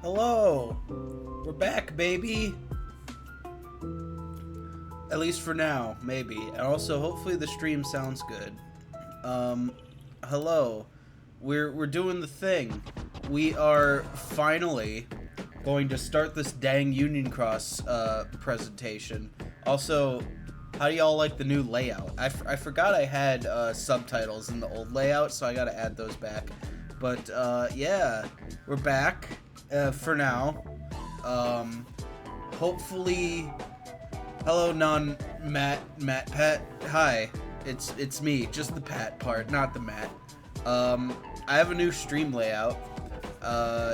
Hello! We're back, baby! At least for now, maybe. And also, hopefully the stream sounds good. Hello. We're doing the thing. We are finally going to start this dang Union Cross presentation. Also, how do y'all like the new layout? I forgot I had subtitles in the old layout, so I gotta add those back. But yeah, we're back for now. Hopefully, hello, Matt Pat. Hi, it's me, just the Pat part, not the Matt. I have a new stream layout.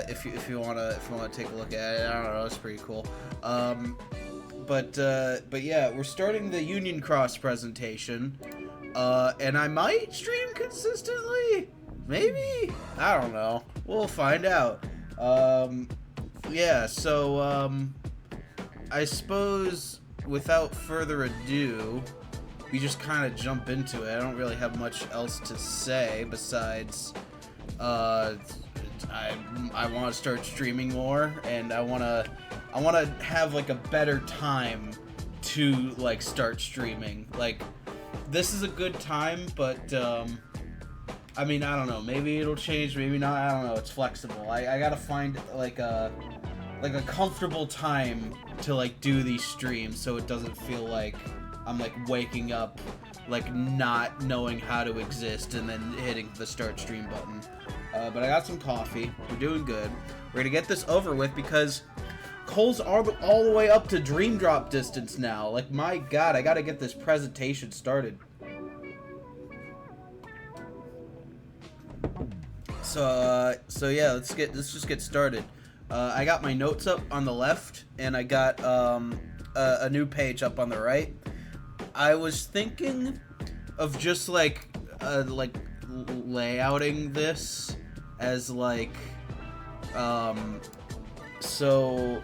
If you wanna take a look at it, I don't know, it's pretty cool. But yeah, we're starting the Union Cross presentation, and I might stream consistently, maybe, I don't know, we'll find out. Yeah, so, I suppose, without further ado, we just kind of jump into it. I don't really have much else to say besides, I want to start streaming more, and I want to have, like, a better time to, like, start streaming. Like, this is a good time, but, I mean, I don't know, maybe it'll change, maybe not, I don't know, it's flexible. I gotta find, like a comfortable time to, like, do these streams so it doesn't feel like I'm, like, waking up, like, not knowing how to exist and then hitting the start stream button. But I got some coffee. We're doing good. We're gonna get this over with because Cole's all the way up to dream drop distance now. Like, my god, I gotta get this presentation started. So yeah, let's just get started. I got my notes up on the left, and I got a new page up on the right. I was thinking of just like layouting this as like so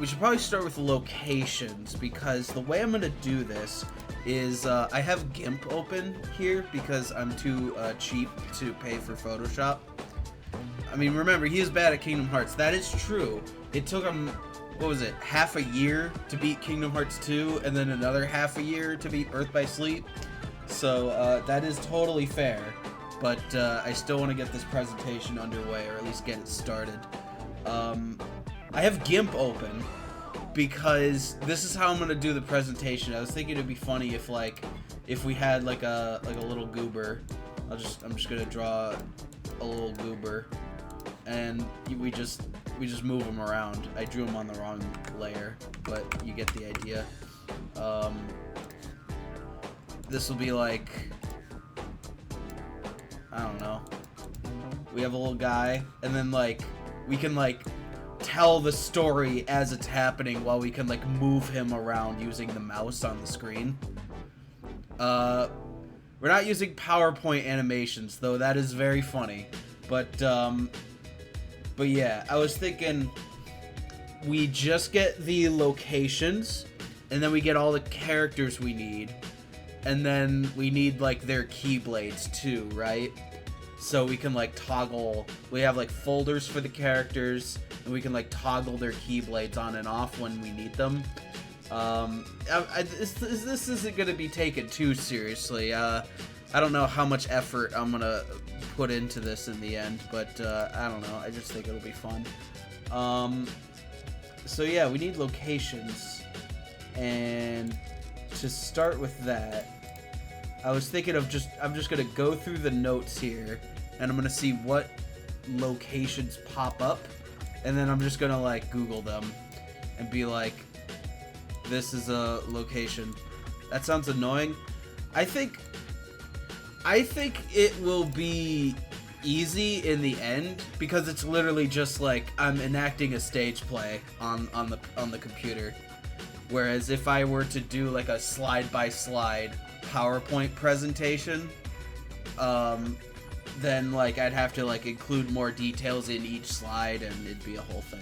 we should probably start with locations, because the way I'm gonna do this is I have GIMP open here because I'm too cheap to pay for Photoshop. I mean, remember, he is bad at Kingdom Hearts. That is true. It took him, what was it, half a year to beat Kingdom Hearts 2, and then another half a year to beat Earth by Sleep. So that is totally fair. But I still want to get this presentation underway, or at least get it started. I have GIMP open because this is how I'm gonna do the presentation. I was thinking it'd be funny if we had like a little goober. I'm just gonna draw a little goober, and we just move him around. I drew him on the wrong layer, but you get the idea. This will be like, I don't know. We have a little guy, and then like we can like tell the story as it's happening while we can like move him around using the mouse on the screen. We're not using PowerPoint animations, though that is very funny. But yeah, I was thinking we just get the locations, and then we get all the characters we need, and then we need like their keyblades too, right? So we can like toggle, we have like folders for the characters, and we can like toggle their keyblades on and off when we need them. This isn't going to be taken too seriously. I don't know how much effort I'm going to put into this in the end, but I don't know. I just think it'll be fun. So yeah, we need locations. And to start with that, I was thinking of I'm just going to go through the notes here, and I'm going to see what locations pop up, and then I'm just going to like Google them and be like, this is a location. That sounds annoying. I think it will be easy in the end, because it's literally just like I'm enacting a stage play on the computer. Whereas if I were to do like a slide by slide PowerPoint presentation, then like I'd have to like include more details in each slide, and it'd be a whole thing.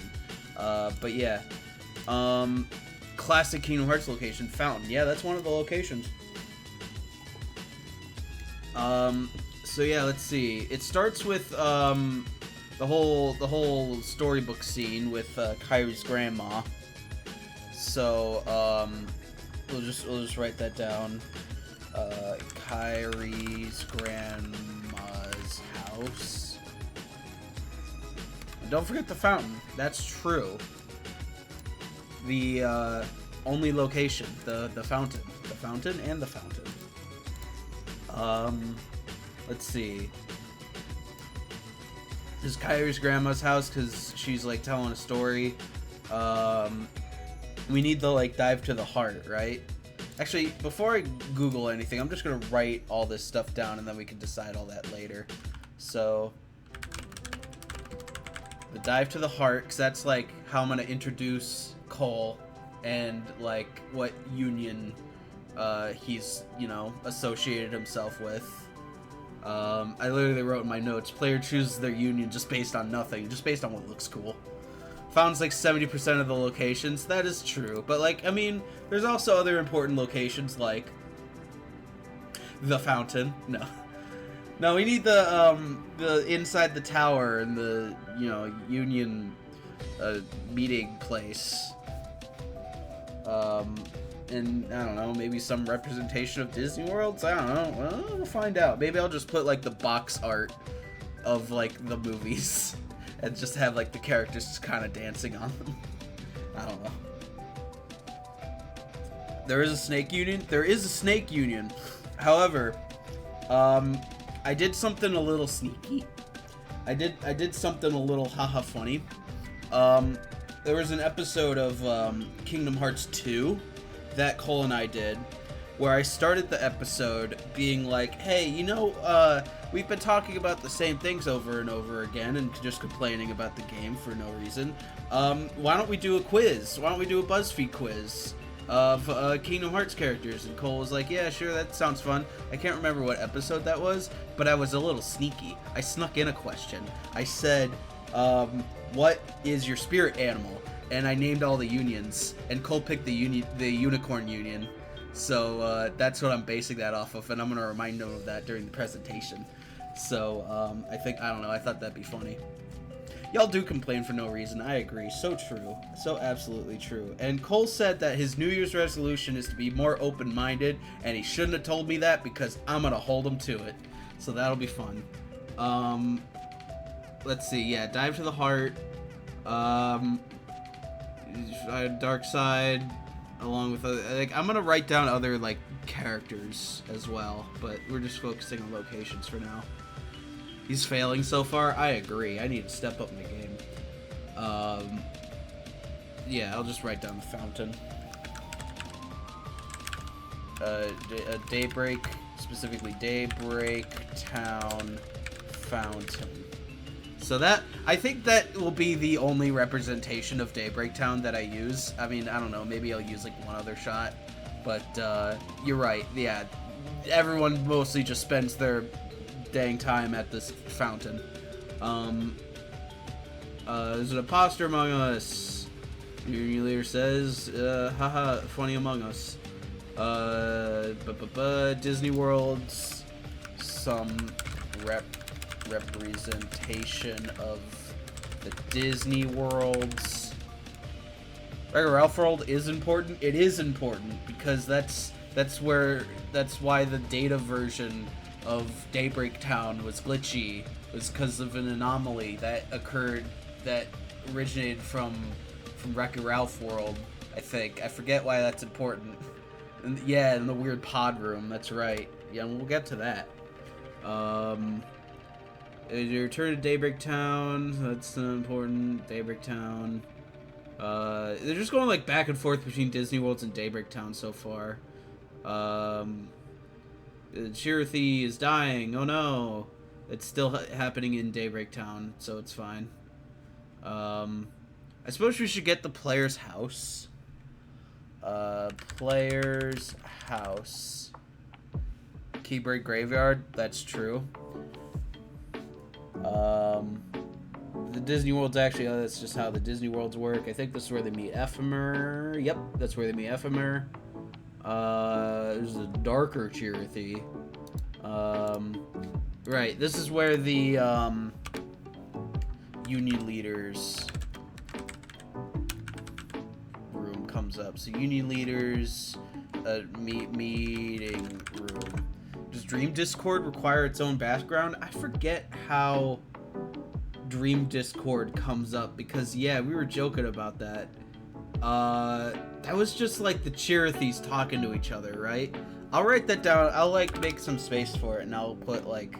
But yeah. Classic Kingdom Hearts location, Fountain. Yeah, that's one of the locations. So yeah, let's see. It starts with the whole storybook scene with Kyrie's grandma. So we'll just write that down. Kyrie's grandma's house. And don't forget the fountain. That's true. The only location, the fountain. The fountain and the fountain. Let's see. This is Kyrie's grandma's house because she's like telling a story. We need the like dive to the heart, right? Actually, before I Google anything, I'm just gonna write all this stuff down and then we can decide all that later. So, the dive to the heart, because that's like how I'm gonna introduce Cole and like what union he's, you know, associated himself with. I literally wrote in my notes, player chooses their union just based on nothing, just based on what looks cool. Founds like 70% of the locations. That is true. But, like, I mean, there's also other important locations, like the fountain. No, we need the inside the tower and the, you know, union meeting place. And, I don't know, maybe some representation of Disney Worlds? I don't know. Well, we'll find out. Maybe I'll just put, like, the box art of, like, the movies. And just have, like, the characters just kind of dancing on them. I don't know. There is a snake union? There is a snake union. However, I did something a little sneaky. I did something a little haha funny. There was an episode of Kingdom Hearts 2 that Cole and I did, where I started the episode being like, hey, you know, we've been talking about the same things over and over again and just complaining about the game for no reason. Why don't we do a quiz? Why don't we do a BuzzFeed quiz of Kingdom Hearts characters? And Cole was like, yeah, sure, that sounds fun. I can't remember what episode that was, but I was a little sneaky. I snuck in a question. I said, what is your spirit animal? And I named all the unions, and Cole picked the unicorn union. So that's what I'm basing that off of, and I'm going to remind him of that during the presentation. So I don't know, I thought that'd be funny. Y'all do complain for no reason, I agree. So true. So absolutely true. And Cole said that his New Year's resolution is to be more open-minded, and he shouldn't have told me that because I'm going to hold him to it. So that'll be fun. Let's see, yeah, dive to the heart. Dark side. Along with other, like, I'm gonna write down other like characters as well, but we're just focusing on locations for now. He's failing so far. I agree. I need to step up my game. Yeah, I'll just write down the fountain. Daybreak, specifically Daybreak Town Fountain. So that, I think that will be the only representation of Daybreak Town that I use. I mean, I don't know, maybe I'll use like one other shot, but you're right, yeah. Everyone mostly just spends their dang time at this fountain. There's an imposter among us. Your leader says, haha, funny among us. Disney World's some representation of the Disney Worlds. Wreck-It Ralph World is important. It is important because that's why the data version of Daybreak Town was glitchy. Was because of an anomaly that occurred that originated from Wreck-It Ralph World. I think I forget why that's important. And yeah, in the weird pod room. That's right. Yeah, and we'll get to that. You return to Daybreak Town. That's important. Daybreak Town. They're just going like back and forth between Disney Worlds and Daybreak Town so far. Chirithy is dying. Oh no! It's still happening in Daybreak Town, so it's fine. I suppose we should get the player's house. Player's house. Keybreak Graveyard. That's true. The Disney World's actually, that's just how the Disney Worlds work. I think this is where they meet Ephemer. Yep, that's where they meet Ephemer. There's a darker Chirithy. Right, this is where the Union Leaders room comes up. So Union Leaders meeting room. Does Dream Discord require its own background? I forget how Dream Discord comes up because, yeah, we were joking about that. That was just like the Cherokees talking to each other, right? I'll write that down. I'll like make some space for it and I'll put like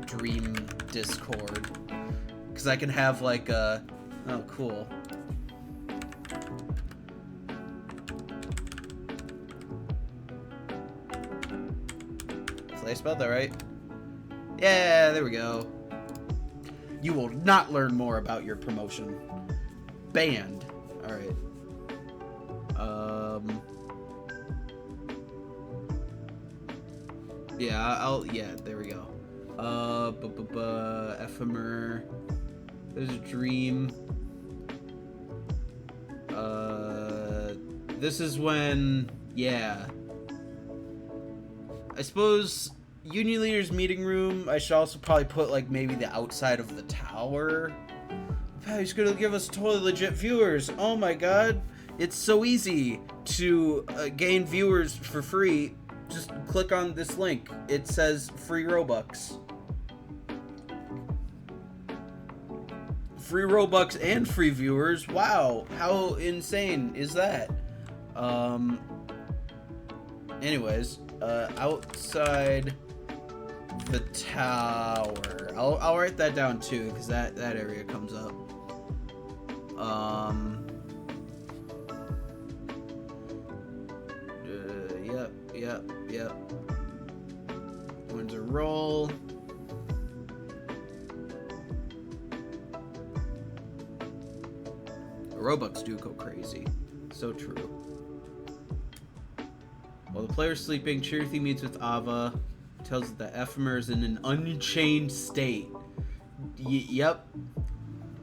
Dream Discord because I can have like oh, cool. Did I spelled that right? Yeah, there we go. You will not learn more about your promotion. Banned. Alright. Yeah, yeah, there we go. Ephemer. There's a dream. This is when, yeah. I suppose Union Leaders meeting room, I should also probably put like maybe the outside of the tower. He's gonna give us totally legit viewers. Oh my god. It's so easy to gain viewers for free. Just click on this link. It says free Robux. Free Robux and free viewers. Wow. How insane is that? Anyways, outside the tower. I'll write that down too, because that area comes up. Yep. When's a roll? Robux do go crazy. So true. While the player's sleeping, Cherokee meets with Ava, tells that the Ephemer is in an unchained state. Yep.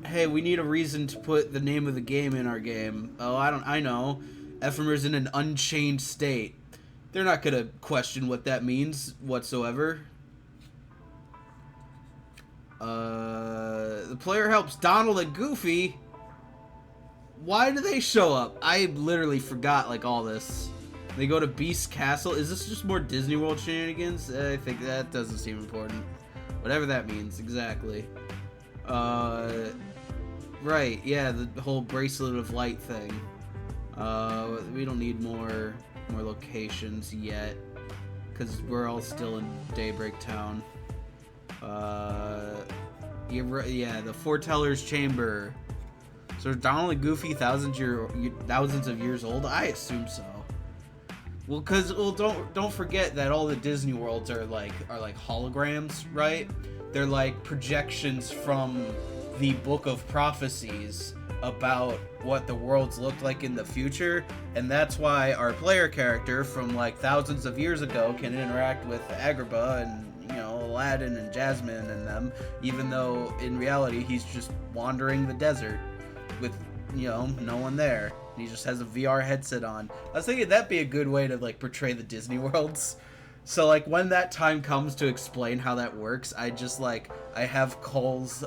Hey, we need a reason to put the name of the game in our game. Oh, I know. Ephemer's in an unchained state. They're not gonna question what that means whatsoever. The player helps Donald and Goofy. Why do they show up? I literally forgot like all this. They go to Beast Castle. Is this just more Disney World shenanigans? I think that doesn't seem important. Whatever that means, exactly. Right, yeah, the whole Bracelet of Light thing. We don't need more locations yet, because we're all still in Daybreak Town. Yeah, the Foreteller's Chamber. So is Donald and Goofy thousands of years old? I assume so. Well, don't forget that all the Disney worlds are like holograms, right? They're like projections from the Book of Prophecies about what the worlds looked like in the future, and that's why our player character from like thousands of years ago can interact with Agrabah and, you know, Aladdin and Jasmine and them, even though in reality he's just wandering the desert with, you know, no one there. He just has a VR headset on. I was thinking that'd be a good way to like portray the Disney worlds. So like when that time comes to explain how that works, I have Cole's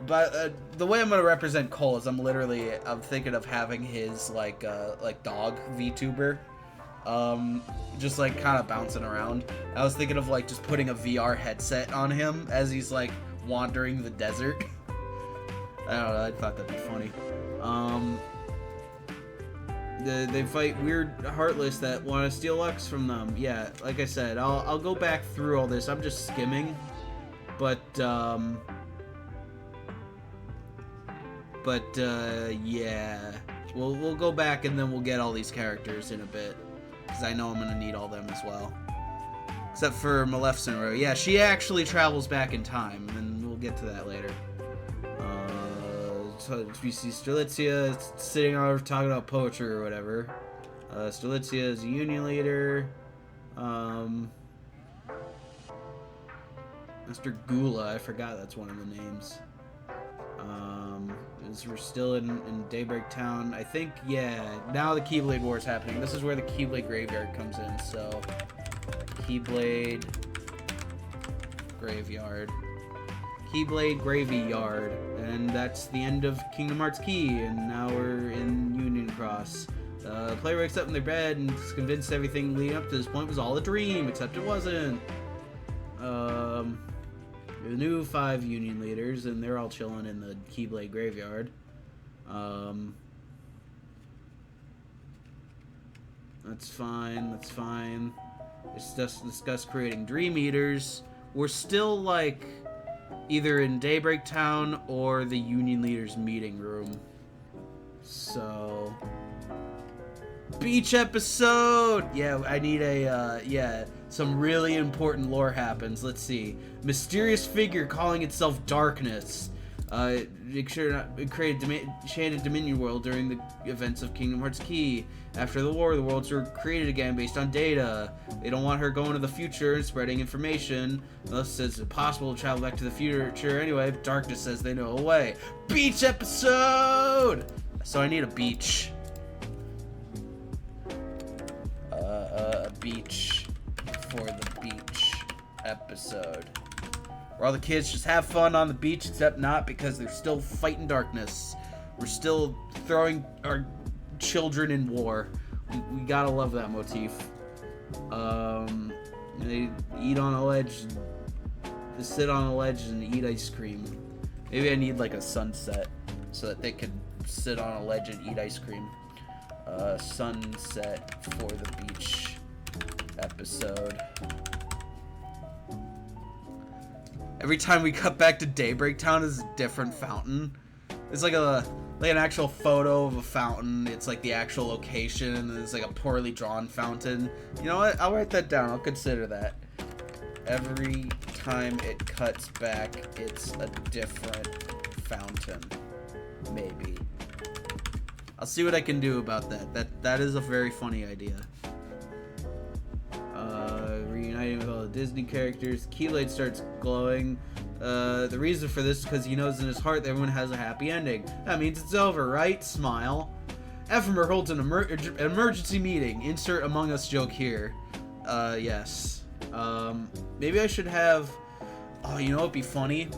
but the way I'm gonna represent Cole is I'm thinking of having his like dog VTuber, just like kind of bouncing around. I was thinking of like just putting a VR headset on him as he's like wandering the desert. I don't know, I thought that'd be funny. They fight weird Heartless that want to steal Lux from them. Yeah, like I said, I'll go back through all this. I'm just skimming, but yeah, we'll go back and then we'll get all these characters in a bit, because I know I'm gonna need all them as well. Except for Maleficent. Yeah, she actually travels back in time, and we'll get to that later. So we see Strelitzia sitting over talking about poetry or whatever. Strelitzia is a union leader. Mr. Gula, I forgot that's one of the names. We're still in Daybreak Town. I think, yeah, now the Keyblade War is happening. This is where the Keyblade Graveyard comes in, so Keyblade Graveyard. Keyblade Graveyard, and that's the end of Kingdom Hearts Key, and now we're in Union Cross. The player wakes up in their bed and is convinced everything leading up to this point was all a dream, except it wasn't. The new 5 Union leaders, and they're all chilling in the Keyblade Graveyard. That's fine, that's fine. Let's just discuss creating Dream Eaters. We're still, like, either in Daybreak Town or the Union Leaders meeting room. So... beach episode! Yeah, I need a, yeah, some really important lore happens. Let's see. Mysterious figure calling itself Darkness. It created enchanted Dominion world during the events of Kingdom Hearts Key. After the war, the worlds were created again based on data. They don't want her going to the future and spreading information. Thus, it's impossible to travel back to the future anyway. Darkness says they know a way. Beach episode! So I need a beach. A beach for the beach episode. Where all the kids just have fun on the beach, except not, because they're still fighting darkness. We're still throwing our children in war. We gotta love that motif. They eat on a ledge. They sit on a ledge and eat ice cream. Maybe I need like a sunset so that they can sit on a ledge and eat ice cream. Sunset for the beach episode. Every time we cut back to Daybreak Town is a different fountain. It's like an actual photo of a fountain. It's like the actual location, and then it's like a poorly drawn fountain. You know what? I'll write that down. I'll consider that. Every time it cuts back, it's a different fountain. Maybe. I'll see what I can do about that. That is a very funny idea. Reuniting with all the Disney characters. Keyblade starts glowing. The reason for this is because he knows in his heart that everyone has a happy ending. That means it's over, right? Smile. Ephemer holds an emergency meeting. Insert Among Us joke here. Yes. Maybe I should have... Oh, you know what'd be funny?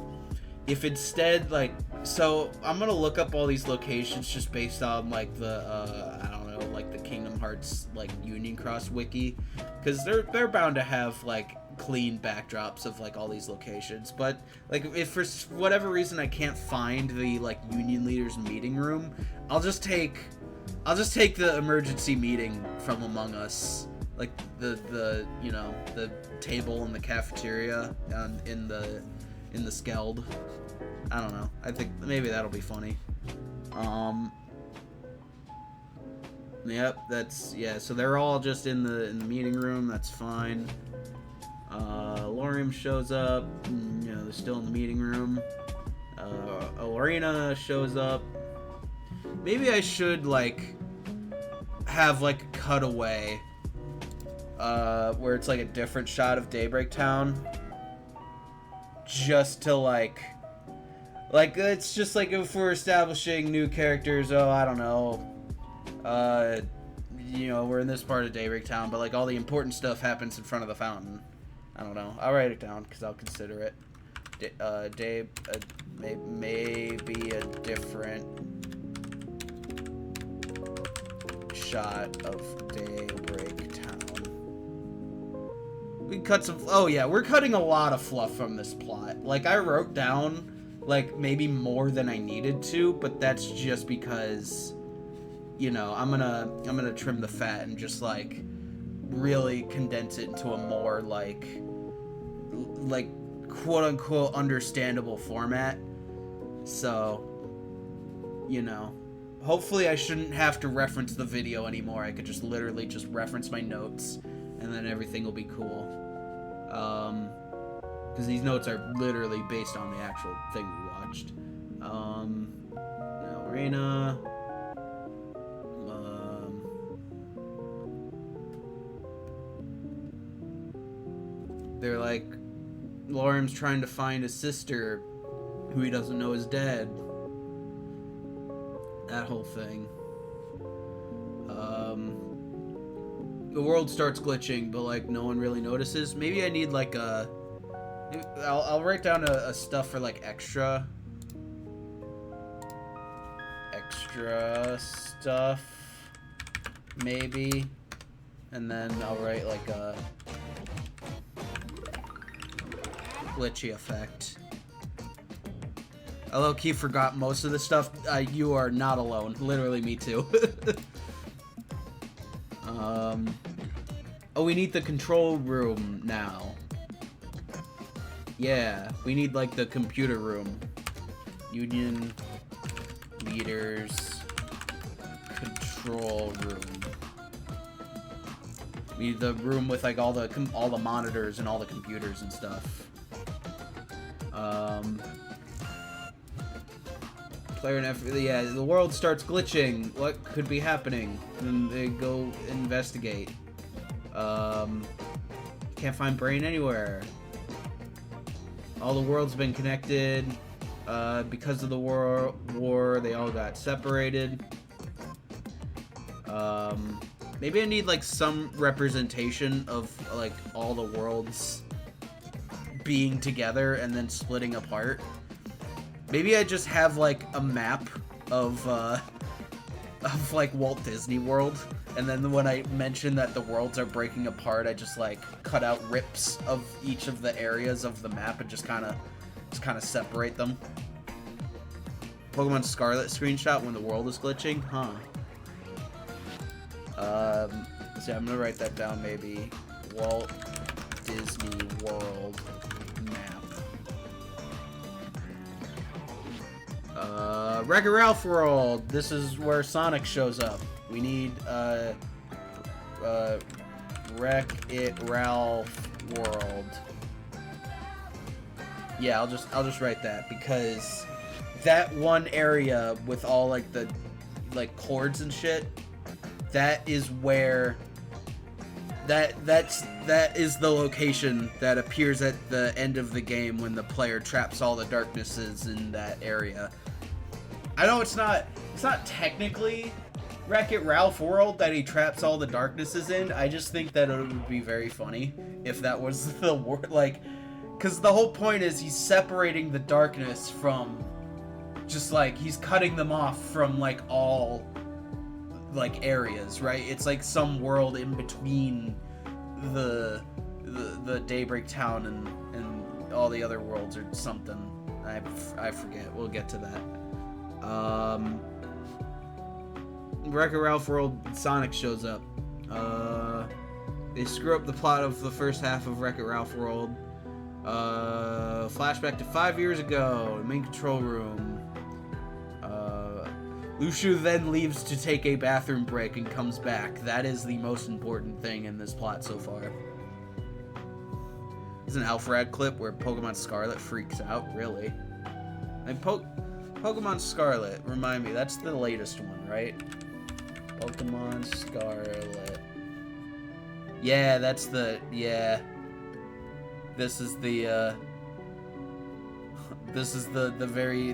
If instead, like... So, I'm gonna look up all these locations just based on, like, the, I don't know, like, the Kingdom Hearts, like, Union Cross wiki. Because they're bound to have, like, clean backdrops of, like, all these locations. But, like, if for whatever reason I can't find the, like, Union Leaders meeting room, I'll just take the emergency meeting from Among Us. Like, the you know, the table in the cafeteria in the Skeld. I don't know. I think maybe that'll be funny. Yep, that's, yeah, so they're all just in the meeting room. That's fine. Lorium shows up. You know, they're still in the meeting room. Lorena shows up. Maybe I should, like, have, like, a cutaway where it's, like, a different shot of Daybreak Town. Just to, like, it's just like if we're establishing new characters, oh, I don't know, you know, we're in this part of Daybreak Town, but, like, all the important stuff happens in front of the fountain. I don't know. I'll write it down, because I'll consider it. Maybe a different shot of Daybreak Town. We can cut some... Oh, yeah, we're cutting a lot of fluff from this plot. Like, I wrote down... like, maybe more than I needed to, but that's just because, you know, I'm gonna trim the fat and just, like, really condense it into a more, like, quote-unquote understandable format. So, you know, hopefully I shouldn't have to reference the video anymore. I could just literally just reference my notes, and then everything will be cool. Because these notes are literally based on the actual thing we watched. Now, Reina. They're like, Lorem's trying to find his sister, who he doesn't know is dead. That whole thing. The world starts glitching, but, like, no one really notices. Maybe I need, like, a I'll write down a stuff for like extra stuff, maybe, and then I'll write like a glitchy effect. I low-key forgot most of the stuff. You are not alone. Literally, me too. Oh, we need the control room now. Yeah, we need like the computer room. Union leaders control room. We need the room with like all the monitors and all the computers and stuff. Player and yeah, the world starts glitching. What could be happening? And they go investigate. Can't find Brain anywhere. All the world's been connected. Because of the war, they all got separated. Maybe I need like some representation of like all the worlds being together and then splitting apart. Maybe I just have like a map of like Walt Disney World, and then when I mention that the worlds are breaking apart, I just like cut out rips of each of the areas of the map and just kind of separate them. Pokemon Scarlet screenshot when the world is glitching, huh? So I'm gonna write that down. Maybe Walt Disney World map. Wreck-It Ralph World. This is where Sonic shows up. We need Wreck-It Ralph World. Yeah, I'll just write that because that one area with all like the chords and shit, that is where that is the location that appears at the end of the game when the player traps all the darknesses in that area. I know it's not technically Wreck-It Ralph World that he traps all the darknesses in. I just think that it would be very funny if that was the word, like, because the whole point is he's separating the darkness from, just like he's cutting them off from like all like areas, right? It's like some world in between the Daybreak Town and all the other worlds or something. I forget. We'll get to that. Wreck-It Ralph World, Sonic shows up. They screw up the plot of the first half of Wreck-It Ralph World. Flashback to 5 years ago, main control room. Lushu then leaves to take a bathroom break and comes back. That is the most important thing in this plot so far. There's an Alpharad clip where Pokemon Scarlet freaks out, really. And Pokemon Scarlet, remind me, that's the latest one, right? Pokemon Scarlet. Yeah, that's the, yeah. This is the very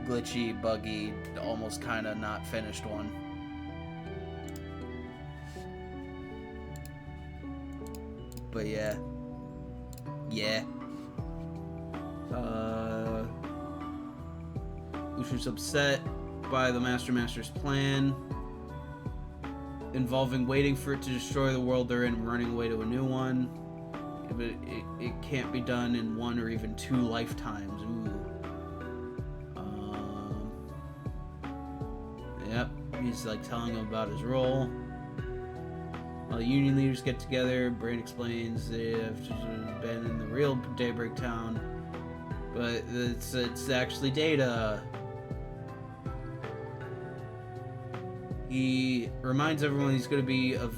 glitchy, buggy, almost kind of not finished one. But yeah. Lushu's upset by the Master's plan, involving waiting for it to destroy the world they're in and running away to a new one. But it can't be done in 1 or even 2 lifetimes. Ooh. Yep, he's like telling him about his role. While the union leaders get together, Brain explains they've been in the real Daybreak Town, but it's actually Data. He reminds everyone he's going to be a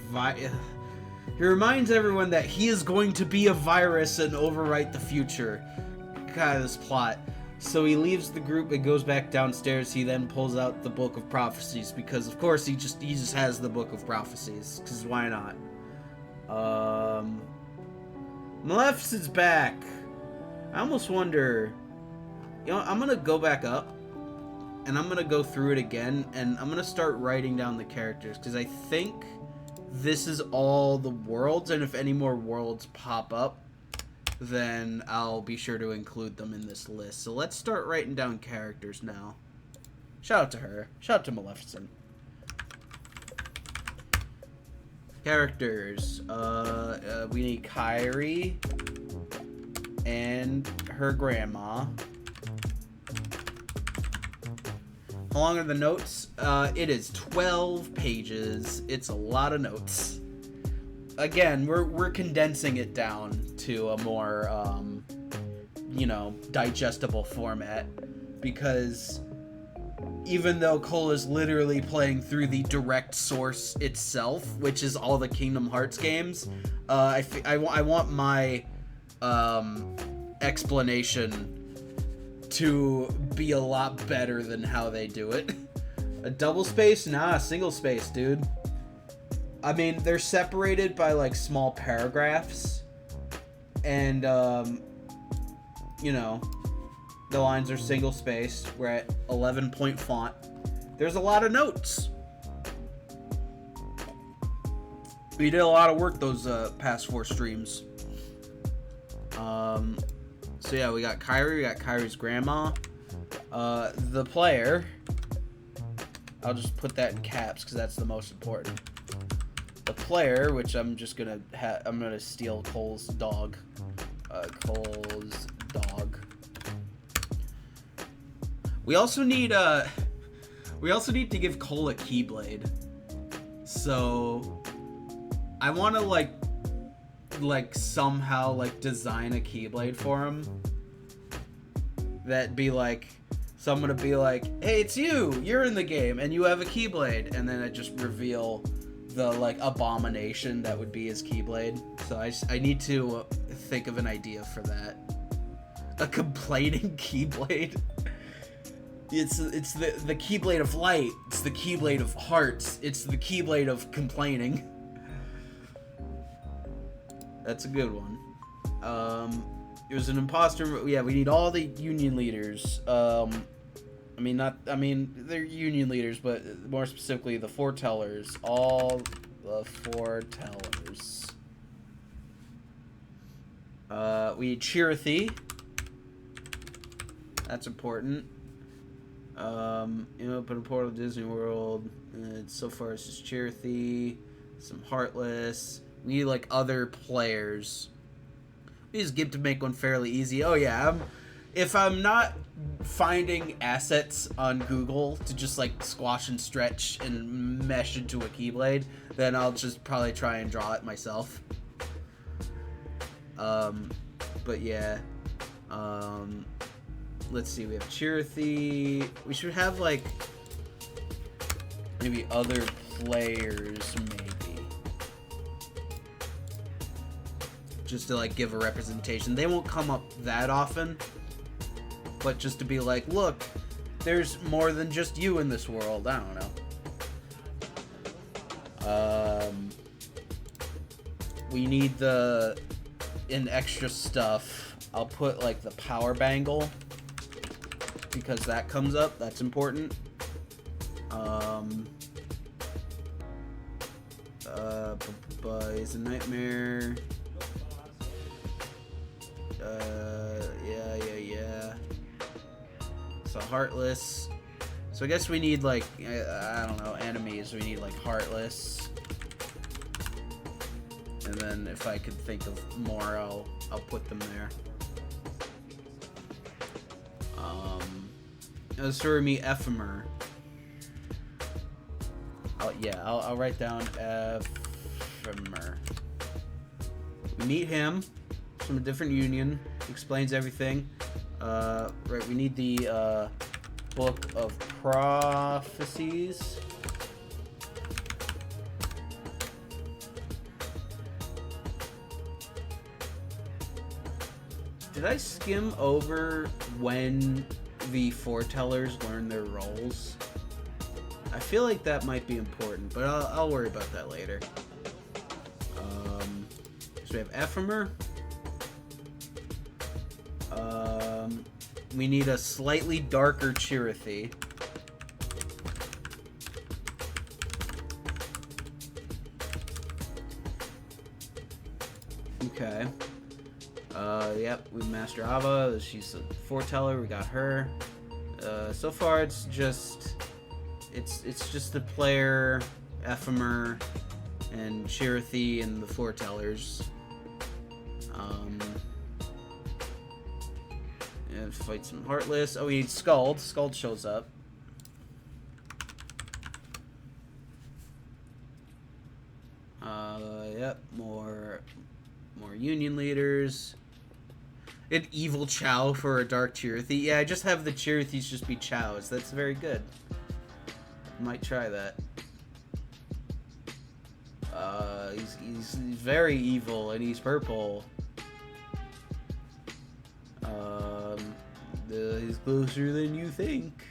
He reminds everyone that he is going to be a virus and overwrite the future. God, this plot. So he leaves the group and goes back downstairs. He then pulls out the Book of Prophecies because, of course, he just has the Book of Prophecies. Because why not? Maleficent's back. I almost wonder. You know, I'm gonna go back up, and I'm gonna go through it again, and I'm gonna start writing down the characters because I think this is all the worlds, and if any more worlds pop up, then I'll be sure to include them in this list. So let's start writing down characters now. Shout out to her. Shout out to Maleficent. Characters. We need Kyrie and her grandma. How long are the notes? It is 12 pages. It's a lot of notes. Again, we're condensing it down to a more, digestible format, because even though Cole is literally playing through the direct source itself, which is all the Kingdom Hearts games, I want my explanation to be a lot better than how they do it. A double space? Nah, single space, dude. I mean, they're separated by, like, small paragraphs, and, the lines are single spaced. We're at 11-point font. There's a lot of notes. We did a lot of work those past 4 streams. So yeah, we got Kyrie, we got Kyrie's grandma. The player, I'll just put that in caps because that's the most important. The player, which I'm just gonna I'm gonna steal Cole's dog. Cole's dog. We also need to give Cole a Keyblade. So I want to like somehow like design a Keyblade for him. That be like, someone to be like, hey, it's you. You're in the game and you have a Keyblade, and then I just reveal the like abomination that would be his Keyblade. So I need to think of an idea for that. A complaining Keyblade. It's the Keyblade of light. It's the Keyblade of hearts. It's the Keyblade of complaining. That's a good one. It was an imposter. Yeah, we need all the union leaders. They're union leaders, but more specifically the foretellers. All the foretellers. We need Chirithy. That's important. Open a portal to Disney World. So far it's just Chirithy, some Heartless. We need like other players. We just get to make one fairly easy. Oh yeah, if I'm not finding assets on Google to just like squash and stretch and mesh into a Keyblade, then I'll just probably try and draw it myself. But yeah. Let's see, we have Chirithy. We should have like maybe other players, maybe. Just to like give a representation. They won't come up that often, but just to be like, look, there's more than just you in this world. I don't know. We need in extra stuff. I'll put like the power bangle, because that comes up. That's important. Is a nightmare. Yeah. So Heartless. So I guess we need like, I don't know, enemies. We need like Heartless. And then if I could think of more, I'll put them there. Sorry, me, Ephemer. I'll write down Ephemer. We meet him from a different union. Explains everything. Right, we need the Book of Prophecies. Did I skim over when the foretellers learn their roles? I feel like that might be important, but I'll worry about that later. So we have Ephemer. We need a slightly darker Chirithy. Okay. Yep, we Master Ava. She's a foreteller. We got her. So far, it's just the player, Ephemer, and Shirathi and the foretellers. And fight some Heartless. Oh, we need Skald. Skald shows up. Yep, more Union leaders. An evil Chow for a Dark Chirathi. Yeah, I just have the Chirathis just be Chows. That's very good. Might try that. He's very evil and he's purple. He's closer than you think.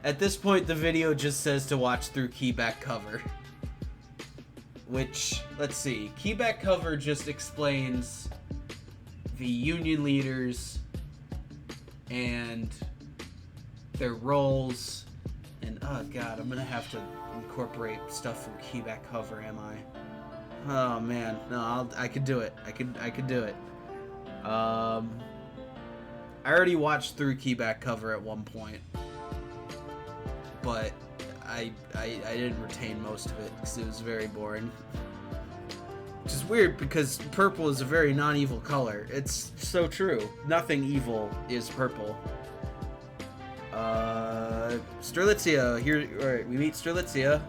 At this point, the video just says to watch through keyback cover. Which, let's see. Keyback cover just explains the Union leaders and their roles. And, oh god, I'm gonna have to incorporate stuff from keyback cover, am I? Oh man, no, I could do it. I could do it. I already watched through keyback cover at one point, but I didn't retain most of it because it was very boring. Which is weird because purple is a very non-evil color. It's so true. Nothing evil is purple. Strelitzia. Here, alright, we meet Strelitzia.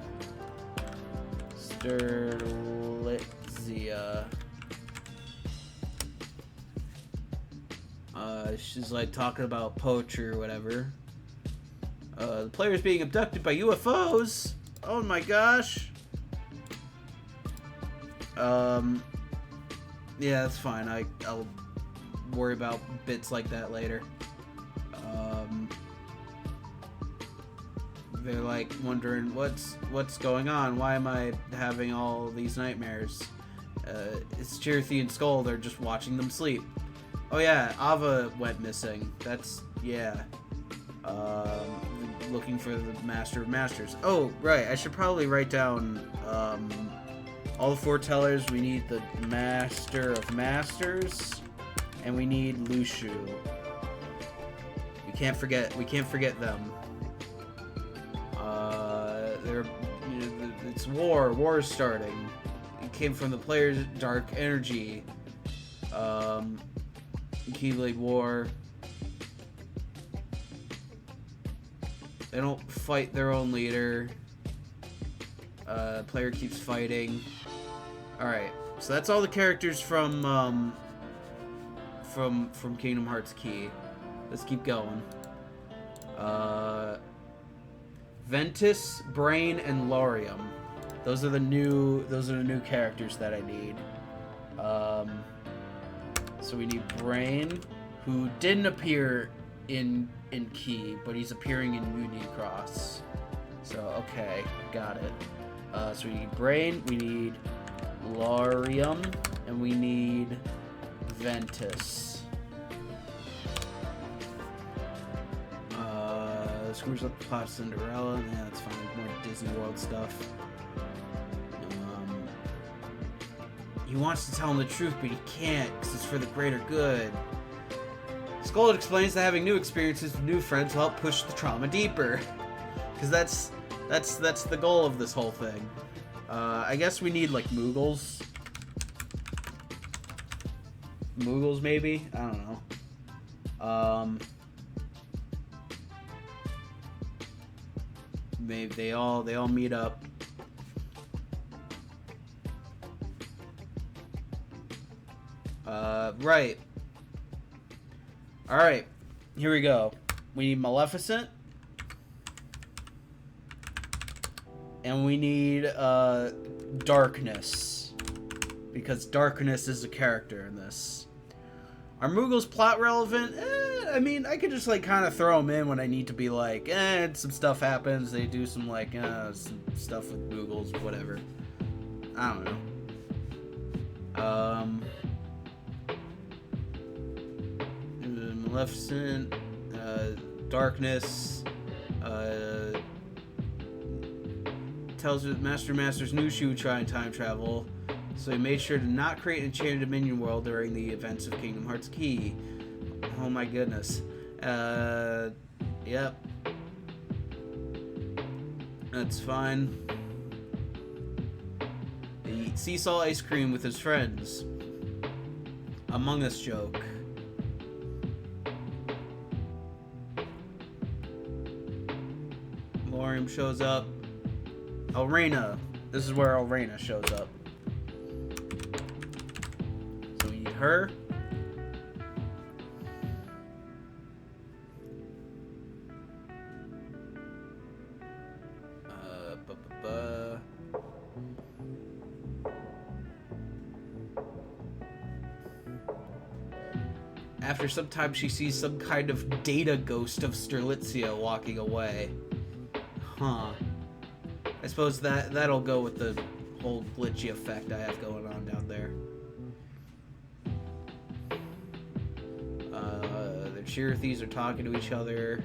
She's like talking about poetry or whatever. The player's being abducted by UFOs. Oh my gosh. Yeah, that's fine. I'll worry about bits like that later. They're like wondering what's going on. Why am I having all these nightmares? It's Chirathi and Skull. They're just watching them sleep. Oh yeah, Ava went missing. That's yeah. Looking for the Master of Masters. Oh right, I should probably write down all the foretellers. We need the Master of Masters, and we need Lushu. We can't forget them. It's war. War is starting. It came from the player's dark energy. Keyblade War. They don't fight their own leader. Player keeps fighting. All right, so that's all the characters from Kingdom Hearts Key. Let's keep going. Ventus, Brain, and Laurium. Those are the new characters that I need. So we need Brain, who didn't appear in Key, but he's appearing in Union Cross. So okay, got it. So we need Brain, we need Laurium, and we need Ventus. Screws up the plot of Cinderella. Yeah, that's fine. More Disney World stuff. He wants to tell him the truth, but he can't because it's for the greater good. Skull explains that having new experiences with new friends will help push the trauma deeper. Because that's the goal of this whole thing. I guess we need like Moogles. Moogles maybe? I don't know. Maybe they all meet up. Right. Alright, here we go. We need Maleficent. And we need, Darkness. Because Darkness is a character in this. Are Moogles plot relevant? I mean, I could just, like, kind of throw them in when I need to be like, some stuff happens. They do some, like, some stuff with Moogles, whatever. I don't know. Maleficent, Darkness, tells her that Master's new shoe trying time travel. So he made sure to not create an enchanted Dominion world during the events of Kingdom Hearts Key. Oh my goodness. Yep. That's fine. He eats seesaw ice cream with his friends. Among Us joke. Lorium shows up. Elrena. This is where Elrena shows up. So we need her. After some time, she sees some kind of data ghost of Strelitzia walking away. Huh. I suppose that'll go with the whole glitchy effect I have going on down there. The Cheerthies are talking to each other.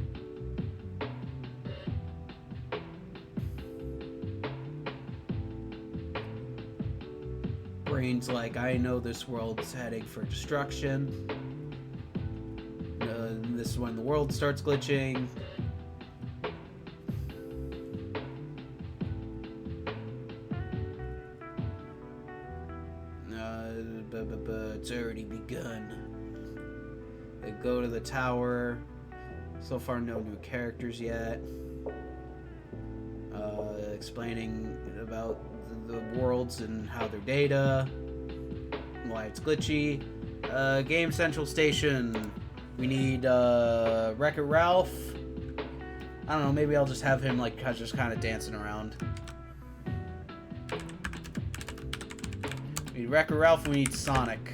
Brain's like, I know this world's heading for destruction. This is when the world starts glitching. It's already begun. They go to the tower. So far, no new characters yet. Explaining about the worlds and how they're data, why it's glitchy. Game Central Station. We need Wreck-It Ralph. I don't know, maybe I'll just have him like just kind of dancing around. We need Wreck-It Ralph, we need Sonic.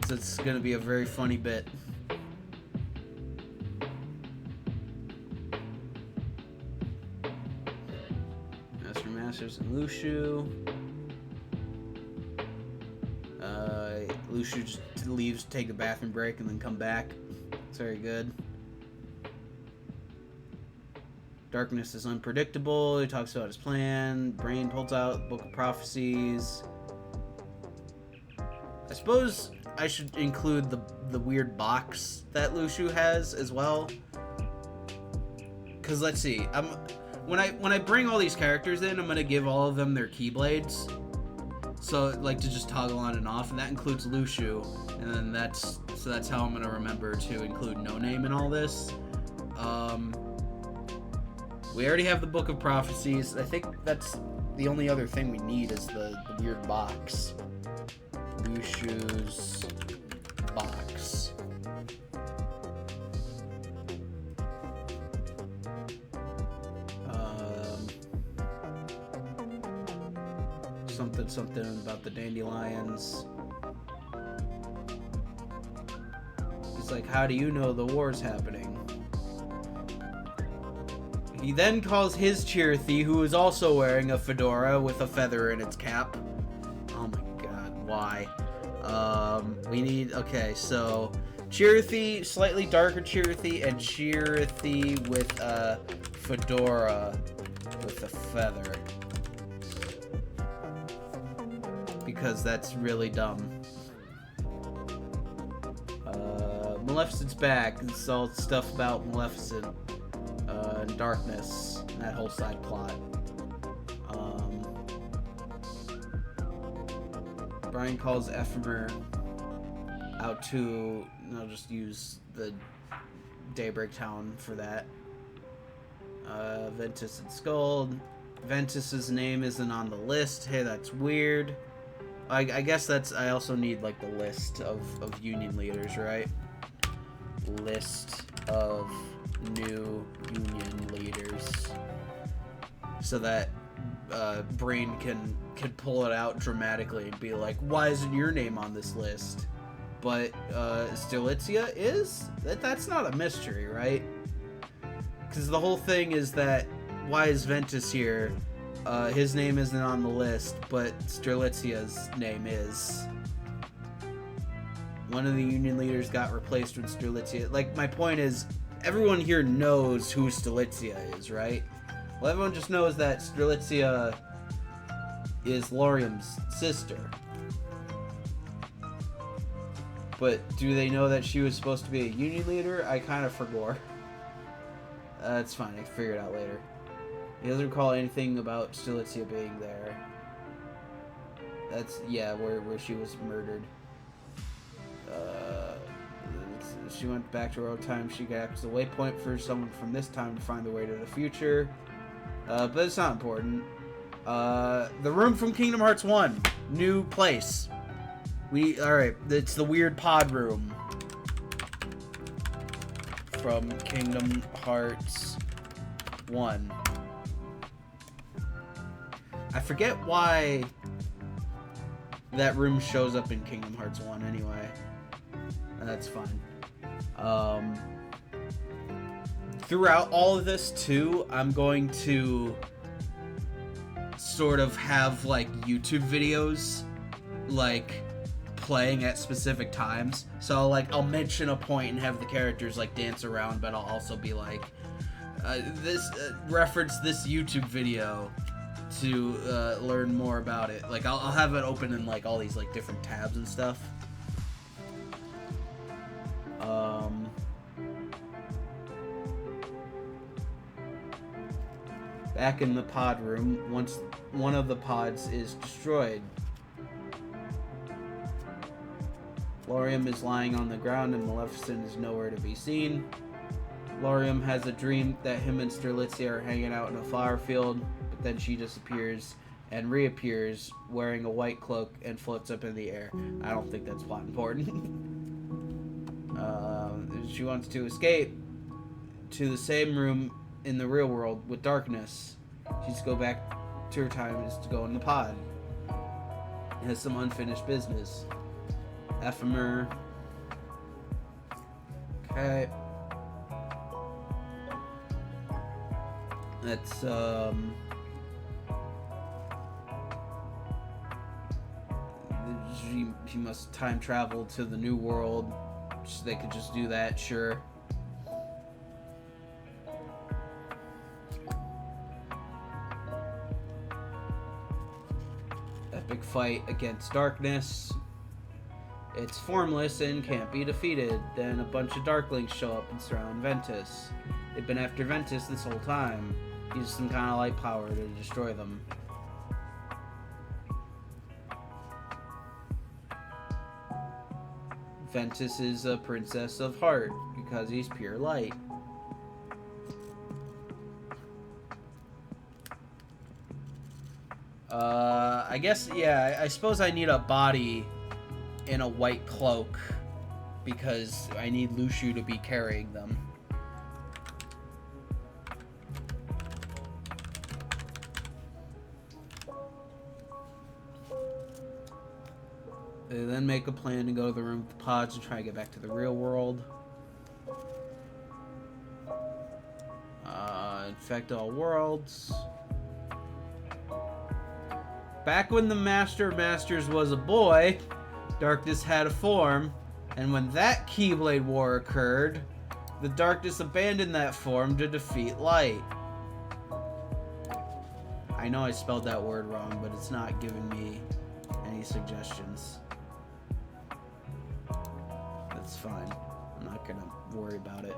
So it's gonna be a very funny bit. Master Masters and Lushu. Lushu just leaves to take a bathroom break and then come back. It's very good. Darkness is unpredictable. He talks about his plan. Brain pulls out Book of Prophecies. I suppose I should include the weird box that Lushu has as well. Cause let's see, when I bring all these characters in, I'm gonna give all of them their Keyblades. So like to just toggle on and off, and that includes Lushu, and then that's how I'm gonna remember to include No Name in all this. We already have the Book of Prophecies. I think that's the only other thing we need is the weird box. Lushu's box. Something about the dandelions. He's like, how do you know the war's happening? He then calls his Cheerthy, who is also wearing a fedora with a feather in its cap. Oh my god, why? We need, okay, so Cheerthy, slightly darker Cheerthy, and Cheerthy with a fedora with a feather. Because that's really dumb. Maleficent's back. It's all stuff about Maleficent and darkness and that whole side plot. Brian calls Ephemer out to, I'll just use the Daybreak Town for that. Ventus and Skull. Ventus's name isn't on the list. Hey, that's weird. I guess that's, I also need like the list of union leaders, right? List of new union leaders. So that Brain can pull it out dramatically and be like, why isn't your name on this list? But Strelitzia is? That's not a mystery, right? Because the whole thing is that, why is Ventus here? His name isn't on the list, but Strelitzia's name is. One of the union leaders got replaced with Strelitzia. Like, my point is, everyone here knows who Strelitzia is, right? Well, everyone just knows that Strelitzia is Laurium's sister. But do they know that she was supposed to be a union leader? I kind of forgot. It's fine, I can figure it out later. He doesn't recall anything about Stilizia being there. That's, yeah, where she was murdered. She went back to her old time. She got as a waypoint for someone from this time to find the way to the future. But it's not important. The room from Kingdom Hearts 1. New place. Alright, it's the weird pod room. From Kingdom Hearts 1. I forget why that room shows up in Kingdom Hearts 1 anyway. That's fine. Throughout all of this too, I'm going to sort of have like YouTube videos like playing at specific times. So like I'll mention a point and have the characters like dance around, but I'll also be like reference this YouTube video to learn more about it. Like I'll have it open in like all these like different tabs and stuff. Back in the pod room, once one of the pods is destroyed, Laurium is lying on the ground and Maleficent is nowhere to be seen. Laurium has a dream that him and Stilizia are hanging out in a flower field, but then she disappears and reappears wearing a white cloak and floats up in the air. I don't think that's plot important. She wants to escape to the same room in the real world with darkness. She's to go back to her time is to go in the pod. It has some unfinished business. Ephemer. Okay. That's she must time travel to the new world. So they could just do that, sure. Epic fight against darkness. It's formless and can't be defeated. Then a bunch of Darklings show up and surround Ventus. They've been after Ventus this whole time. Use some kind of light power to destroy them. Ventus is a princess of heart because he's pure light. I guess, yeah, I suppose I need a body in a white cloak because I need Lucio to be carrying them. They then make a plan to go to the room with the pods and try to get back to the real world. Infect all worlds. Back when the Master of Masters was a boy, darkness had a form, and when that Keyblade War occurred, the darkness abandoned that form to defeat light. I know I spelled that word wrong, but it's not giving me any suggestions. That's fine. I'm not gonna worry about it.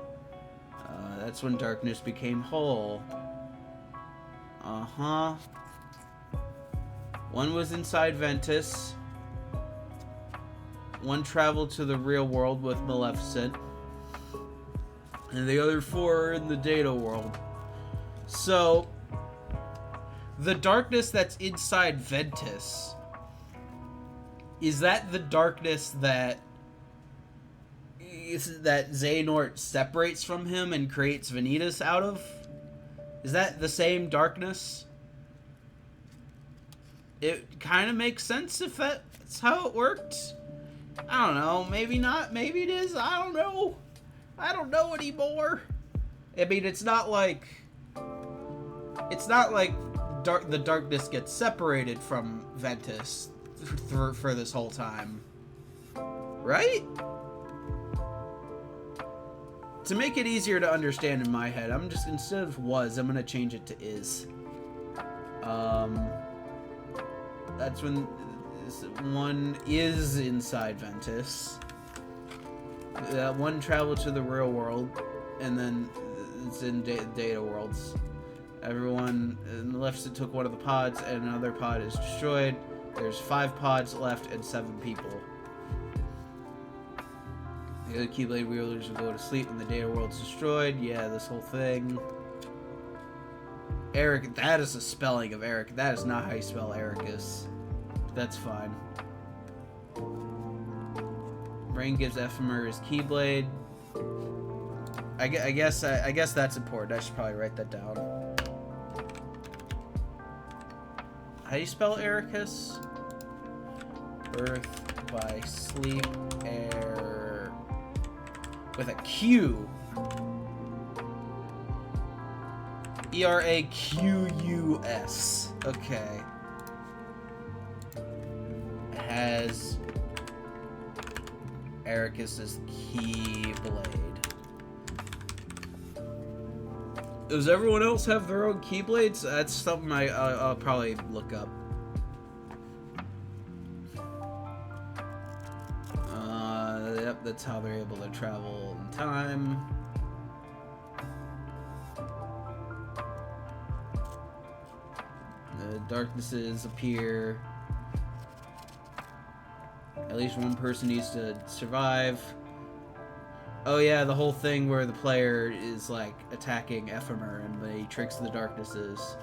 That's when darkness became whole. Uh-huh. One was inside Ventus. One traveled to the real world with Maleficent. And the other four are in the data world. So, the darkness that's inside Ventus, is that the darkness that Xehanort separates from him and creates Vanitas out of? Is that the same darkness? It kind of makes sense if that's how it worked. I don't know. Maybe not. Maybe it is. I don't know. I don't know anymore. I mean, it's not like the darkness gets separated from Ventus for this whole time, right? To make it easier to understand in my head, I'm just, instead of was, I'm gonna change it to is. That's when one is inside Ventus. That one traveled to the real world, and then it's in data worlds. Everyone left took one of the pods, and another pod is destroyed. There's 5 pods left and 7 people. The other Keyblade wielders will go to sleep when the data world's destroyed. Yeah, this whole thing. Eric, that is a spelling of Eric. That is not how you spell Ericus. That's fine. Brain gives Ephemer his Keyblade. I guess that's important. I should probably write that down. How do you spell Ericus? Birth by sleep air with a Q. E-R-A-Q-U-S. Okay. Has Ericus's Keyblade. Does everyone else have their own Keyblades? That's something I'll probably look up. Yep, that's how they're able to travel in time. The darknesses appear. At least one person needs to survive. Oh yeah, the whole thing where the player is like attacking Ephemer and he tricks the darknesses.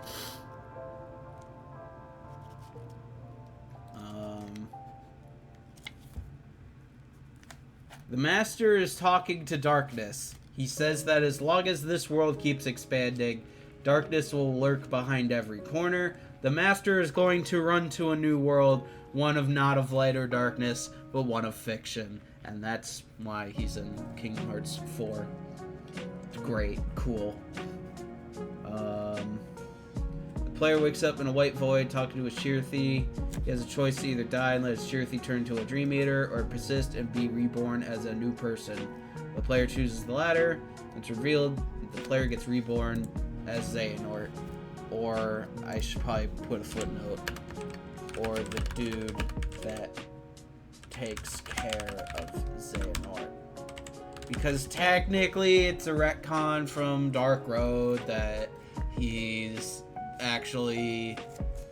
The Master is talking to Darkness. He says that as long as this world keeps expanding, darkness will lurk behind every corner. The Master is going to run to a new world, one of not of light or darkness, but one of fiction. And that's why he's in Kingdom Hearts 4. Great. Cool. The player wakes up in a white void talking to a Shirthi. He has a choice to either die and let his Shirthi turn to a Dream Eater, or persist and be reborn as a new person. The player chooses the latter. It's revealed that the player gets reborn as Xehanort. Or, I should probably put a footnote, or the dude that takes care of Xehanort. Because technically it's a retcon from Dark Road that he's actually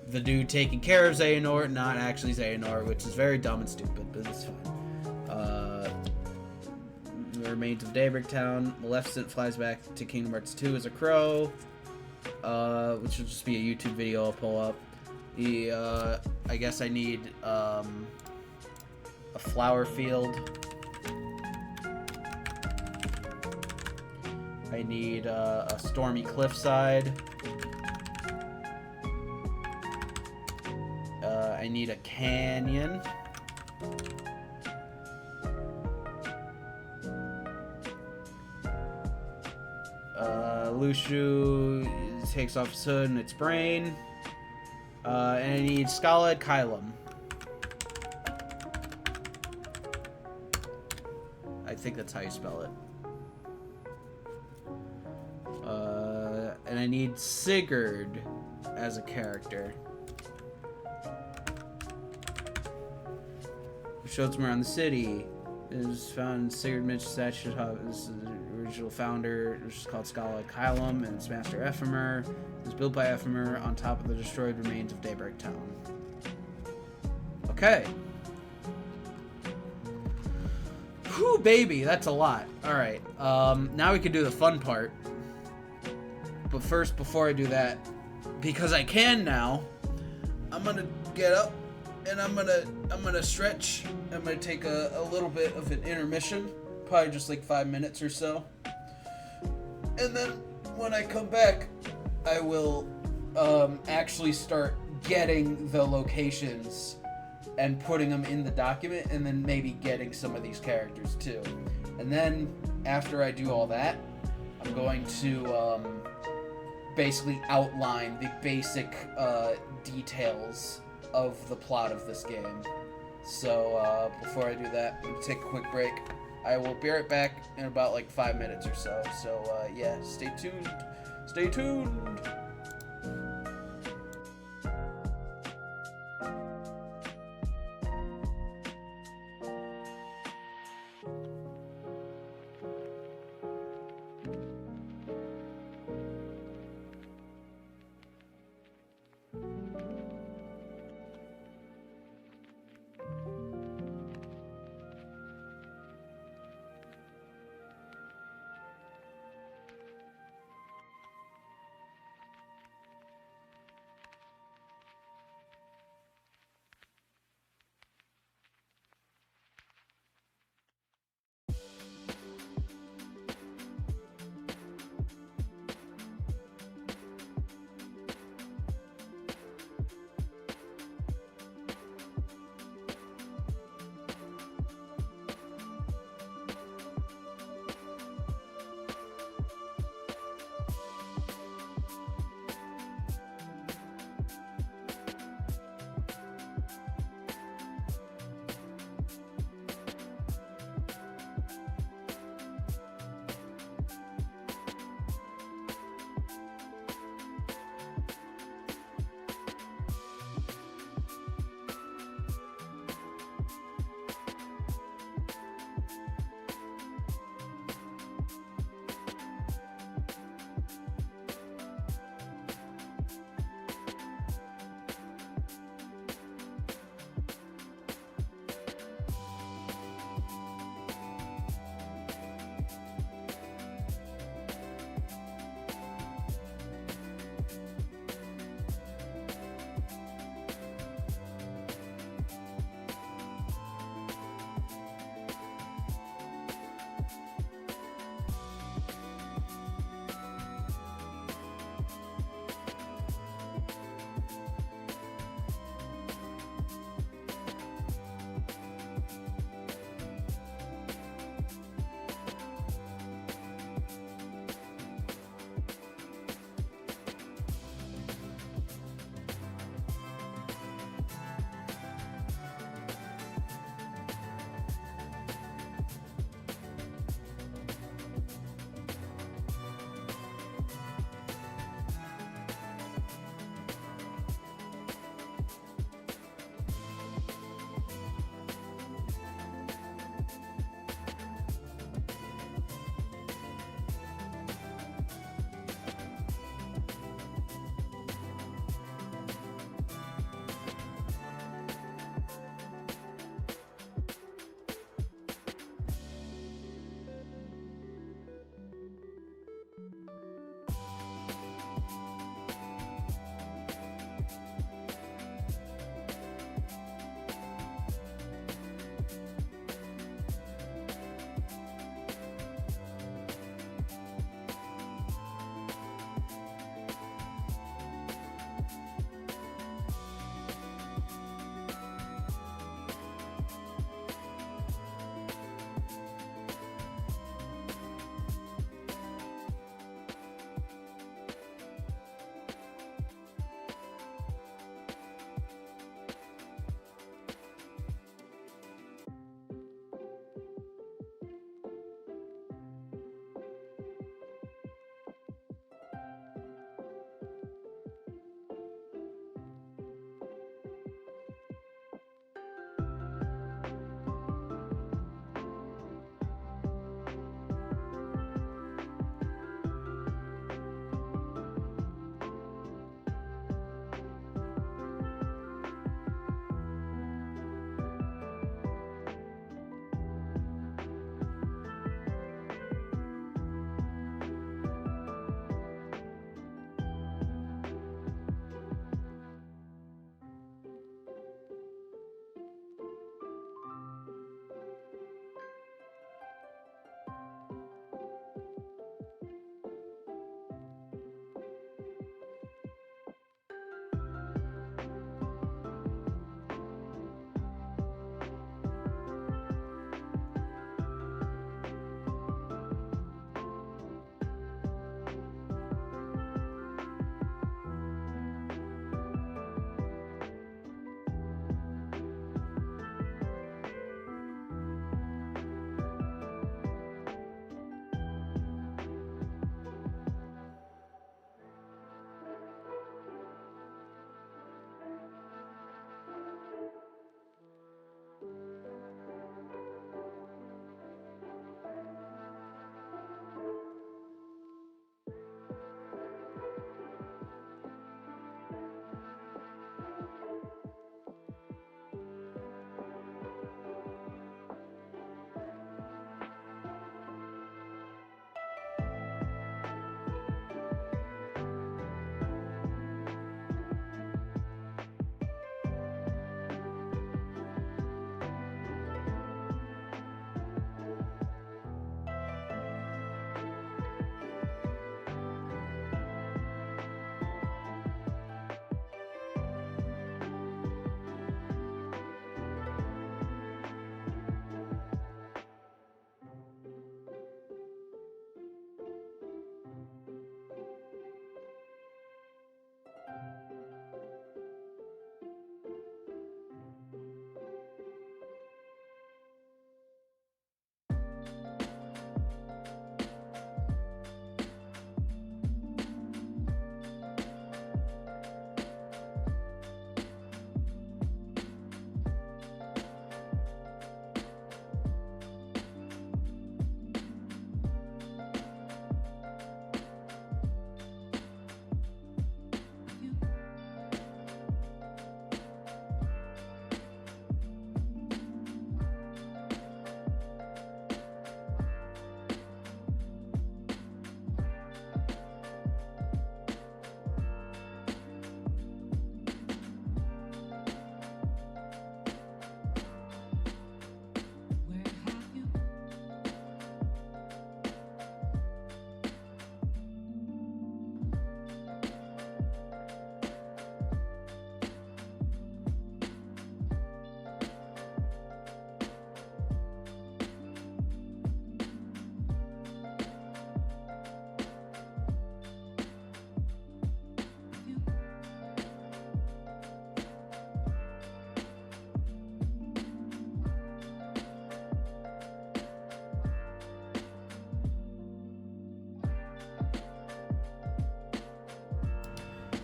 the dude taking care of Xehanort, not actually Xehanort, which is very dumb and stupid, but it's fine. The remains of Daybreak Town. Maleficent flies back to Kingdom Hearts 2 as a crow, which will just be a YouTube video I'll pull up. I guess I need a flower field. I need a stormy cliffside. I need a canyon. Lushu takes off his hood and its brain. And I need Scaled Kylum. I think that's how you spell it. And I need Sigurd as a character. Shows him around the city. It is found in Sigurd Mitch statue. This is the original founder, which is called Scaled Kylum, and its master Ephemer. It was built by Ephemer on top of the destroyed remains of Daybreak Town. Okay. Whew, baby, that's a lot. Alright, now we can do the fun part. But first, before I do that, because I can now, I'm gonna get up and I'm gonna stretch. I'm gonna take a little bit of an intermission, probably just like 5 minutes or so. And then when I come back, I will actually start getting the locations and putting them in the document, and then maybe getting some of these characters too. And then after I do all that, I'm going to basically outline the basic details of the plot of this game. So before I do that, I'm gonna take a quick break. I will be right back in about like 5 minutes or so. So yeah, stay tuned. Stay tuned.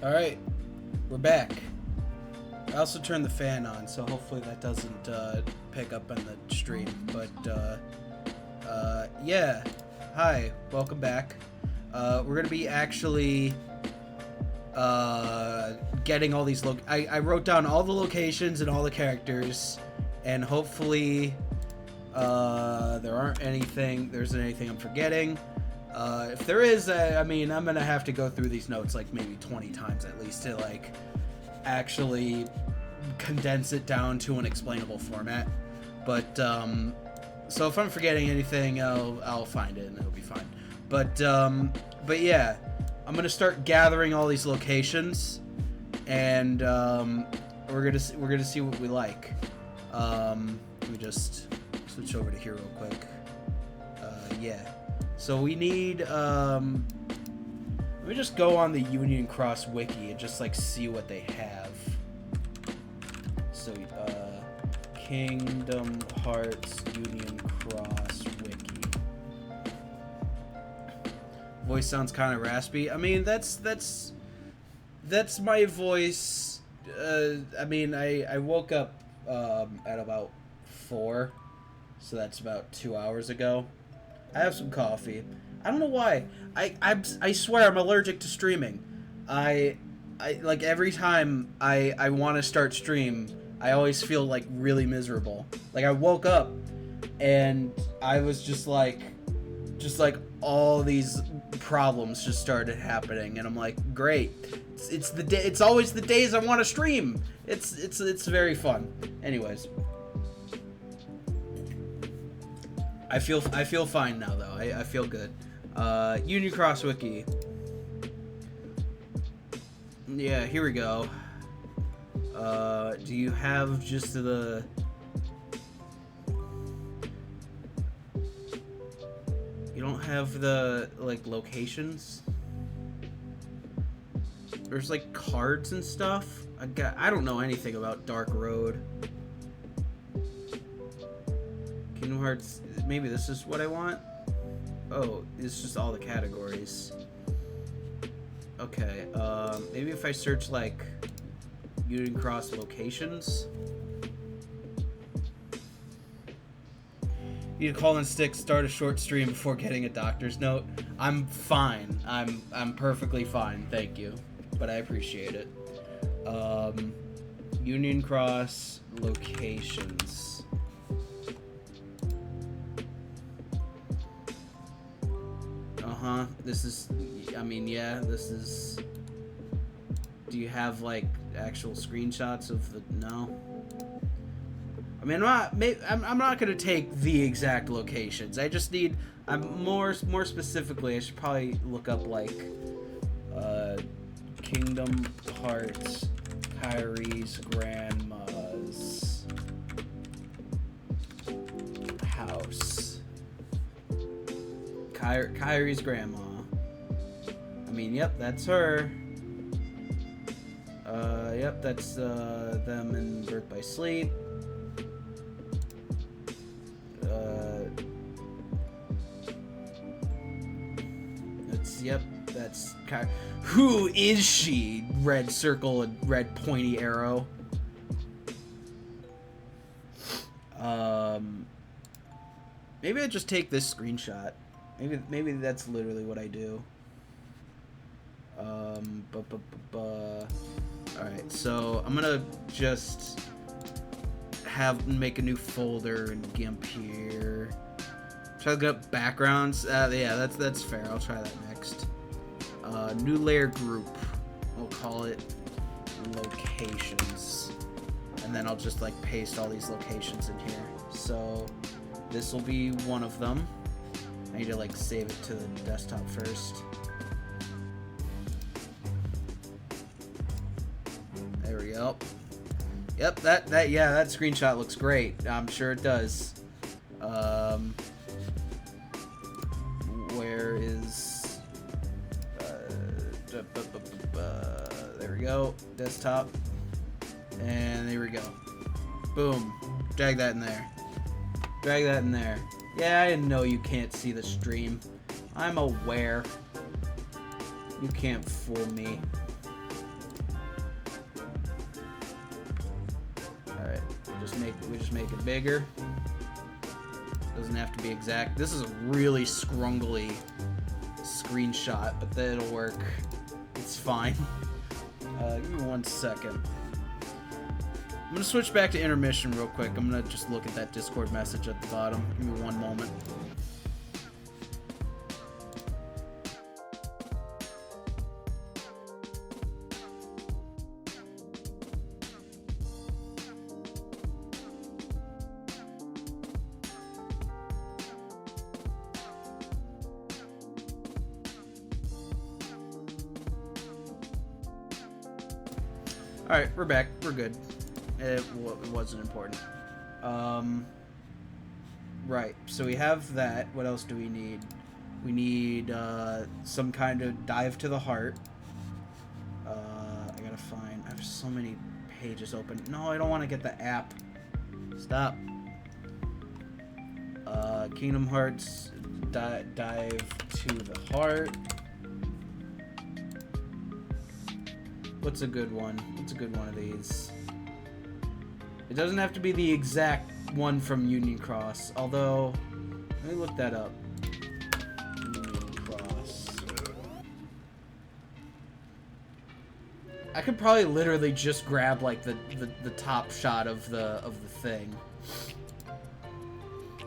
Alright, we're back. I also turned the fan on, so hopefully that doesn't pick up on the stream. But, yeah. Hi, welcome back. We're gonna be actually getting all these I wrote down all the locations and all the characters, and hopefully there's anything I'm forgetting. If there is, I mean, I'm gonna have to go through these notes like maybe 20 times at least to like actually condense it down to an explainable format. But so if I'm forgetting anything, I'll find it and it'll be fine. But yeah, I'm gonna start gathering all these locations, and we're gonna see what we like. Let me just switch over to here real quick. Yeah. So we need, let me just go on the Union Cross wiki and just like see what they have. So, Kingdom Hearts Union Cross wiki. Voice sounds kind of raspy. I mean, that's my voice. I mean, I woke up at about 4, so that's about 2 hours ago. I have some coffee. I don't know why. I swear I'm allergic to streaming. I like every time I want to start stream, I always feel like really miserable. Like I woke up and I was just like all these problems just started happening, and I'm like, great. It's always the days I want to stream. It's very fun. Anyways. I feel fine now though. I feel good. Union Cross wiki. Yeah, here we go. Do you have just the? You don't have the like locations? There's like cards and stuff. I don't know anything about Dark Road. Kingdom Hearts. Maybe this is what I want. Oh, it's just all the categories. Okay, maybe if I search like Union Cross locations. Need a call in stick, start a short stream before getting a doctor's note. I'm fine. I'm perfectly fine, thank you. But I appreciate it. Union Cross locations. This is, I mean, yeah, this is, do you have, like, actual screenshots of the, no? I mean, I'm not gonna take the exact locations, I just need, more specifically, I should probably look up, like, Kingdom Hearts, Kyrie's grandma's house. Kyrie's grandma. I mean, yep, that's her. Yep, that's them in Birth by Sleep. That's who is she? Red circle and red pointy arrow. Maybe I just take this screenshot. Maybe that's literally what I do. Alright, so I'm gonna just make a new folder in GIMP here. Try to get up backgrounds. Yeah, that's fair. I'll try that next. New layer group. We'll call it locations. And then I'll just like paste all these locations in here. So this will be one of them. I need to like save it to the desktop first. There we go. Yep, that screenshot looks great. I'm sure it does. Where is there we go, desktop, and there we go. Boom. Drag that in there. Drag that in there. Yeah, I know you can't see the stream. I'm aware. You can't fool me. we just make it bigger. Doesn't have to be exact. This is a really scrungly screenshot, but that'll work. It's fine. Give me 1 second. I'm gonna switch back to intermission real quick. I'm gonna just look at that Discord message at the bottom. Give me 1 moment. Alright, we're back. We're good. It wasn't important. Right, so we have that. What else do we need? We need some kind of dive to the heart. I gotta find... I have so many pages open. No, I don't want to get the app. Stop. Kingdom Hearts, dive to the heart. What's a good one? What's a good one of these? It doesn't have to be the exact one from Union Cross, although... Let me look that up. Union Cross. I could probably literally just grab, like, the top shot of the thing.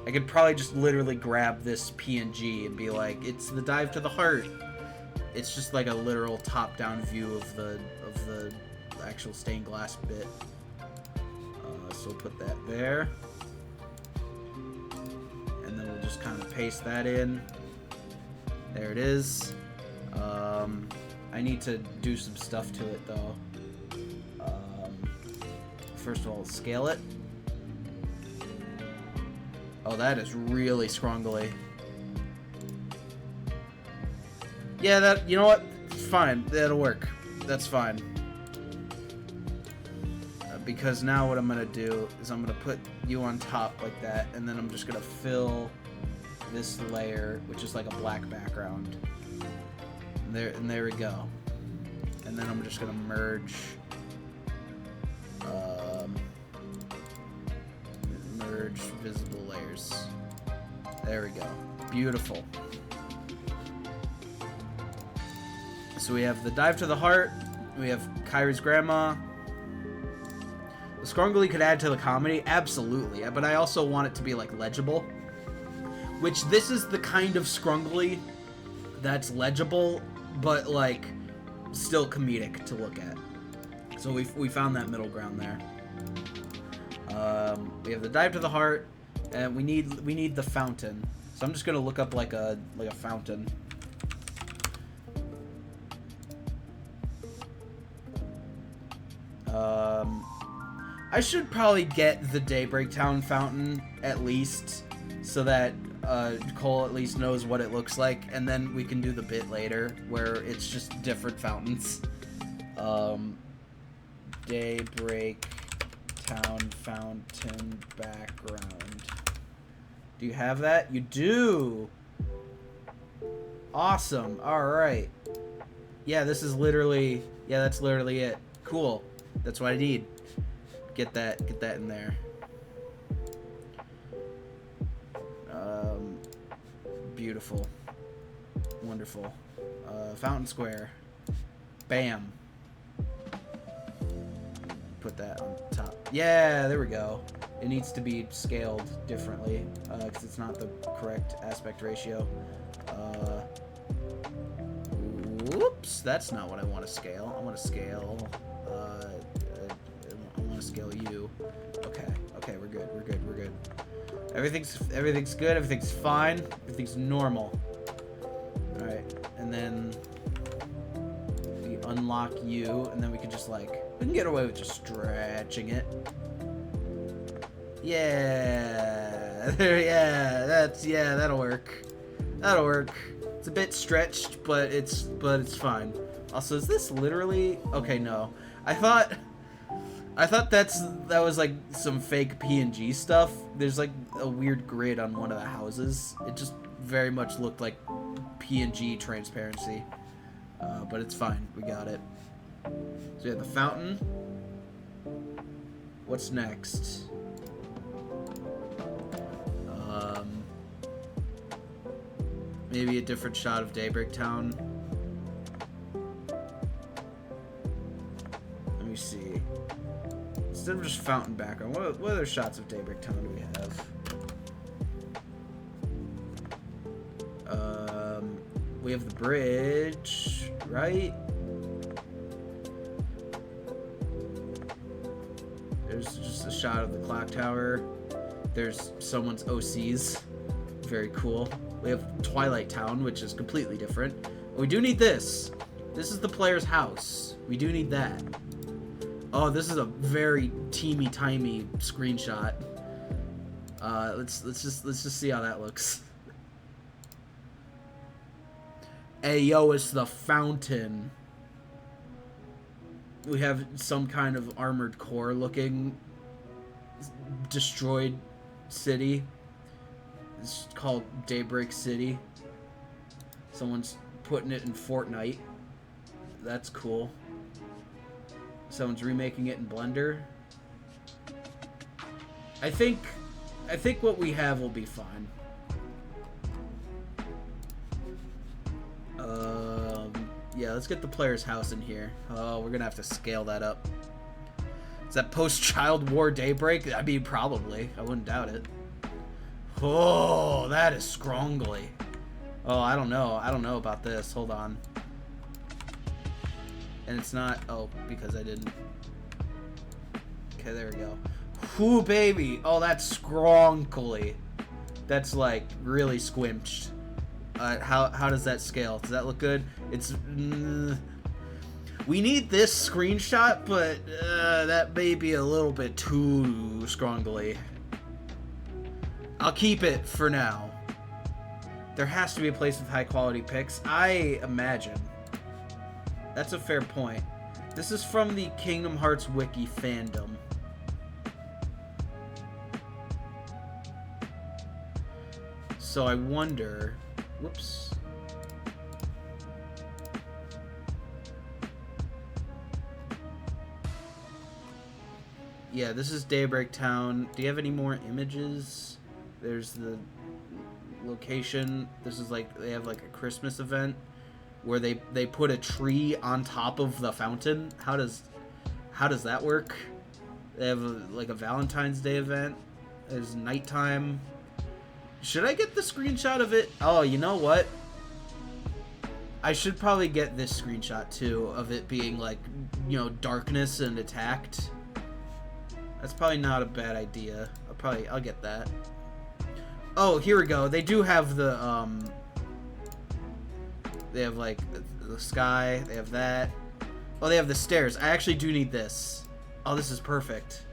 I could probably just literally grab this PNG and be like, it's the dive to the heart. It's just like a literal top-down view of the actual stained glass bit. So we'll put that there. And then we'll just kind of paste that in. There it is. I need to do some stuff to it, though. First of all, scale it. Oh, that is really scrungly. Yeah, that, you know what? It's fine. That'll work. That's fine. Because now what I'm going to do is I'm going to put you on top like that, and then I'm just going to fill this layer, which is like a black background. And there we go. And then I'm just going to merge visible layers. There we go. Beautiful. So we have the dive to the heart. We have Kyrie's grandma. The scrungly could add to the comedy, absolutely. But I also want it to be like legible. Which this is the kind of scrungly that's legible, but like still comedic to look at. So we found that middle ground there. We have the dive to the heart, and we need the fountain. So I'm just gonna look up like a fountain. I should probably get the Daybreak Town fountain at least, so that Cole at least knows what it looks like, and then we can do the bit later where it's just different fountains. Daybreak Town fountain background. Do you have that? You do! Awesome. Alright. Yeah, this is literally... Yeah, that's literally it. Cool. That's what I need. Get that in there. Beautiful. Wonderful. Fountain Square. Bam. Put that on top. Yeah, there we go. It needs to be scaled differently, because it's not the correct aspect ratio. Whoops, that's not what I want to scale. I want to scale... I want to scale you. Okay, we're good. Everything's good, everything's fine, everything's normal. Alright, and then we unlock you, and then we can just like, we can get away with just stretching it. Yeah, that'll work. That'll work. It's a bit stretched, but it's fine. Also, is this literally, okay, no. I thought that was like some fake PNG stuff. There's like a weird grid on one of the houses. It just very much looked like PNG transparency. But it's fine. We got it. So we have the fountain. What's next? Maybe a different shot of Daybreak Town. Let me see. Instead of just fountain background, what other shots of Daybreak Town do we have? We have the bridge, right? There's just a shot of the clock tower. There's someone's OCs. Very cool. We have Twilight Town, which is completely different. We do need this. This is the player's house. We do need that. Oh, this is a very teamy-timey screenshot. Let's just see how that looks. Hey, yo, it's the fountain. We have some kind of armored core looking destroyed city. It's called Daybreak City. Someone's putting it in Fortnite. That's cool. Someone's remaking it in Blender. I think what we have will be fine. Yeah, let's get the player's house in here. Oh, we're gonna have to scale that up. Is that post-Child War Daybreak? I mean, probably. I wouldn't doubt it. Oh, that is scrongly. Oh, I don't know. I don't know about this. Hold on. And it's not... Oh, because I didn't... Okay, there we go. Whoo, baby. Oh, that's scrongly. That's, like, really squinched. How does that scale? Does that look good? It's... we need this screenshot, but that may be a little bit too scrongly. I'll keep it for now. There has to be a place with high quality pics, I imagine. That's a fair point. This is from the Kingdom Hearts Wiki fandom. So I wonder... Whoops. Yeah, this is Daybreak Town. Do you have any more images? There's the location. This is like, they have like a Christmas event where they put a tree on top of the fountain. How does that work? They have like a Valentine's Day event. There's nighttime. Should I get the screenshot of it? Oh, you know what? I should probably get this screenshot too of it being like, you know, darkness and attacked. That's probably not a bad idea. I'll get that. Oh, here we go. They do have the they have like the sky. They have that. Oh, they have the stairs. I actually do need this. Oh, this is perfect.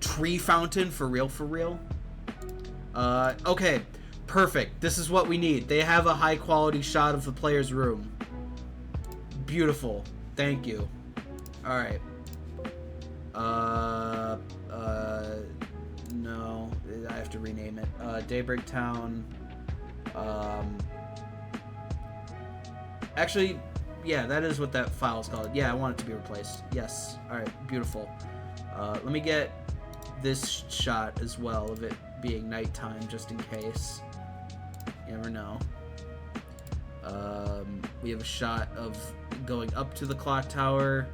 Tree fountain for real, for real. Okay, perfect. This is what we need. They have a high quality shot of the player's room. Beautiful. Thank you. All right. No, I have to rename it. Daybreak Town. Actually, yeah, that is what that file is called. Yeah, I want it to be replaced. Yes. All right, beautiful. Let me get this shot as well of it being nighttime, just in case. You never know. We have a shot of going up to the clock tower.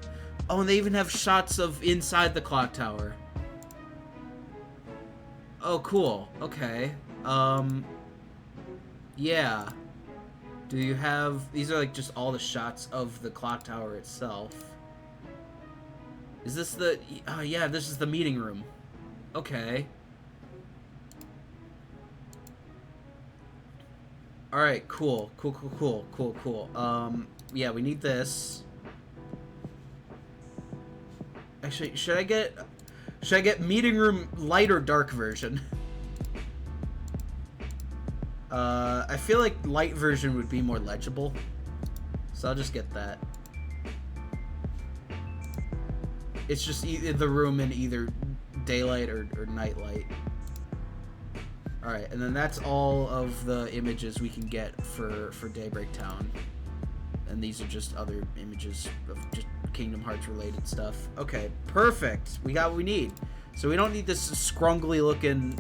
Oh, and they even have shots of inside the clock tower. Oh, cool. Okay. Yeah. Do you have... These are, like, just all the shots of the clock tower itself. Is this the... Oh, yeah, this is the meeting room. Okay. Alright, cool. Cool. Yeah, we need this. Actually, should I get meeting room light or dark version? I feel like light version would be more legible. So I'll just get that. It's just the room in either daylight or night light. Alright, and then that's all of the images we can get for Daybreak Town. And these are just other images of just Kingdom Hearts related stuff. Okay, perfect. We got what we need. So we don't need this scrungly looking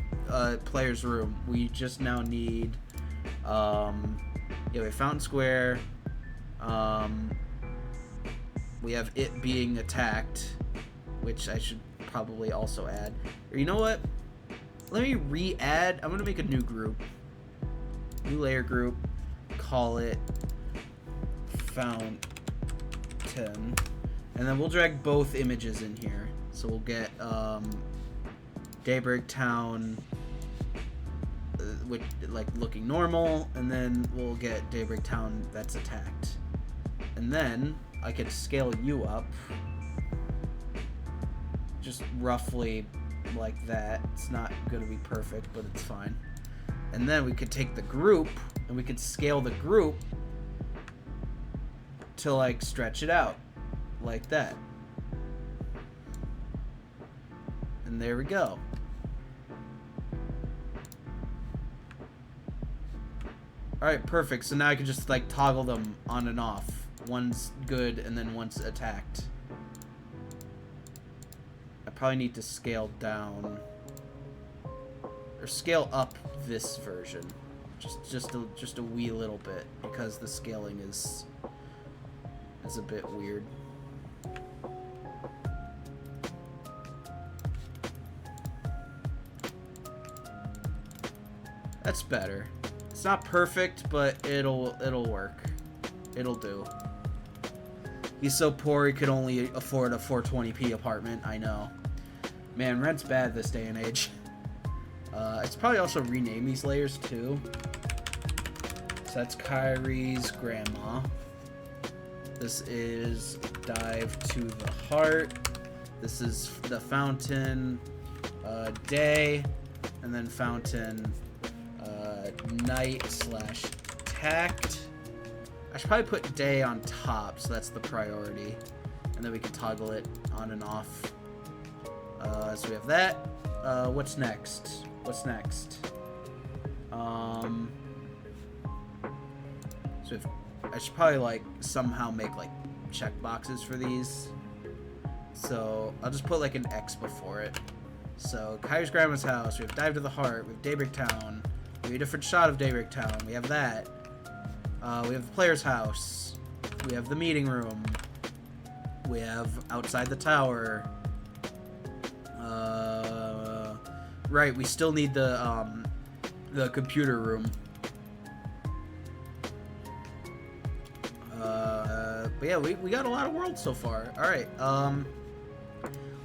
player's room. We just now need, yeah, we have Fountain Square. We have it being attacked, which I should probably also add. Or you know what? Let me re-add. I'm gonna make a new group, new layer group. Call it Fountain, and then we'll drag both images in here. So we'll get Daybreak Town, with like looking normal, and then we'll get Daybreak Town that's attacked. And then I could scale you up just roughly like that. It's not gonna be perfect, but it's fine. And then we could take the group and we could scale the group to like stretch it out like that. And there we go. Alright, perfect. So now I can just like toggle them on and off. One's good and then one's attacked. I probably need to scale down or scale up this version. Just a wee little bit, because the scaling is a bit weird. That's better. It's not perfect, but it'll work. It'll do. He's so poor he could only afford a 420p apartment. I know. Man, rent's bad this day and age. I should probably also rename these layers too. So that's Kyrie's grandma. This is Dive to the Heart. This is the Fountain Day, and then Fountain Night slash Tact. I should probably put Day on top, so that's the priority, and then we can toggle it on and off. So we have that. What's next? What's next? So if, I should probably like somehow make like check boxes for these. So I'll just put like an X before it. So Kyrie's grandma's house. We have Dive to the Heart. We have Daybreak Town. We have a different shot of Daybreak Town. We have that. We have the player's house. We have the meeting room. We have outside the tower. Right, we still need the computer room. But yeah, we got a lot of worlds so far. All right,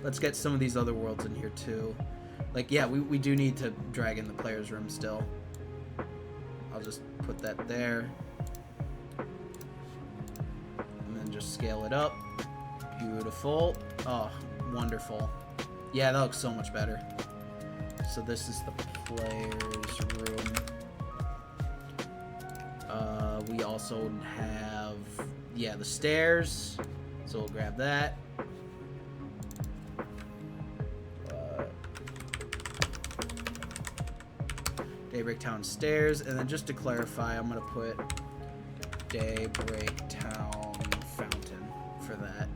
let's get some of these other worlds in here too. Like, yeah, we do need to drag in the player's room still. I'll just put that there. And then just scale it up. Beautiful. Oh, wonderful. Yeah, that looks so much better. So this is the player's room. We also have, yeah, the stairs. So we'll grab that. Daybreak Town stairs, and then just to clarify, I'm gonna put Daybreak Town fountain for that.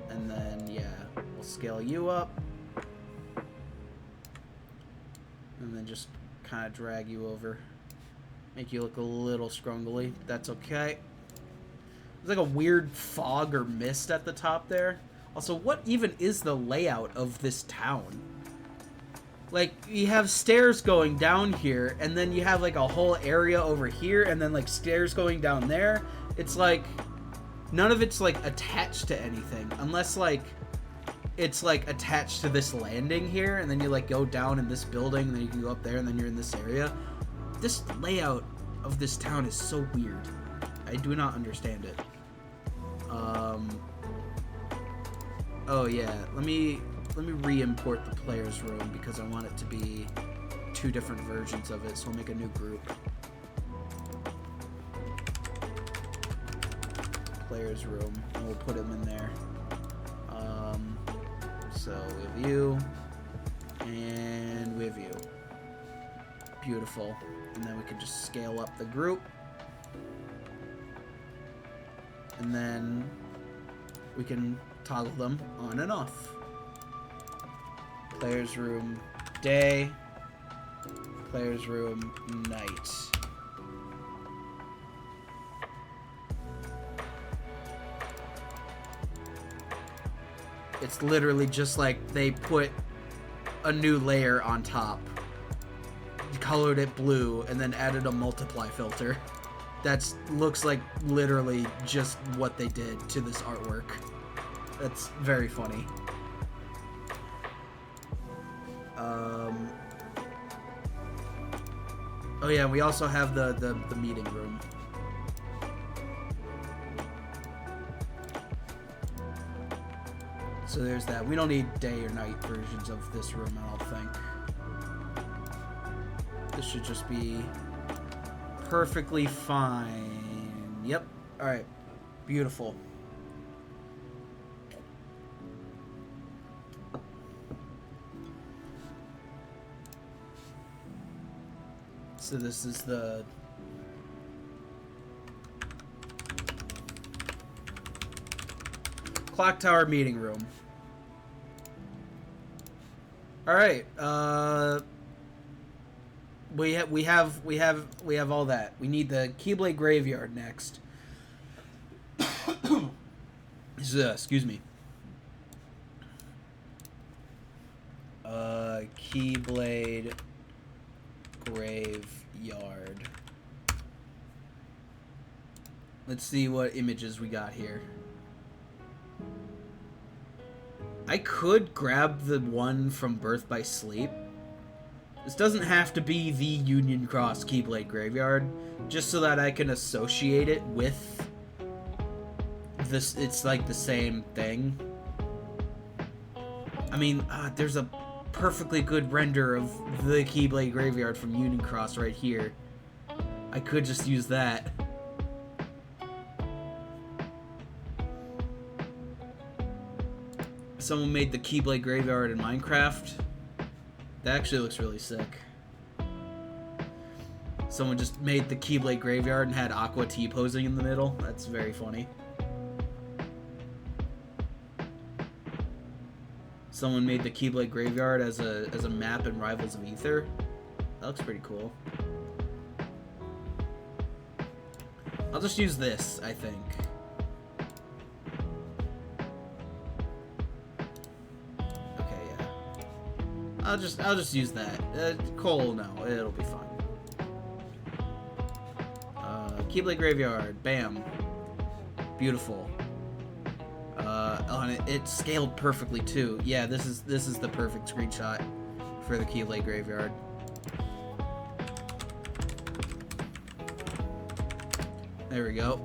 And then, yeah, we'll scale you up. And then just kind of drag you over. Make you look a little scrungly. That's okay. There's like a weird fog or mist at the top there. Also, what even is the layout of this town? Like, you have stairs going down here, and then you have like a whole area over here, and then like stairs going down there. It's like, none of it's like attached to anything, unless like it's like attached to this landing here, and then you like go down in this building, and then you can go up there, and then you're in this area. This layout of this town is so weird. I do not understand it. Oh yeah, let me re-import the player's room because I want it to be two different versions of it, so we'll make a new group. Player's room, and we'll put him in there. So we have you, and we have you. Beautiful. And then we can just scale up the group. And then we can toggle them on and off. Players room day. Players room night. It's literally just like they put a new layer on top, colored it blue, and then added a multiply filter. That's looks like literally just what they did to this artwork. That's very funny. Oh yeah, we also have the meeting room. So there's that. We don't need day or night versions of this room, I don't think. This should just be perfectly fine. Yep. Alright. Beautiful. So this is the clock tower meeting room. All right. We have all that. We need the Keyblade graveyard next. Excuse me. Keyblade graveyard. Let's see what images we got here. I could grab the one from Birth by Sleep. This doesn't have to be the Union Cross Keyblade Graveyard, just so that I can associate it with this. It's like the same thing. I mean, there's a perfectly good render of the Keyblade Graveyard from Union Cross right here. I could just use that. Someone made the Keyblade Graveyard in Minecraft. That actually looks really sick. Someone just made the Keyblade Graveyard and had Aqua T posing in the middle. That's very funny. Someone made the Keyblade Graveyard as a map in Rivals of Aether. That looks pretty cool. I'll just use this, I think. I'll just use that. Cole, no, it'll be fine. Keyblade Graveyard, bam, beautiful. And it scaled perfectly too. Yeah, this is the perfect screenshot for the Keyblade Graveyard. There we go.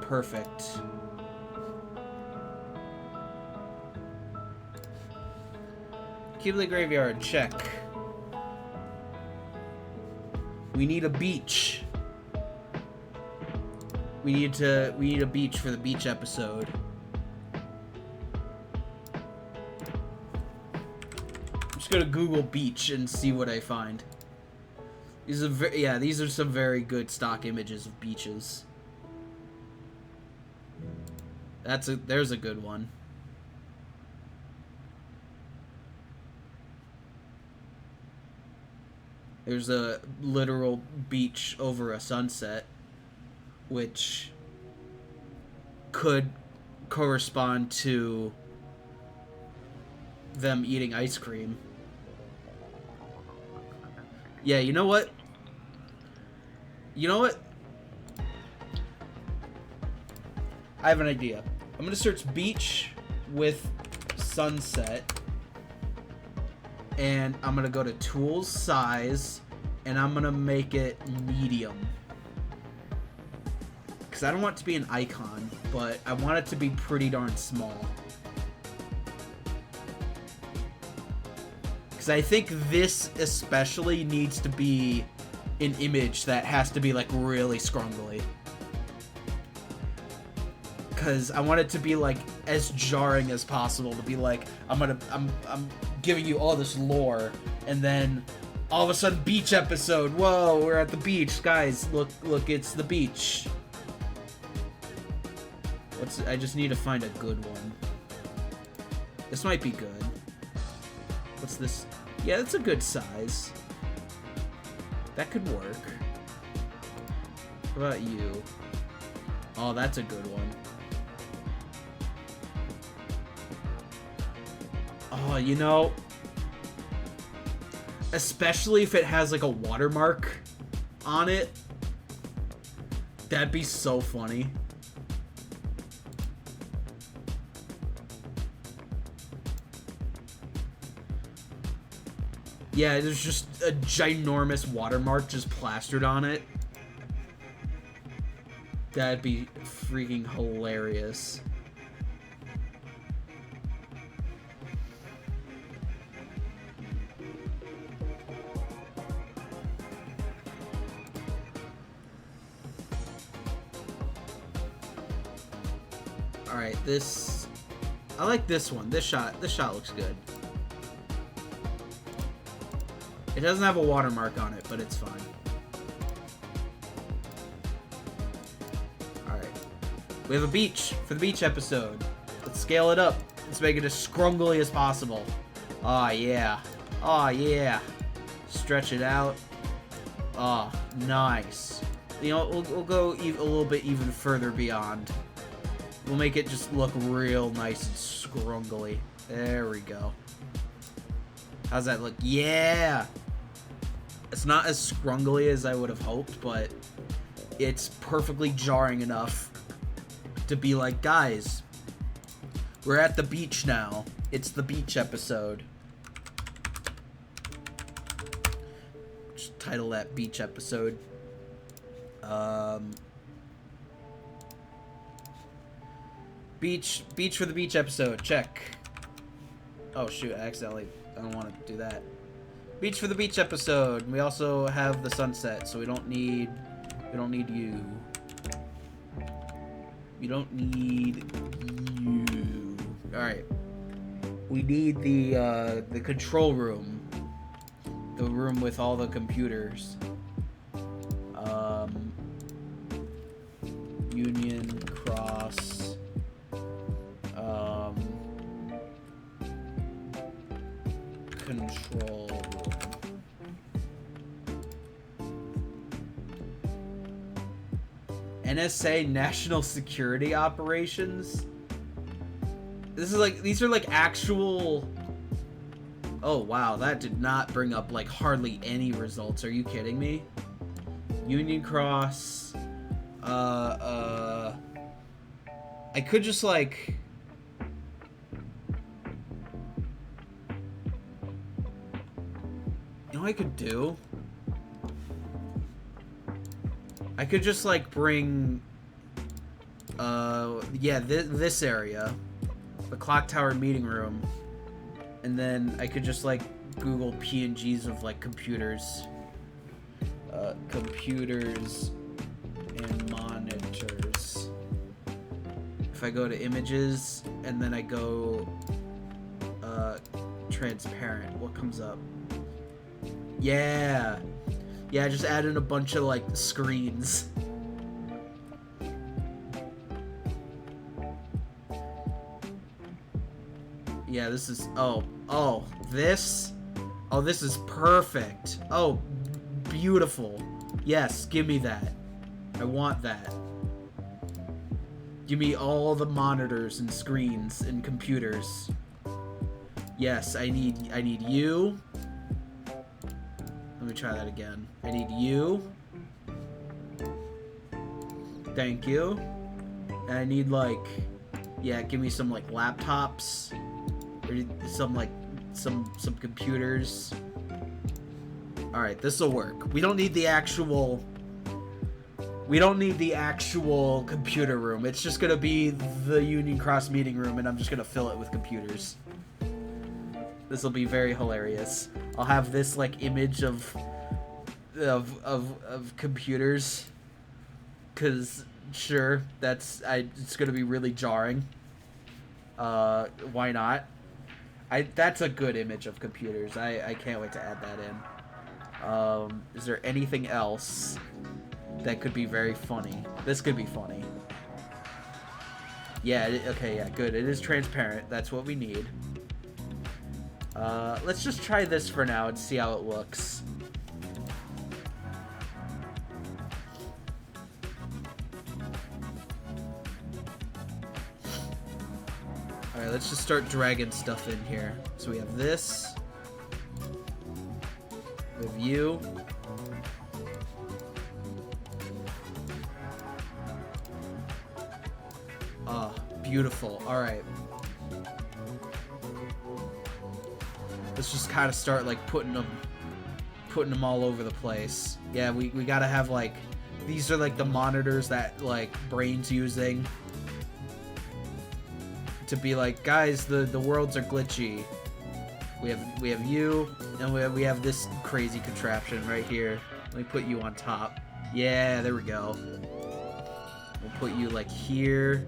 Perfect. Keyblade Graveyard, check. We need a beach. We need a beach for the beach episode. I'm just gonna Google beach and see what I find. These are some very good stock images of beaches. There's a good one. There's a literal beach over a sunset, which could correspond to them eating ice cream. Yeah, you know what? You know what? I have an idea. I'm gonna search beach with sunset. And I'm gonna go to tools, size, and I'm gonna make it medium. Because I don't want it to be an icon, but I want it to be pretty darn small. Because I think this especially needs to be an image that has to be like really scrungly. Because I want it to be like as jarring as possible, to be like, I'm giving you all this lore, and then all of a sudden beach episode. Whoa, we're at the beach, guys. Look, it's the beach. I just need to find a good one. This might be good. What's this? Yeah, that's a good size. That could work. What about you? Oh, that's a good one. Oh, you know, especially if it has like a watermark on it, that'd be so funny. Yeah, there's just a ginormous watermark just plastered on it. That'd be freaking hilarious. Alright, this... I like this one. This shot looks good. It doesn't have a watermark on it, but it's fine. Alright. We have a beach for the beach episode. Let's scale it up. Let's make it as scrungly as possible. Aw, yeah. Aw, yeah. Stretch it out. Aw, nice. You know, we'll go a little bit even further beyond. We'll make it just look real nice and scrungly. There we go. How's that look? Yeah! It's not as scrungly as I would have hoped, but it's perfectly jarring enough to be like, guys, we're at the beach now. It's the beach episode. Just title that beach episode. Beach for the beach episode. Check. Oh shoot, I don't want to do that. Beach for the beach episode. We also have the sunset, so we don't need you. We don't need you. Alright. We need the control room. The room with all the computers. Union Cross. Control room. NSA National Security Operations. These are like actual. Oh wow, that did not bring up like hardly any results. Are you kidding me? Union Cross. I could just like. You know what I could do? I could just like bring yeah, this area, the clock tower meeting room, and then I could just like Google PNGs of like computers and monitors. If I go to images and then I go transparent, what comes up? Yeah, I just added a bunch of like screens. Yeah, this is this is perfect. Oh, beautiful. Yes, give me that. I want that. Give me all the monitors and screens and computers. Yes, I need you. Let me try that again. I need you. Thank you. And I need like, yeah, give me some like laptops. Or some like some computers. Alright, this'll work. We don't need the actual computer room. It's just gonna be the Union Cross meeting room, and I'm just gonna fill it with computers. This will be very hilarious. I'll have this like image of computers, cause sure, it's gonna be really jarring. Why not? That's a good image of computers. I can't wait to add that in. Is there anything else that could be very funny? This could be funny. Yeah, okay, yeah, good. It is transparent. That's what we need. Let's just try this for now and see how it looks. Alright, let's just start dragging stuff in here. So we have this. We have you. Ah, beautiful. Alright. Let's just kind of start like putting them all over the place. Yeah, we gotta have like, these are like the monitors that like Brain's using to be like, guys, the worlds are glitchy. We have you, and we have this crazy contraption right here. Let me put you on top. Yeah, there we go. We'll put you like here.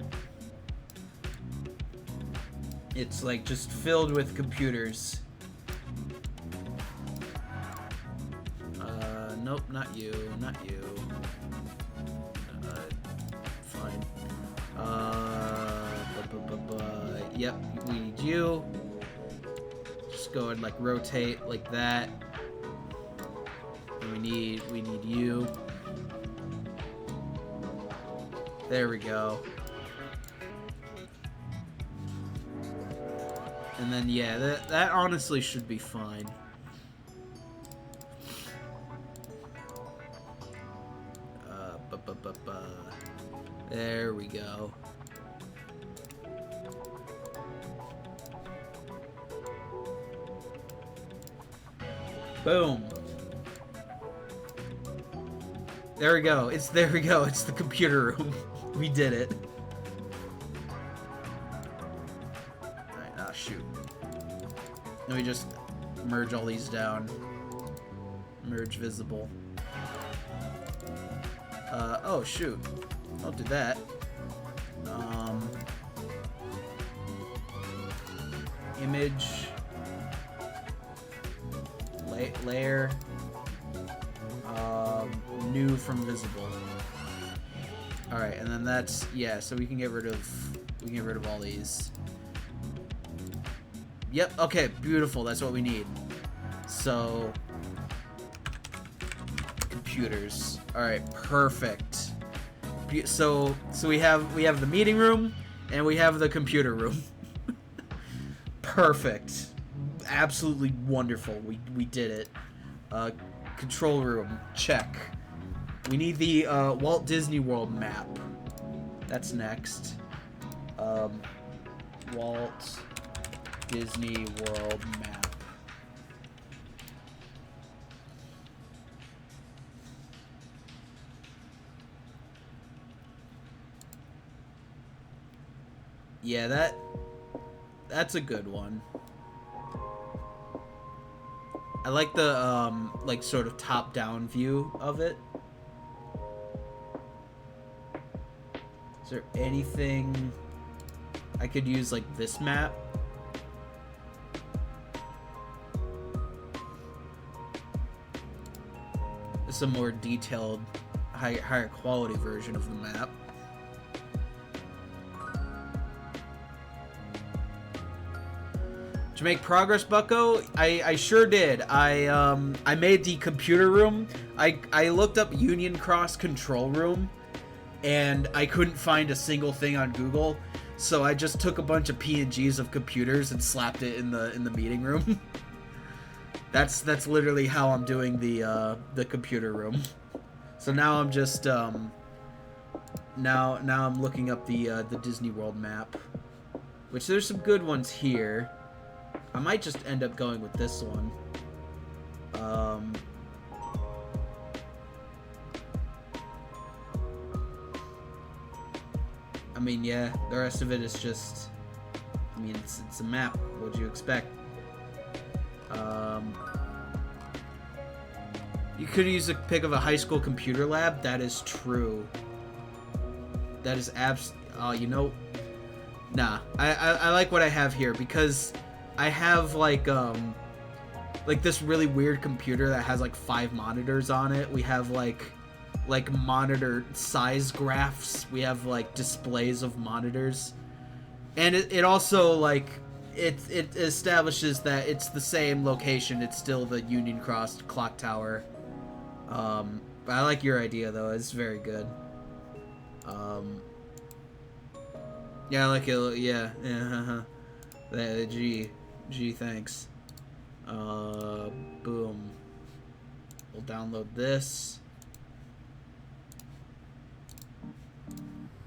It's like just filled with computers. Nope, not you, not you. Fine. Yep, we need you. Just go and like rotate like that. And we need you. There we go. And then yeah, that honestly should be fine. There we go. Boom. There we go. There we go. It's the computer room. We did it. Alright, ah, shoot. Let me just merge all these down. Merge visible. Oh shoot. Don't do that. Image. Layer. New from visible. Alright, and then that's, yeah, so we can get rid of all these. Yep, okay, beautiful, that's what we need. So computers. Alright, perfect. So we have the meeting room and we have the computer room. Perfect. Absolutely wonderful. We did it. Control room, check. We need the Walt Disney World map. That's next. Walt Disney World map. Yeah, that's a good one. I like the like sort of top-down view of it. Is there anything I could use like this map? It's a more detailed, higher quality version of the map. Did you make progress, Bucko? I sure did. I made the computer room. I looked up Union Cross control room, and I couldn't find a single thing on Google, so I just took a bunch of PNGs of computers and slapped it in the meeting room. That's literally how I'm doing the computer room. So now I'm just now I'm looking up the Disney World map, which there's some good ones here. I might just end up going with this one. I mean, yeah, the rest of it is just, I mean, it's a map. What'd you expect? You could use a pic of a high school computer lab. That is true. That is you know, nah. I like what I have here because I have like this really weird computer that has like 5 monitors on it. We have like monitor size graphs. We have like displays of monitors, and it also like it establishes that it's the same location. It's still the Union Cross clock tower. I like your idea though. It's very good. Yeah, I like it. Yeah. Gee, thanks. Boom. We'll download this.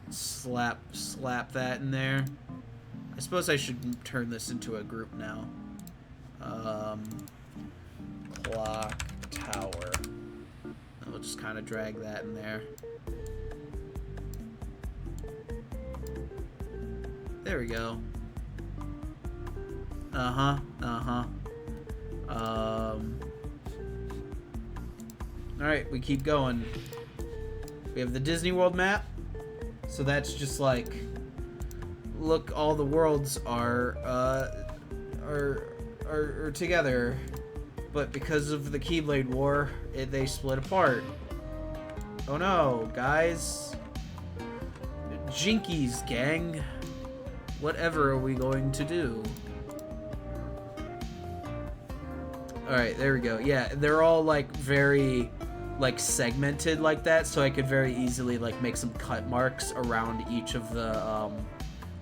Slap that in there. I suppose I should turn this into a group now. Clock tower. And we'll just kind of drag that in there. There we go. Alright, we keep going. We have the Disney World map. So that's just like, look, all the worlds are together, but because of the Keyblade War, they split apart. Oh no, guys. Jinkies, gang. Whatever are we going to do? Alright, there we go. Yeah, they're all like very like segmented like that, so I could very easily like make some cut marks around each of the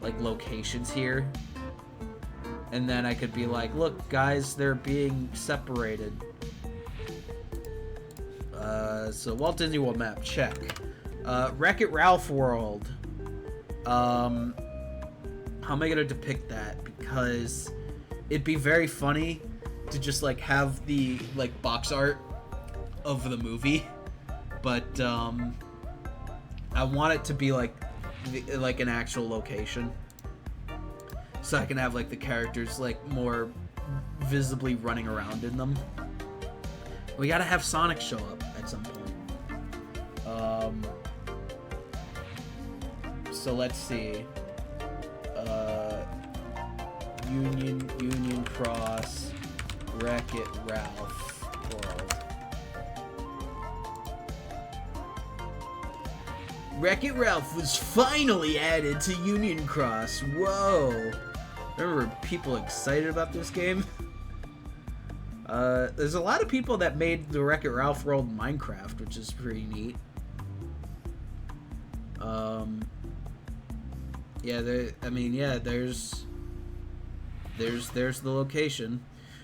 like locations here. And then I could be like, look guys, they're being separated. So Walt Disney World map, check. Wreck-It Ralph World. How am I gonna depict that? Because it'd be very funny to just like have the like box art of the movie, but I want it to be like an actual location, so I can have like the characters like more visibly running around in them. We gotta have Sonic show up at some point. So let's see. Union Cross, Wreck-It Ralph World. Wreck-It Ralph was finally added to Union Cross. Whoa. Remember people excited about this game? There's a lot of people that made the Wreck-It Ralph World Minecraft, which is pretty neat. Yeah, there's the location.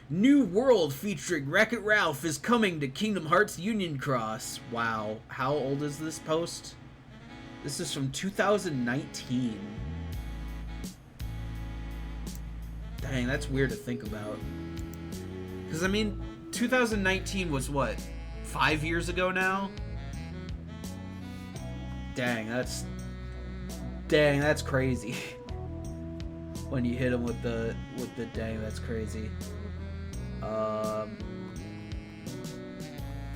New world featuring Wreck-It Ralph is coming to Kingdom Hearts Union Cross. Wow, how old is this post? This is from 2019. Dang, that's weird to think about. Because, I mean, 2019 was what? 5 years ago now? Dang, that's crazy. When you hit him with the dang, that's crazy.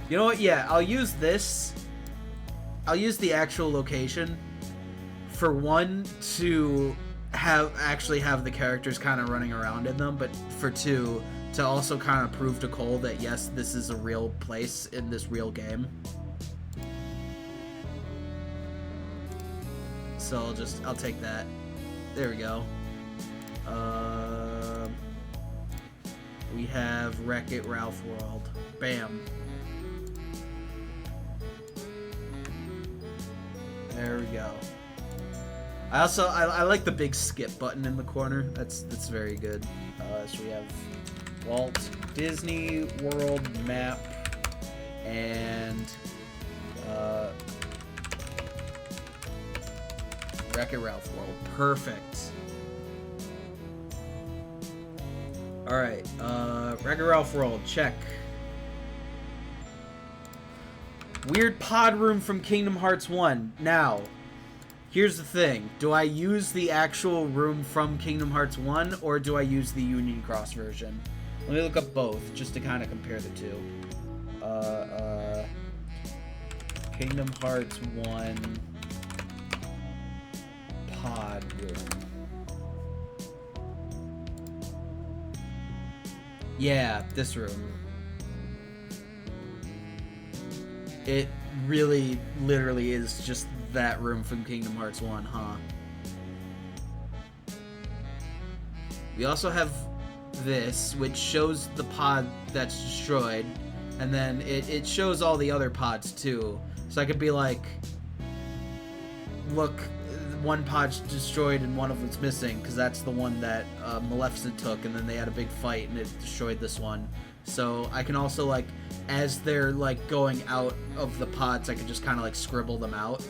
You know what? Yeah, I'll use this. I'll use the actual location for one to actually have the characters kind of running around in them, but for two to also kind of prove to Cole that yes, this is a real place in this real game. So I'll take that. There we go. We have Wreck-It Ralph World. Bam. There we go. I like the big skip button in the corner. That's very good. So we have Walt Disney World map and Wreck-It Ralph World. Perfect. Alright, Wreck-It Ralph World, check. Weird pod room from Kingdom Hearts 1. Now, here's the thing. Do I use the actual room from Kingdom Hearts 1, or do I use the Union Cross version? Let me look up both, just to kind of compare the two. Kingdom Hearts 1 pod room. Yeah, this room. It really, literally is just that room from Kingdom Hearts 1, huh? We also have this, which shows the pod that's destroyed, and then it shows all the other pods too. So I could be like, look, one pod's destroyed and one of them's missing, because that's the one that Maleficent took, and then they had a big fight and it destroyed this one. So I can also, like, as they're like going out of the pods, I can just kind of like scribble them out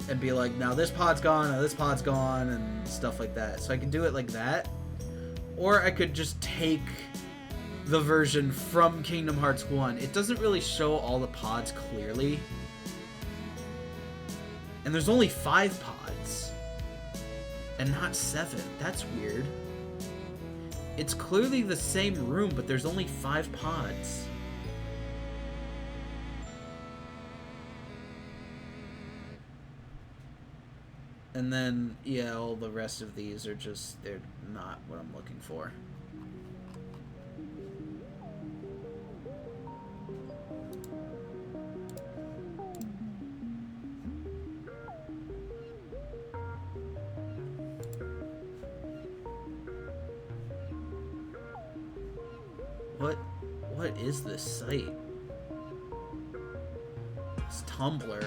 and be like, now this pod's gone, now this pod's gone, and stuff like that. So I can do it like that. Or I could just take the version from Kingdom Hearts 1. It doesn't really show all the pods clearly. And there's only 5 pods. And not 7. That's weird. It's clearly the same room, but there's only 5 pods. And then, yeah, all the rest of these are just, they're not what I'm looking for. What is this site? It's Tumblr.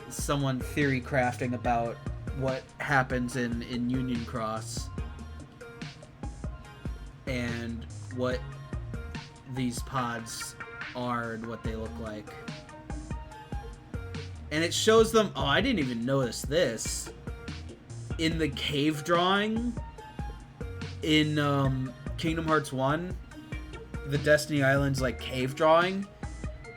Someone theory crafting about what happens in Union Cross and what these pods are and what they look like. And it shows them, oh, I didn't even notice this. In the cave drawing in Kingdom Hearts 1, the Destiny Islands like cave drawing,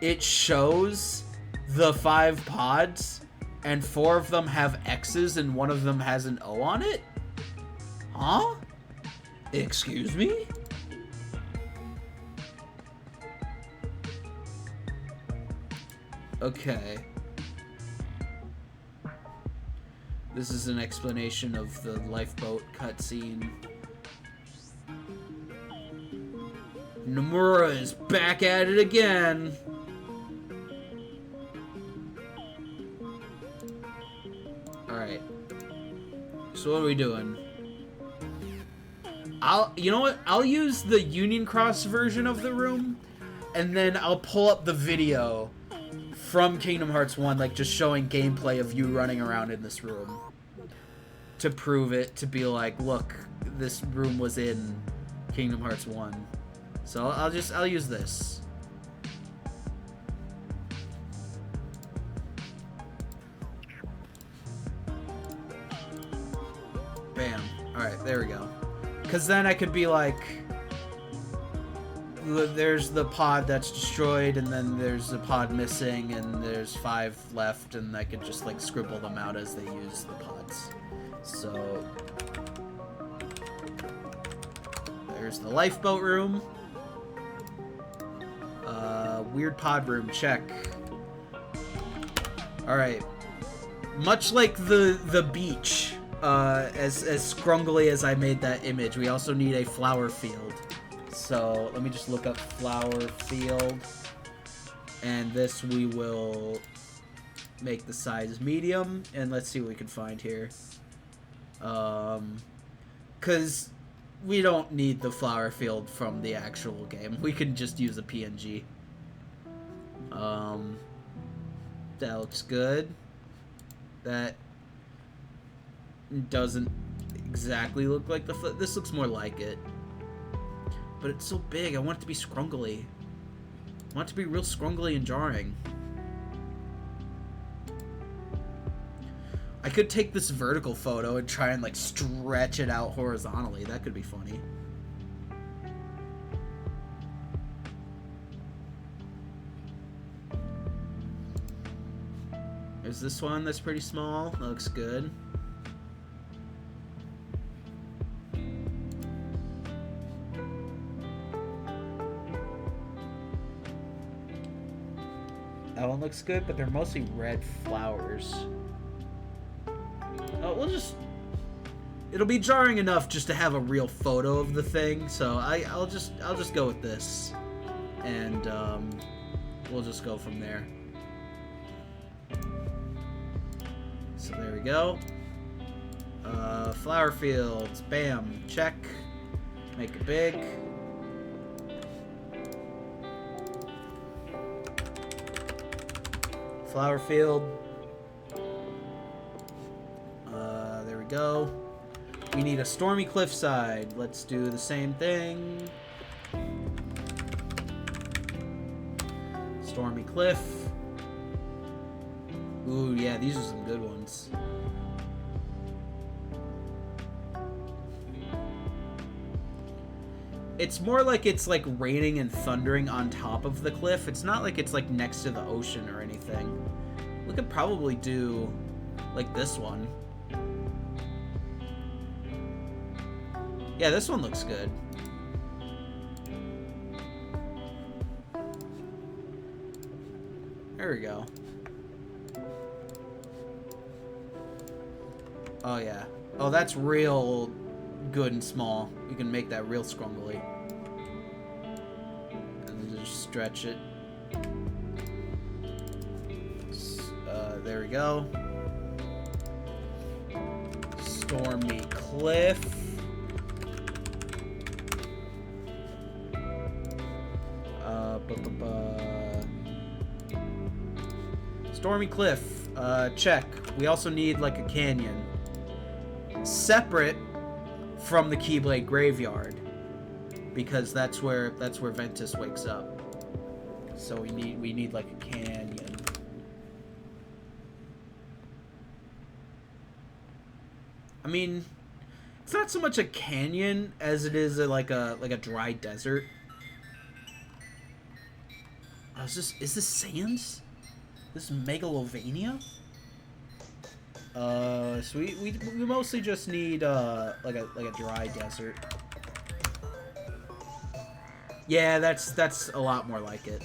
it shows the 5 pods and 4 of them have X's and 1 of them has an O on it? Huh? Excuse me? Okay. This is an explanation of the lifeboat cutscene. Nomura is back at it again. Alright. So what are we doing? You know what? I'll use the Union Cross version of the room, and then I'll pull up the video from Kingdom Hearts 1, like just showing gameplay of you running around in this room to prove it, to be like, look, this room was in Kingdom Hearts 1. So I'll use this. Bam. Alright, there we go. Because then I could be like, there's the pod that's destroyed, and then there's a pod missing, and there's 5 left, and I could just like scribble them out as they use the pods. So there's the lifeboat room. Weird pod room, check. Alright. Much like the beach, as scrungly as I made that image, we also need a flower field. So let me just look up flower field, and this we will make the size medium, and let's see what we can find here. Because we don't need the flower field from the actual game. We can just use a PNG. That looks good. That doesn't exactly look like the this looks more like it. But it's so big, I want it to be scrungly. I want it to be real scrungly and jarring. I could take this vertical photo and try and like stretch it out horizontally. That could be funny. There's this one that's pretty small. That looks good. That one looks good, but they're mostly red flowers. Oh, it'll be jarring enough just to have a real photo of the thing. So I'll just go with this, and we'll just go from there. So there we go. Flower fields, bam, check. Make it big. Flower field. There we go. We need a stormy cliffside. Let's do the same thing. Stormy cliff. Ooh, yeah, these are some good ones. It's more like it's like raining and thundering on top of the cliff. It's not like it's like next to the ocean or anything. We could probably do like this one. Yeah, this one looks good. There we go. Oh yeah. Oh, that's real good and small. We can make that real scrungly. And then just stretch it. There we go. Stormy cliff. Stormy cliff. Check. We also need like a canyon. Separate from the Keyblade graveyard, because that's where Ventus wakes up. So we need like a canyon. I mean, it's not so much a canyon as it is like a dry desert. Oh, is this Sands? This is Megalovania? So we mostly just need like a dry desert. Yeah, that's a lot more like it.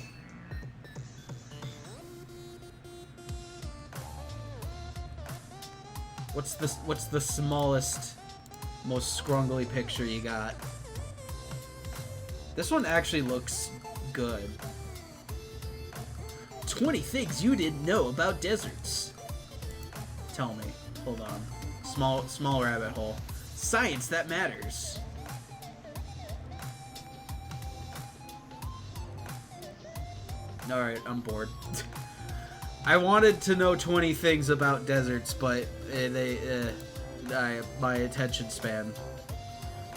What's the smallest, most scrungly picture you got? This one actually looks good. 20 things you didn't know about deserts. Tell me. Hold on. Small rabbit hole. Science that matters. Alright, I'm bored. I wanted to know 20 things about deserts, but my attention span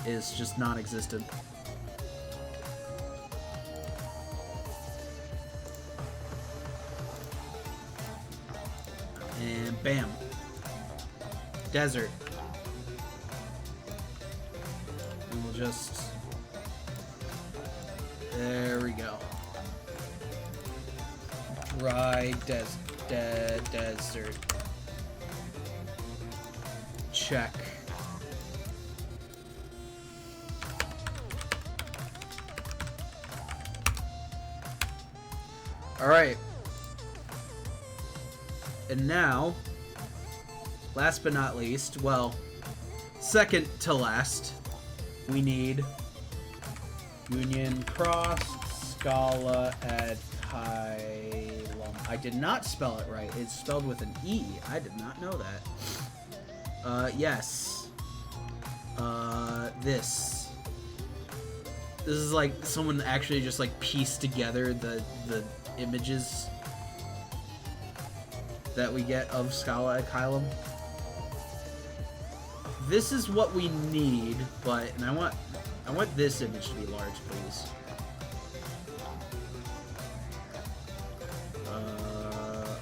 is just non-existent. And bam. Desert. And we'll just... There we go. Dry desert. Check. Alright. And now, last but not least, well, second to last, we need Union Cross, Scala, Ad Hilum. I did not spell it right. It's spelled with an E. I did not know that. Yes. This. This is like someone actually just like pieced together the images that we get of Scala at Kylum. This is what we need, and I want this image to be large, please.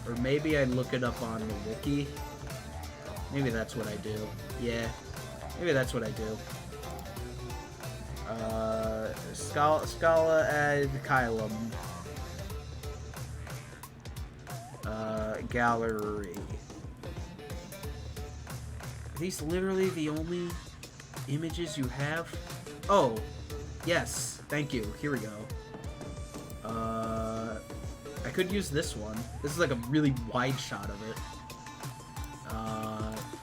Or maybe I look it up on the wiki. Maybe that's what I do. Yeah, maybe that's what I do. Scala ad Kylum. Gallery. Are these literally the only images you have? Oh, yes. Thank you. Here we go. I could use this one. This is like a really wide shot of it.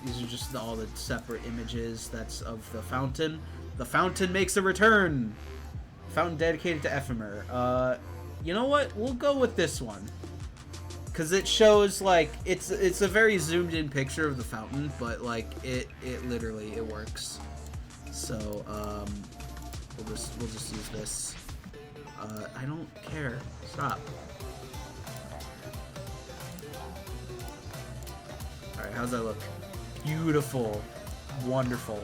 These are are just all the separate images. That's of the fountain. The fountain makes a return. Fountain dedicated to Ephemer. You know what? We'll go with this one. Because it shows, like, it's a very zoomed in picture of the fountain, but, like, it literally, it works. So, we'll just use this. I don't care. Stop. Alright, how's that look? Beautiful. Wonderful.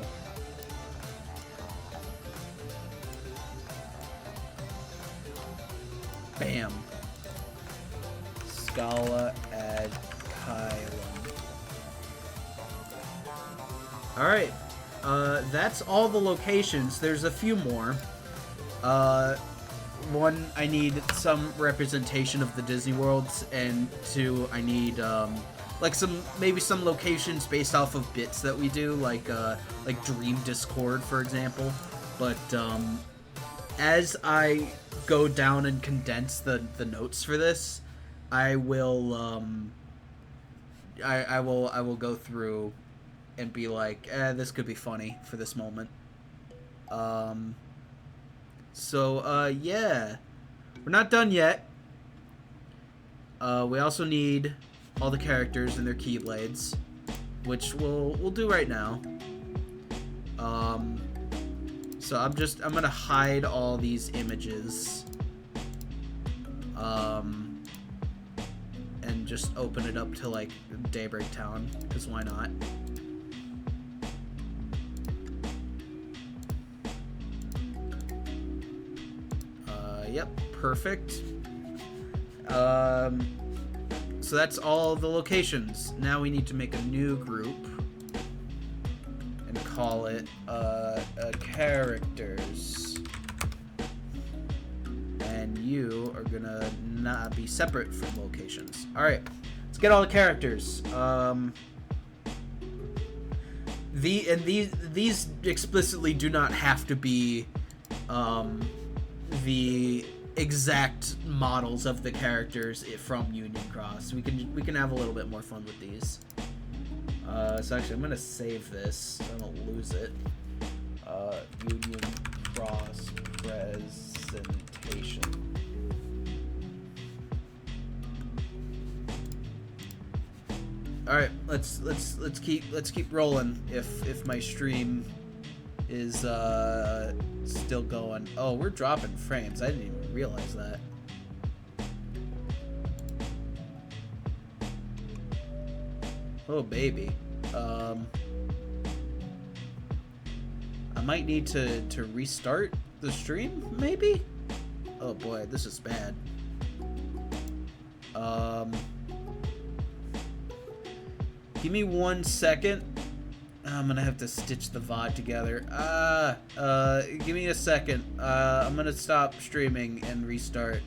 Bam. Scala ad Kylum. Alright. That's all the locations. There's a few more. One, I need some representation of the Disney worlds, and two, I need, like maybe some locations based off of bits that we do, like Dream Discord, for example. But, as I go down and condense the notes for this, I will go through and be like, this could be funny for this moment. Yeah. We're not done yet. We also need all the characters and their keyblades, which we'll do right now. So I'm gonna hide all these images. And just open it up to, like, Daybreak Town, because why not? Yep, perfect. So that's all the locations. Now we need to make a new group and call it characters. And you are gonna not be separate from locations. Alright, let's get all the characters. These explicitly do not have to be the exact models of the characters from Union Cross. We can have a little bit more fun with these. So actually, I'm gonna save this so I don't lose it. Union Cross presentation. All right, let's keep rolling. If my stream is still going. Oh, we're dropping frames. I didn't even realize that. Oh baby. I might need to restart the stream, maybe? Oh boy, this is bad. Give me 1 second. I'm gonna have to stitch the VOD together. Give me a second. I'm gonna stop streaming and restart,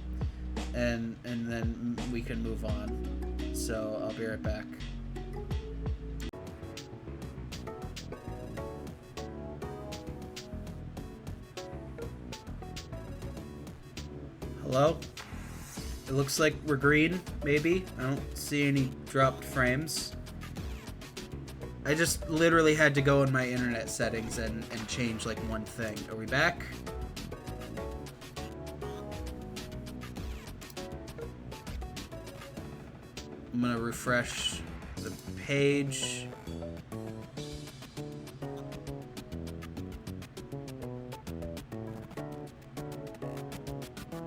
and then we can move on. So I'll be right back. Hello? It looks like we're green, maybe? I don't see any dropped frames. I just literally had to go in my internet settings and change like one thing. Are we back? I'm gonna refresh the page.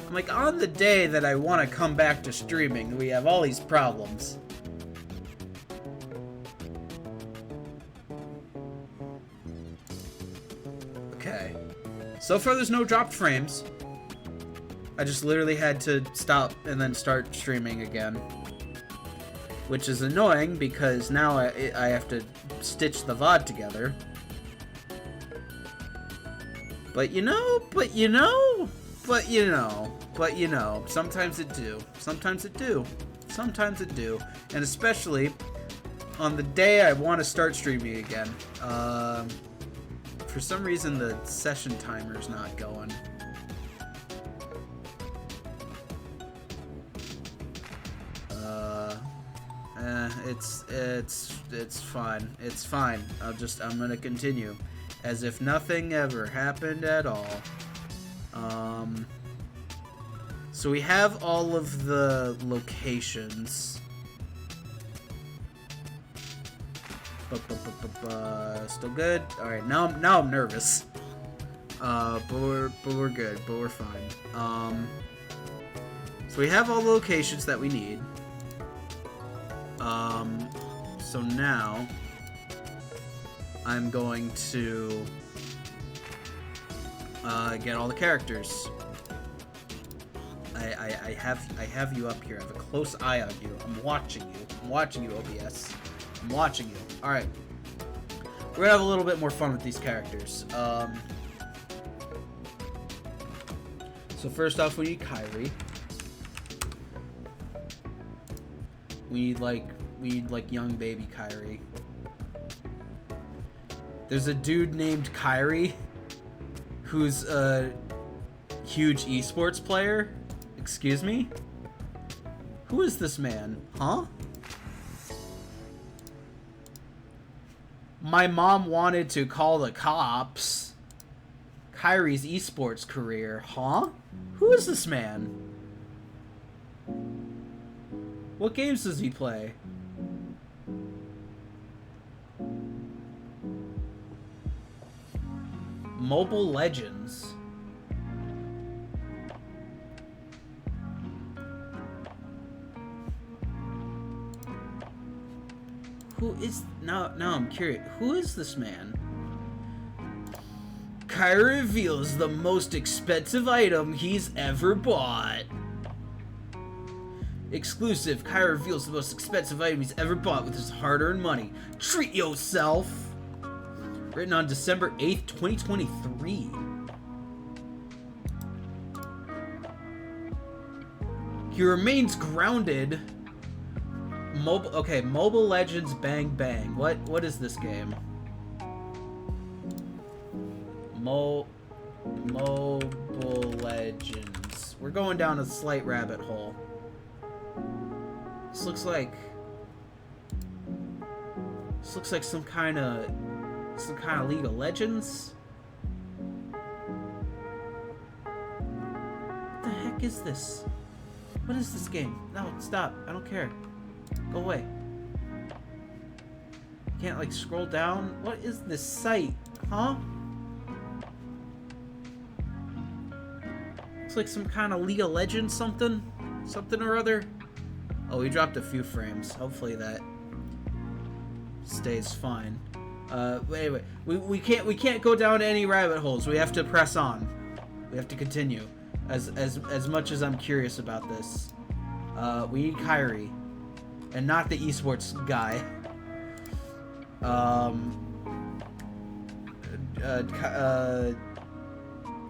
I'm like, on the day that I want to come back to streaming, we have all these problems. Okay. So far there's no dropped frames. I just literally had to stop and then start streaming again. Which is annoying because now I have to stitch the VOD together. But you know, sometimes it do. Sometimes it do. Sometimes it do. And especially on the day I want to start streaming again. For some reason the session timer's not going. It's fine. It's fine. I'm gonna continue, as if nothing ever happened at all. So we have all of the locations. Still good. All right, now I'm nervous. But we're good. But we're fine. So we have all the locations that we need. So now I'm going to get all the characters. I have you up here. I have a close eye on you. I'm watching you. I'm watching you, OBS. I'm watching you. All right. We're gonna have a little bit more fun with these characters. So first off, we need Kyrie. We need like young baby Kyrie. There's a dude named Kyrie who's a huge esports player. Excuse me? Who is this man? Huh? My mom wanted to call the cops. Kyrie's esports career. Huh? Who is this man? What games does he play? Mobile Legends. Who is... Now I'm curious. Who is this man? Kyrie reveals the most expensive item he's ever bought. Exclusive. Kyrie reveals the most expensive item he's ever bought with his hard-earned money. Treat yourself! Written on December 8th, 2023. He remains grounded. Mobile Legends Bang Bang. What is this game? Mobile Legends. We're going down a slight rabbit hole. This looks like some kind of League of Legends. What the heck is this? What is this game? No, stop. I don't care. Go away. Can't like scroll down. What is this site? Huh? It's like some kind of League of Legends something or other. Oh, we dropped a few frames. Hopefully that stays fine. Anyway, we can't go down any rabbit holes. We have to press on. We have to continue. As much as I'm curious about this, we need Kyrie, and not the esports guy.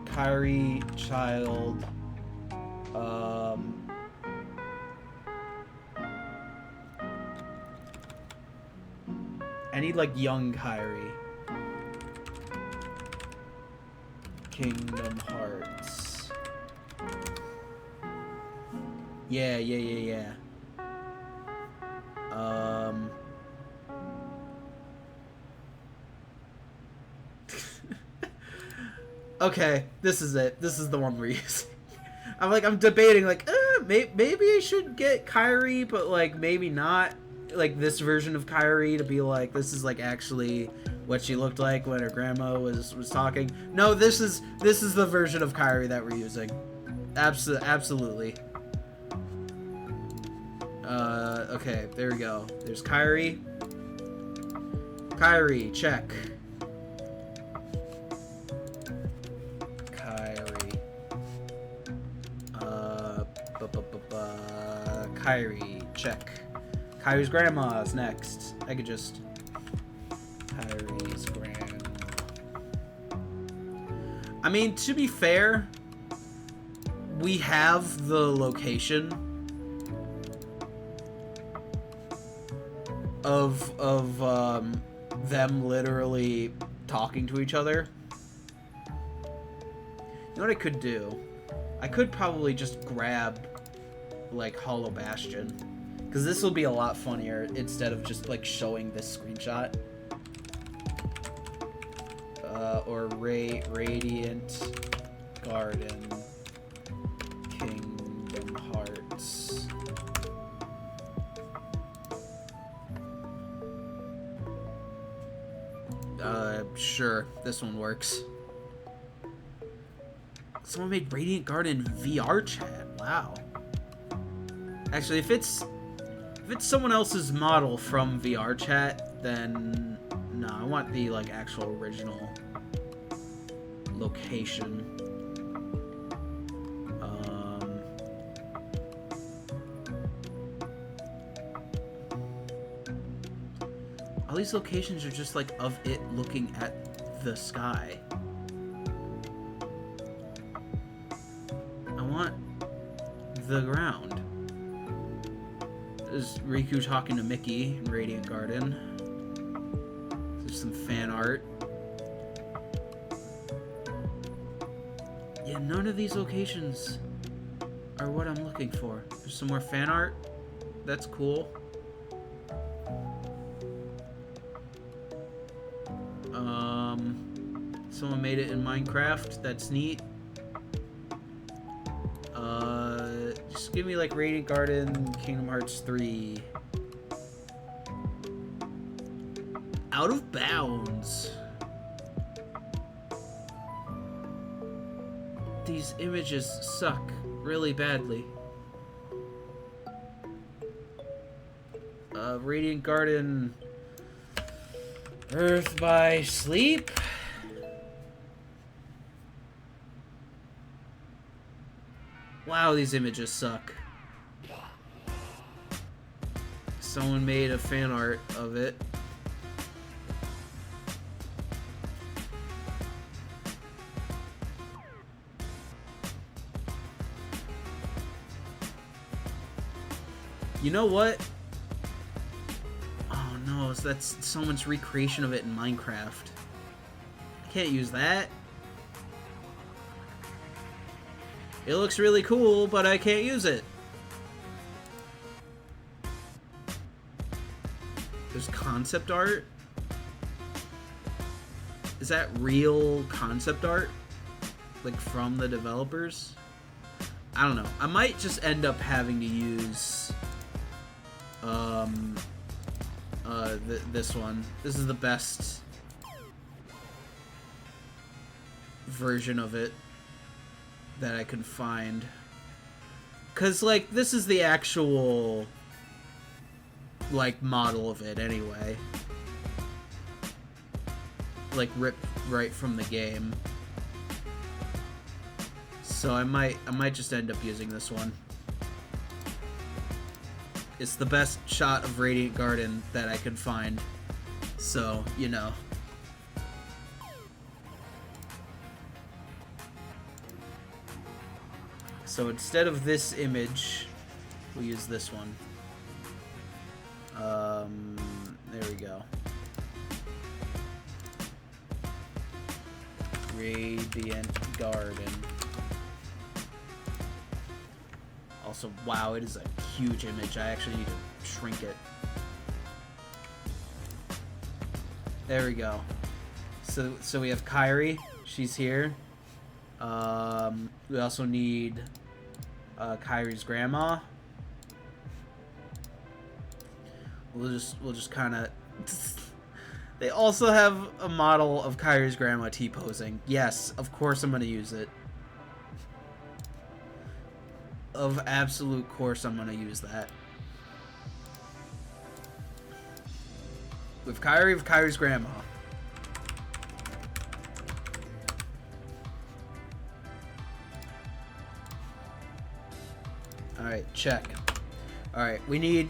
Kyrie child. I need like young Kyrie. Kingdom Hearts. Yeah. Okay, this is it. This is the one we're using. I'm debating, maybe I should get Kyrie, but, like, maybe not. Like, this version of Kyrie to be, like, this is, like, actually what she looked like when her grandma was talking. No, this is the version of Kyrie that we're using. Absolutely. Okay, there we go. There's Kyrie. Kyrie, check. Kyrie, check. Kyrie's grandma's next. I could just... Kyrie's grandma. I mean, to be fair, we have the location of them literally talking to each other. You know what I could do? I could probably just grab, like, Hollow Bastion. Because this will be a lot funnier instead of just like showing this screenshot. Or Radiant Garden Kingdom Hearts. Sure, this one works. Someone made Radiant Garden VR chat. Wow. Actually, if it's someone else's model from VR chat, then no, I want the like actual original location. All these locations are just like of it looking at the sky. I want the ground. There's Riku talking to Mickey in Radiant Garden. There's some fan art. Yeah, none of these locations are what I'm looking for. There's some more fan art. That's cool. Someone made it in Minecraft. That's neat. Just give me like Radiant Garden, Kingdom Hearts 3. Out of Bounds. These images suck really badly. Radiant Garden, Earth by Sleep. Wow, these images suck. Someone made a fan art of it. You know what? Oh no, that's someone's recreation of it in Minecraft. I can't use that. It looks really cool, but I can't use it. There's concept art. Is that real concept art? Like from the developers? I don't know. I might just end up having to use this one. This is the best version of it that I can find. 'Cause like this is the actual like model of it anyway. Like ripped right from the game. So I might just end up using this one. It's the best shot of Radiant Garden that I can find. So, you know. So instead of this image, we'll use this one. There we go. Radiant Garden. Also, wow, it is a huge image. I actually need to shrink it. There we go. So we have Kairi. She's here. We also need Kairi's grandma. We'll just kind of. They also have a model of Kairi's grandma T-posing. Yes, of course I'm gonna use it. Of absolute course I'm gonna use that. With Kairi's grandma. Alright, check. Alright,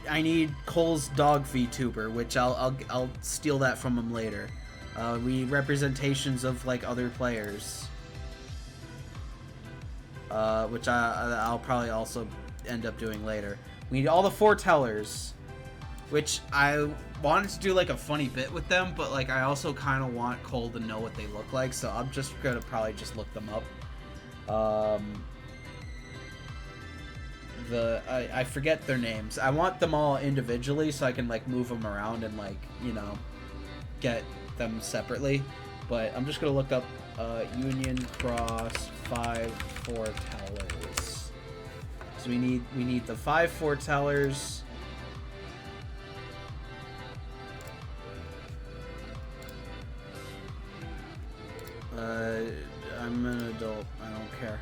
I need Cole's dog VTuber, which I'll steal that from him later. We need representations of like other players. Which I'll probably also end up doing later. We need all the foretellers, which I wanted to do like a funny bit with them, but like I also kind of want Cole to know what they look like, so I'm just gonna probably just look them up. I forget their names. I want them all individually so I can like move them around and like, you know, get them separately. But I'm just gonna look up Union Cross 5 foretellers. So we need the 5 foretellers. I'm an adult. I don't care.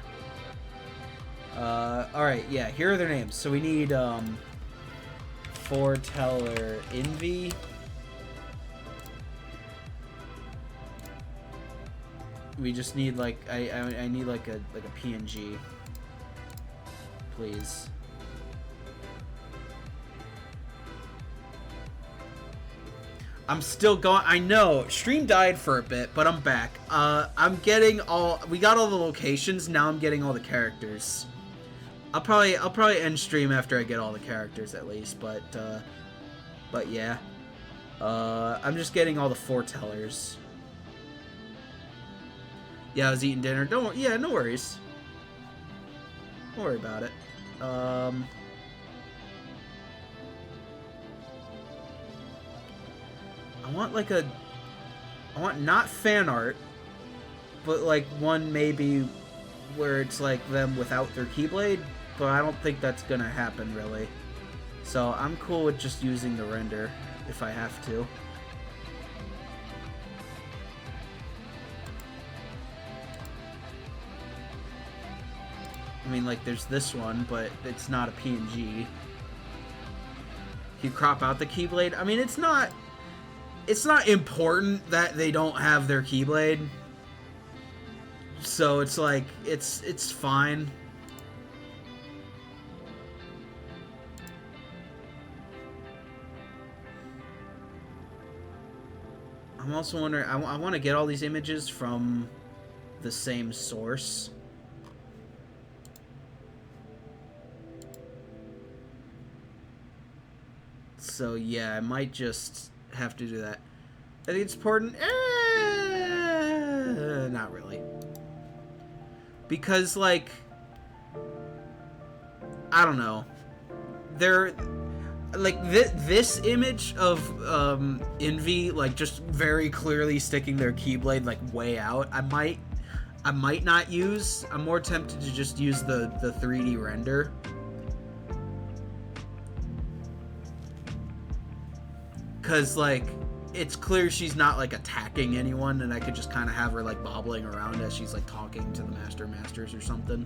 Alright, yeah, here are their names. So we need, foreteller Envy. We just need, like, I need, like a PNG. Please. I'm still going. I know stream died for a bit, but I'm back. I'm getting all. We got all the locations. Now I'm getting all the characters. I'll probably end stream after I get all the characters at least. But yeah. I'm just getting all the foretellers. Yeah, I was eating dinner. Yeah, no worries. Don't worry about it. I want not fan art, but like one maybe where it's like them without their Keyblade, but I don't think that's gonna happen really. So I'm cool with just using the render if I have to. I mean, like there's this one, but it's not a PNG. You crop out the Keyblade. I mean, it's not important that they don't have their Keyblade. So it's like, it's fine. I'm also wondering, I want to get all these images from the same source. So yeah, I might just have to do that. I think it's important. Not really. Because, like, I don't know. Like, this image of Envy, like, just very clearly sticking their Keyblade, like, way out, I might not use. I'm more tempted to just use the 3D render. Because, like, it's clear she's not, like, attacking anyone, and I could just kind of have her, like, bobbling around as she's, like, talking to the Masters or something.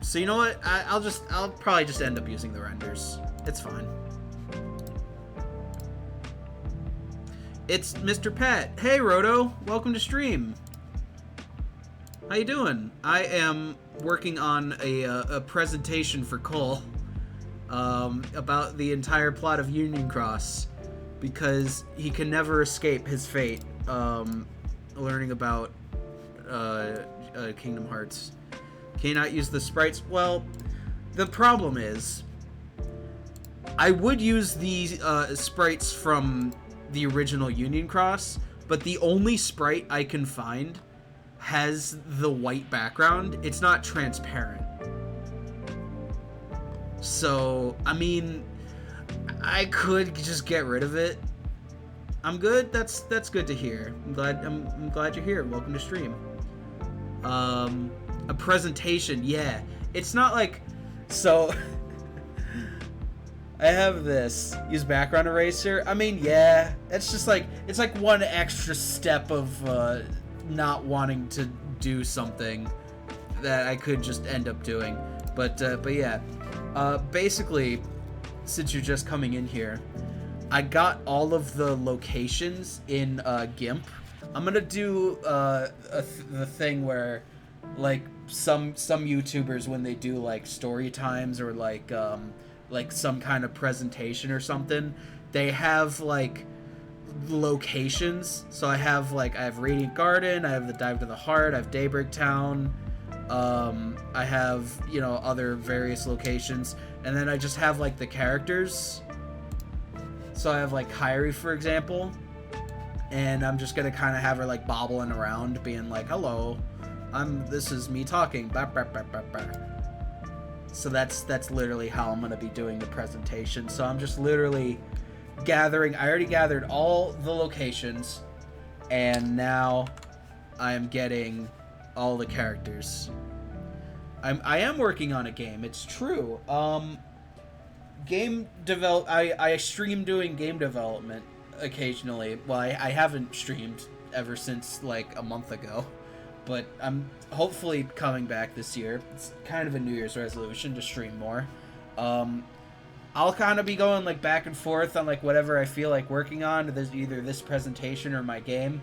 So you know what? I'll probably just end up using the renders. It's fine. It's Mr. Pat. Hey, Roto. Welcome to stream. How you doing? I am working on a presentation for Cole. About the entire plot of Union Cross, because he can never escape his fate, learning about Kingdom Hearts. Can you not use the sprites? Well, the problem is, I would use the sprites from the original Union Cross, but the only sprite I can find has the white background. It's not transparent. So, I mean, I could just get rid of it. I'm good. That's good to hear. I'm glad you're here. Welcome to stream. A presentation, yeah. It's not like, so I have this. Use background eraser. I mean, yeah. It's just like, it's like one extra step of not wanting to do something that I could just end up doing. But yeah. Basically, since you're just coming in here, I got all of the locations in GIMP. I'm gonna do the thing where, like, some YouTubers, when they do like story times or like some kind of presentation or something, they have like locations. So I have Radiant Garden, I have the Dive to the Heart, I have Daybreak Town. I have, you know, other various locations, and then I just have like the characters. So I have like Kairi, for example, and I'm just gonna kind of have her like bobbling around, being like, "Hello, This is me talking. Bah, bah, bah, bah, bah. So that's literally how I'm gonna be doing the presentation. So I'm just literally gathering. I already gathered all the locations, and now I am getting all the characters. I am working on a game. It's true. I stream doing game development occasionally. Well, I haven't streamed ever since like a month ago, but I'm hopefully coming back this year. It's kind of a New Year's resolution to stream more. I'll kind of be going like back and forth on like whatever I feel like working on. There's either this presentation or my game.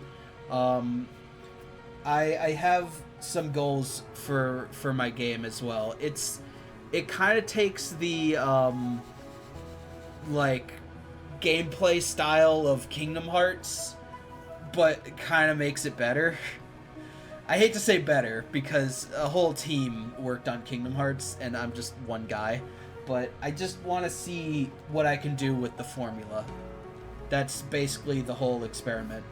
I have some goals for my game as well. It kind of takes the like gameplay style of Kingdom Hearts, but it kind of makes it better. I hate to say better because a whole team worked on Kingdom Hearts and I'm just one guy, but I just want to see what I can do with the formula. That's basically the whole experiment.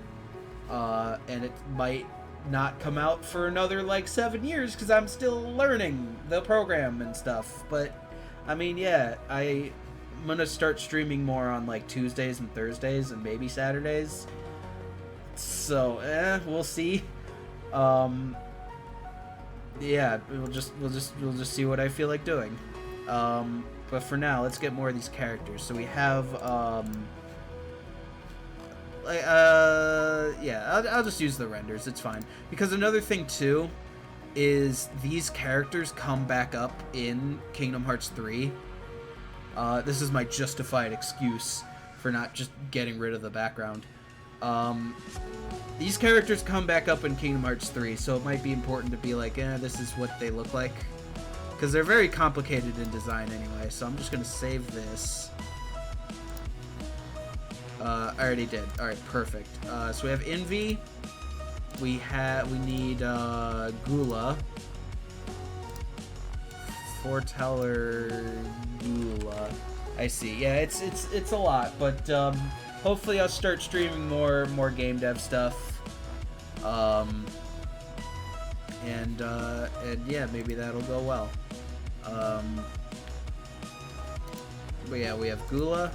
And it might not come out for another like 7 years because I'm still learning the program and stuff. But I mean, yeah, I'm gonna start streaming more on like Tuesdays and Thursdays and maybe Saturdays. So we'll see. Yeah, we'll just see what I feel like doing. But for now, let's get more of these characters. So we have yeah, I'll just use the renders. It's fine. Because another thing too is these characters come back up in Kingdom Hearts 3. This is my justified excuse for not just getting rid of the background. These characters come back up in Kingdom Hearts 3, so it might be important to be like, this is what they look like. Because they're very complicated in design anyway, so I'm just going to save this. I already did. Alright, perfect. So we have Envy. We need Gula. Foreteller Gula. I see. Yeah, it's a lot, but hopefully I'll start streaming more game dev stuff. And yeah, maybe that'll go well. But yeah, we have Gula.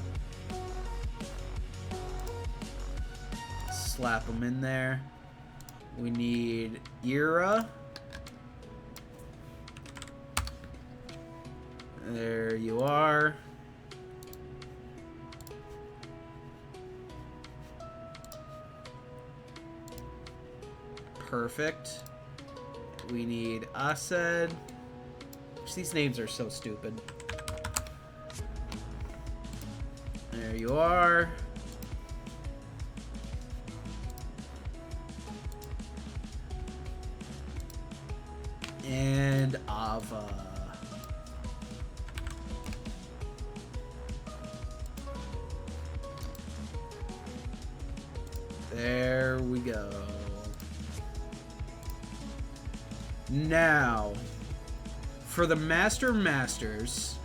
Slap them in there. We need Ira. There you are. Perfect. We need Ased. These names are so stupid. There you are. And Ava. There we go. Now, for the Masters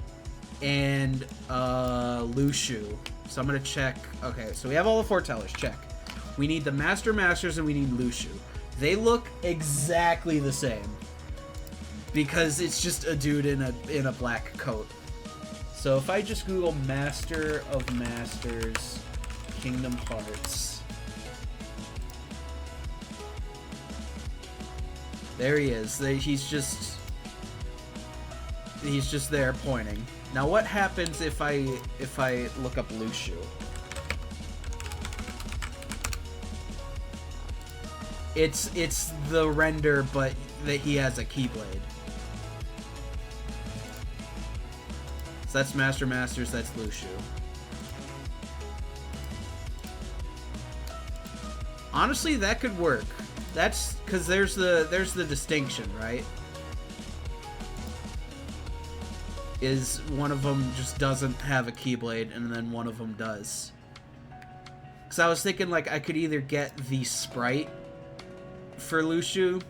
and Lushu. So I'm gonna check. Okay, so we have all the foretellers. Check. We need the Masters and we need Lushu. They look exactly the same because it's just a dude in a black coat. So if I just Google Master of Masters Kingdom Hearts, there he is. He's just there pointing. Now what happens if I look up Lushu? It's the render, but that he has a Keyblade. So that's Masters, that's Lushu. Honestly, that could work. That's because there's the distinction, right? Is one of them just doesn't have a Keyblade and then one of them does. Because I was thinking like I could either get the sprite for Lushu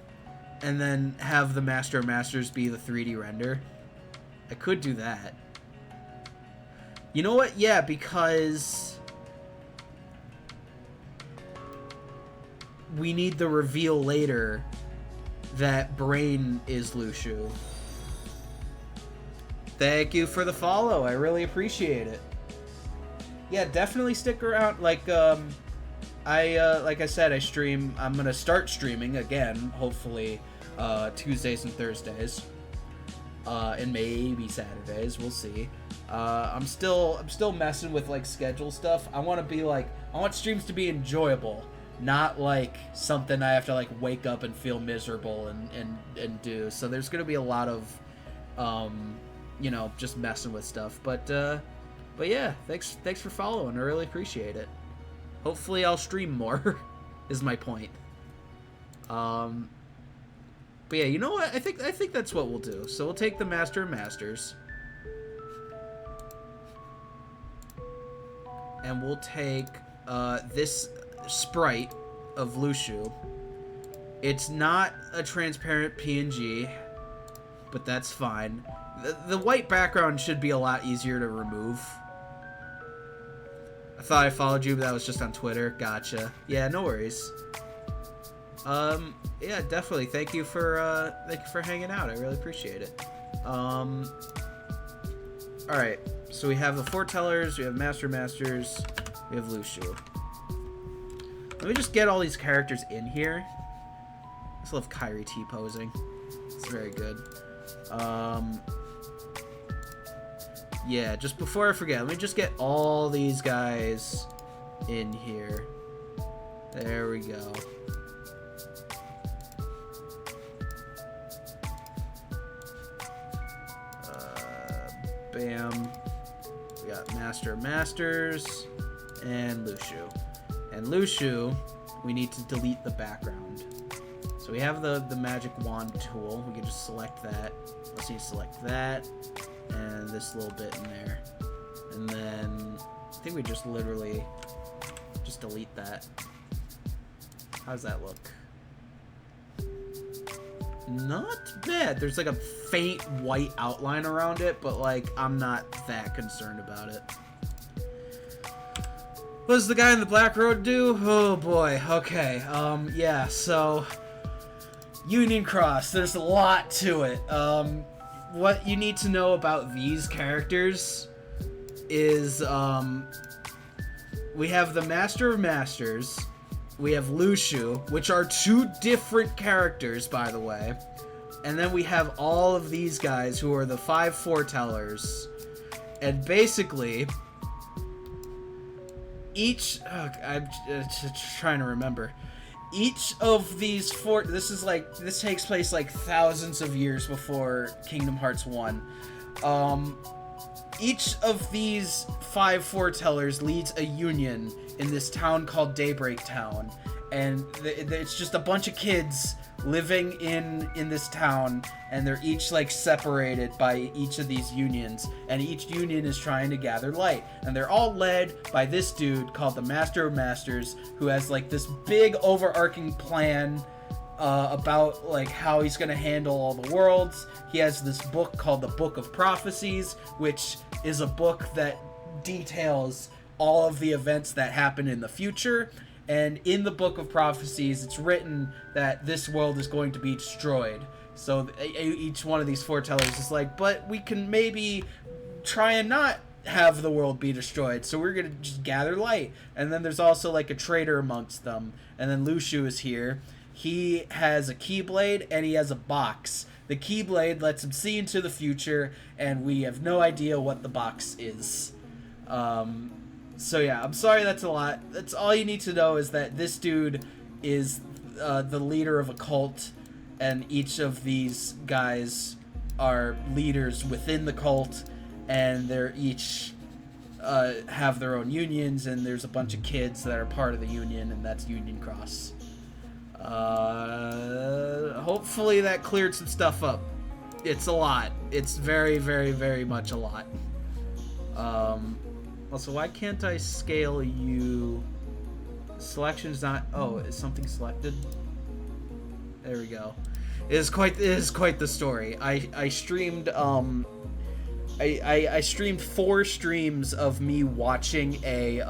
and then have the Master of Masters be the 3D render. I could do that. You know what? Yeah, because we need the reveal later that Brain is Lushu. Thank you for the follow. I really appreciate it. Yeah, definitely stick around. Like I said, I stream. I'm gonna start streaming again, hopefully, Tuesdays and Thursdays, and maybe Saturdays. We'll see. I'm still messing with like schedule stuff. I want streams to be enjoyable, not like something I have to like wake up and feel miserable and do. So there's gonna be a lot of, just messing with stuff. But yeah, thanks for following. I really appreciate it. Hopefully I'll stream more, is my point. But yeah, you know what? I think that's what we'll do. So we'll take the Master of Masters. And we'll take this sprite of Lushu. It's not a transparent PNG, but that's fine. The white background should be a lot easier to remove. I thought I followed you, but that was just on Twitter. Gotcha. Yeah, no worries. Yeah, definitely. Thank you for hanging out. I really appreciate it. Alright, so we have the Foretellers, we have Master Masters, we have Lushu. Let me just get all these characters in here. I just love Kyrie T posing. It's very good. Yeah, just before I forget, let me just get all these guys in here. There we go. Bam. We got Master Masters and Lushu. And Lushu, we need to delete the background. So we have the magic wand tool. We can just select that. Let's need to select that and this little bit in there. And then I think we just literally just delete that. How's that look? Not bad. There's like a faint white outline around it, but like I'm not that concerned about it. What does the guy in the black robe do? Oh boy. Okay. Yeah, so Union Cross, there's a lot to it. What you need to know about these characters is we have the Master of Masters. We have Lushu, which are two different characters, by the way. And then we have all of these guys who are the 5 Foretellers. And basically, each... I'm trying to remember. Each of these this takes place like thousands of years before Kingdom Hearts 1. Each of these 5 Foretellers leads a union in this town called Daybreak Town, and it's just a bunch of kids living in this town, and they're each like separated by each of these unions, and each union is trying to gather light, and they're all led by this dude called the Master of Masters, who has like this big overarching plan about like how he's gonna handle all the worlds. He has this book called the Book of Prophecies, which is a book that details all of the events that happen in the future. And in the Book of Prophecies, it's written that this world is going to be destroyed. So each one of these foretellers is like, but we can maybe try and not have the world be destroyed, so we're gonna just gather light. And then there's also like a traitor amongst them. And then Lushu is here. He has a Keyblade and he has a box. The Keyblade lets him see into the future, and we have no idea what the box is. So yeah, I'm sorry that's a lot. That's all you need to know, is that this dude is the leader of a cult, and each of these guys are leaders within the cult, and they're each have their own unions, and there's a bunch of kids that are part of the union, and that's Union Cross. Hopefully that cleared some stuff up. It's a lot. It's very, very, very much a lot. Also, why can't I scale you? Selection's not... Oh, is something selected? There we go. It is quite the story. I streamed I streamed 4 streams of me watching a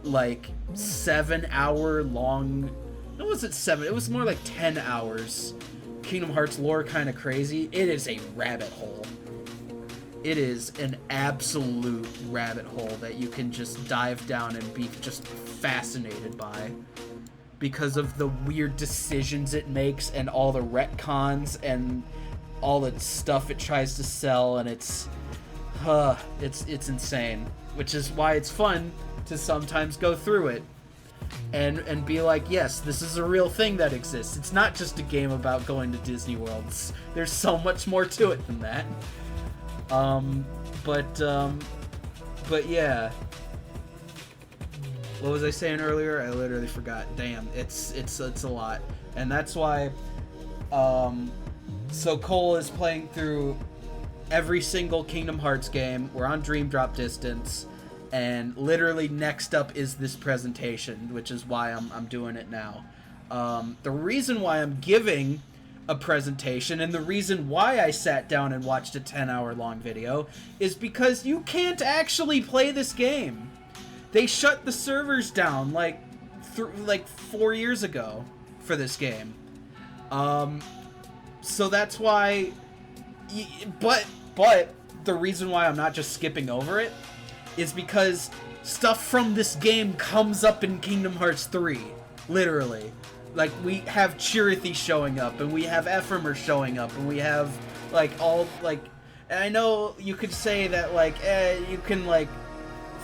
like 7-hour long It wasn't 7. It was more like 10 hours. Kingdom Hearts lore kind of crazy. It is a rabbit hole. It is an absolute rabbit hole that you can just dive down and be just fascinated by because of the weird decisions it makes and all the retcons and all the stuff it tries to sell, and it's insane, which is why it's fun to sometimes go through it and be like, yes, this is a real thing that exists. It's not just a game about going to Disney World. There's so much more to it than that. But yeah. What was I saying earlier? I literally forgot. Damn, it's a lot. And that's why so Cole is playing through every single Kingdom Hearts game. We're on Dream Drop Distance, and literally next up is this presentation, which is why I'm doing it now. The reason why I'm giving a presentation and the reason why I sat down and watched a 10-hour long video is because you can't actually play this game. They shut the servers down like 4 years ago for this game. So that's why, but the reason why I'm not just skipping over it is because stuff from this game comes up in Kingdom Hearts 3, literally. Like, we have Chirithy showing up, and we have Ephemer showing up, and we have, like, all, like, and I know you could say that, like, you can, like,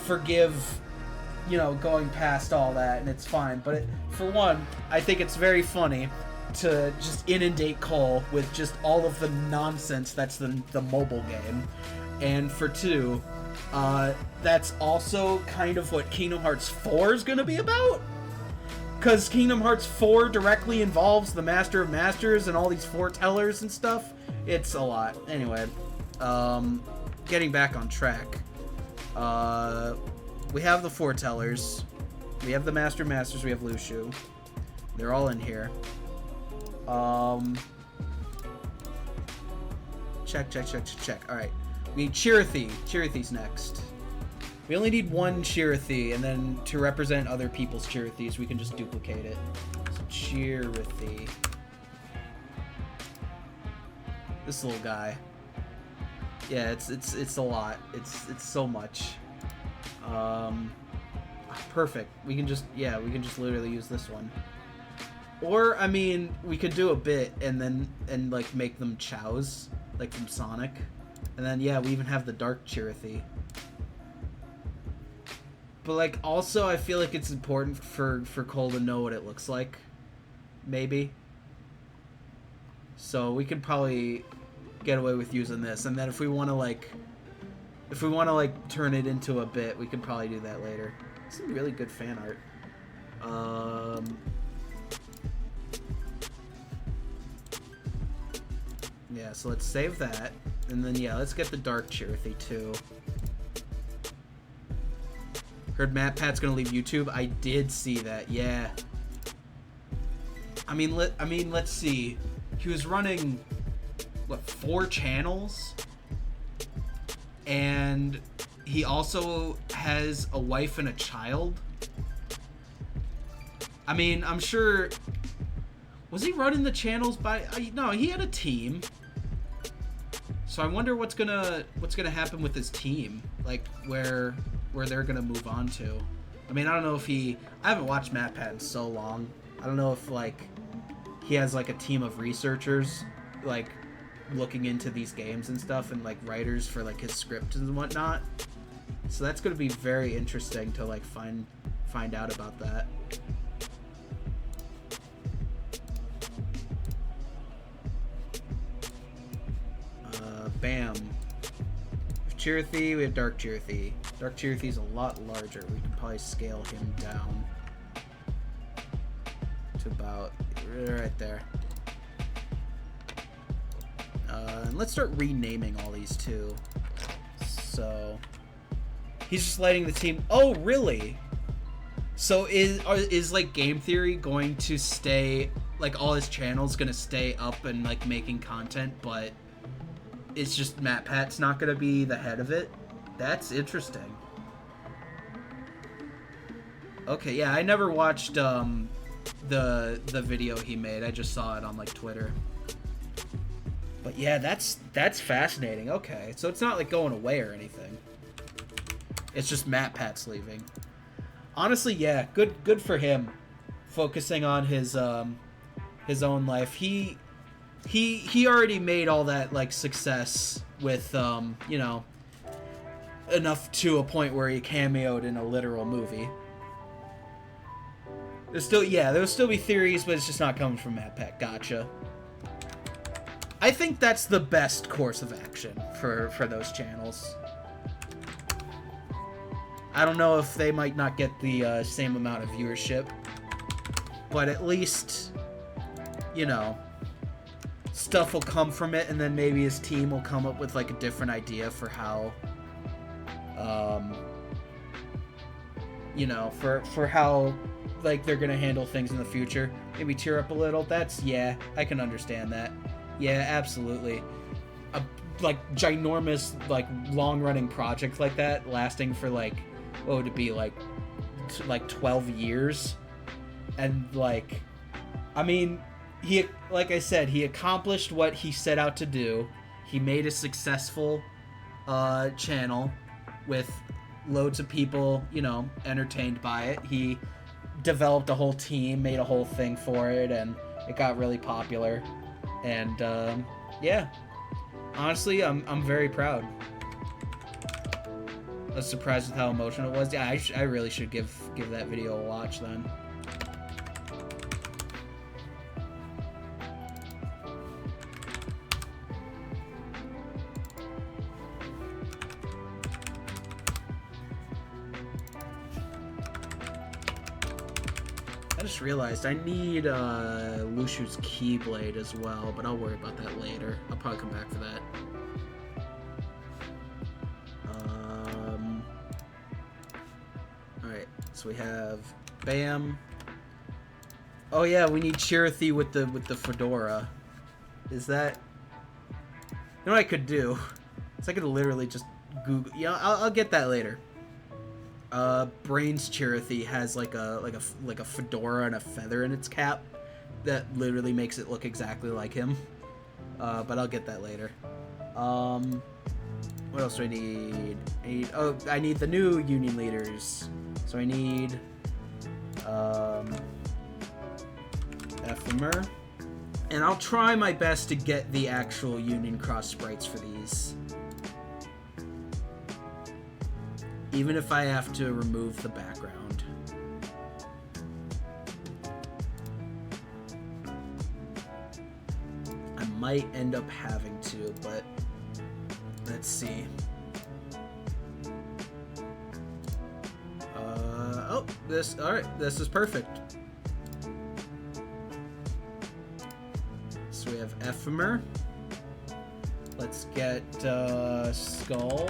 forgive, you know, going past all that, and it's fine, but for one, I think it's very funny to just inundate Cole with just all of the nonsense that's the mobile game, and for two, that's also kind of what Kingdom Hearts 4 is going to be about. Because Kingdom Hearts 4 directly involves the Master of Masters and all these foretellers and stuff. It's a lot. Anyway, getting back on track. We have the foretellers. We have the Master of Masters. We have Lushu. They're all in here. Check. Alright. We need Chirithy. Chirithy's next. We only need one Chirithy, and then to represent other people's Chirithys, we can just duplicate it. So Chirithy. This little guy. Yeah, it's a lot. It's so much. Perfect. We can just literally use this one. Or, I mean, we could do a bit and like make them chows, like from Sonic. And then yeah, we even have the Dark Chirithy. But, like, also, I feel like it's important for Cole to know what it looks like. Maybe. So, we could probably get away with using this. And then if we want to, like, turn it into a bit, we could probably do that later. Some really good fan art. Yeah, so let's save that. And then, yeah, let's get the Dark Chirithy, too. Heard MatPat's gonna leave YouTube. I did see that. Yeah. I mean, let's see. He was running what, 4 channels, and he also has a wife and a child. I mean, I'm sure. Was he running the channels by? No, he had a team. So I wonder what's gonna happen with his team, like where they're gonna move on to. I mean, I don't know if I haven't watched MatPat in so long. I don't know if like he has like a team of researchers like looking into these games and stuff, and like writers for like his script and whatnot. So that's gonna be very interesting to like find out about that. Bam. With Chirithy, we have Dark Chirithy. Dark Chirithy's a lot larger. We can probably scale him down to about right there. And let's start renaming all these too. So he's just letting the team. Oh, really? So is like Game Theory going to stay, like all his channels gonna stay up and like making content, but it's just MatPat's not gonna be the head of it? That's interesting. Okay, yeah, I never watched the video he made. I just saw it on like Twitter. But yeah, that's fascinating. Okay, so it's not like going away or anything. It's just MatPat's leaving. Honestly, yeah, good for him, focusing on his own life. He already made all that like success with you know, enough to a point where he cameoed in a literal movie. There'll still be theories, but it's just not coming from MatPat. Gotcha. I think that's the best course of action for those channels. I don't know if they might not get the same amount of viewership, but at least, you know, stuff will come from it, and then maybe his team will come up with like a different idea for how, you know, for how like they're gonna handle things in the future. Maybe tear up a little. Yeah, I can understand that. Yeah, absolutely. A like ginormous, like long-running project like that, lasting for like, what would it be, like 12 years, and like, I mean, he, like I said, he accomplished what he set out to do. He made a successful channel with loads of people, you know, entertained by it. He developed a whole team, made a whole thing for it, and it got really popular. And yeah, honestly, I'm very proud. I was surprised with how emotional it was. Yeah, I really should give that video a watch then. I just realized I need Lushu's Keyblade as well, but I'll worry about that later. I'll probably come back for that. Alright, so we have Bam. Oh yeah, we need Chirithy with the fedora. Is that... You know what I could do? So I could literally just Google... Yeah, I'll get that later. Brain's Chirithy has like a fedora and a feather in its cap that literally makes it look exactly like him. But I'll get that later. What else do I need? I need the new union leaders. So I need Ephemer. And I'll try my best to get the actual Union Cross sprites for these. Even if I have to remove the background. I might end up having to, but let's see. Alright, this is perfect. So we have Ephemer. Let's get Skull.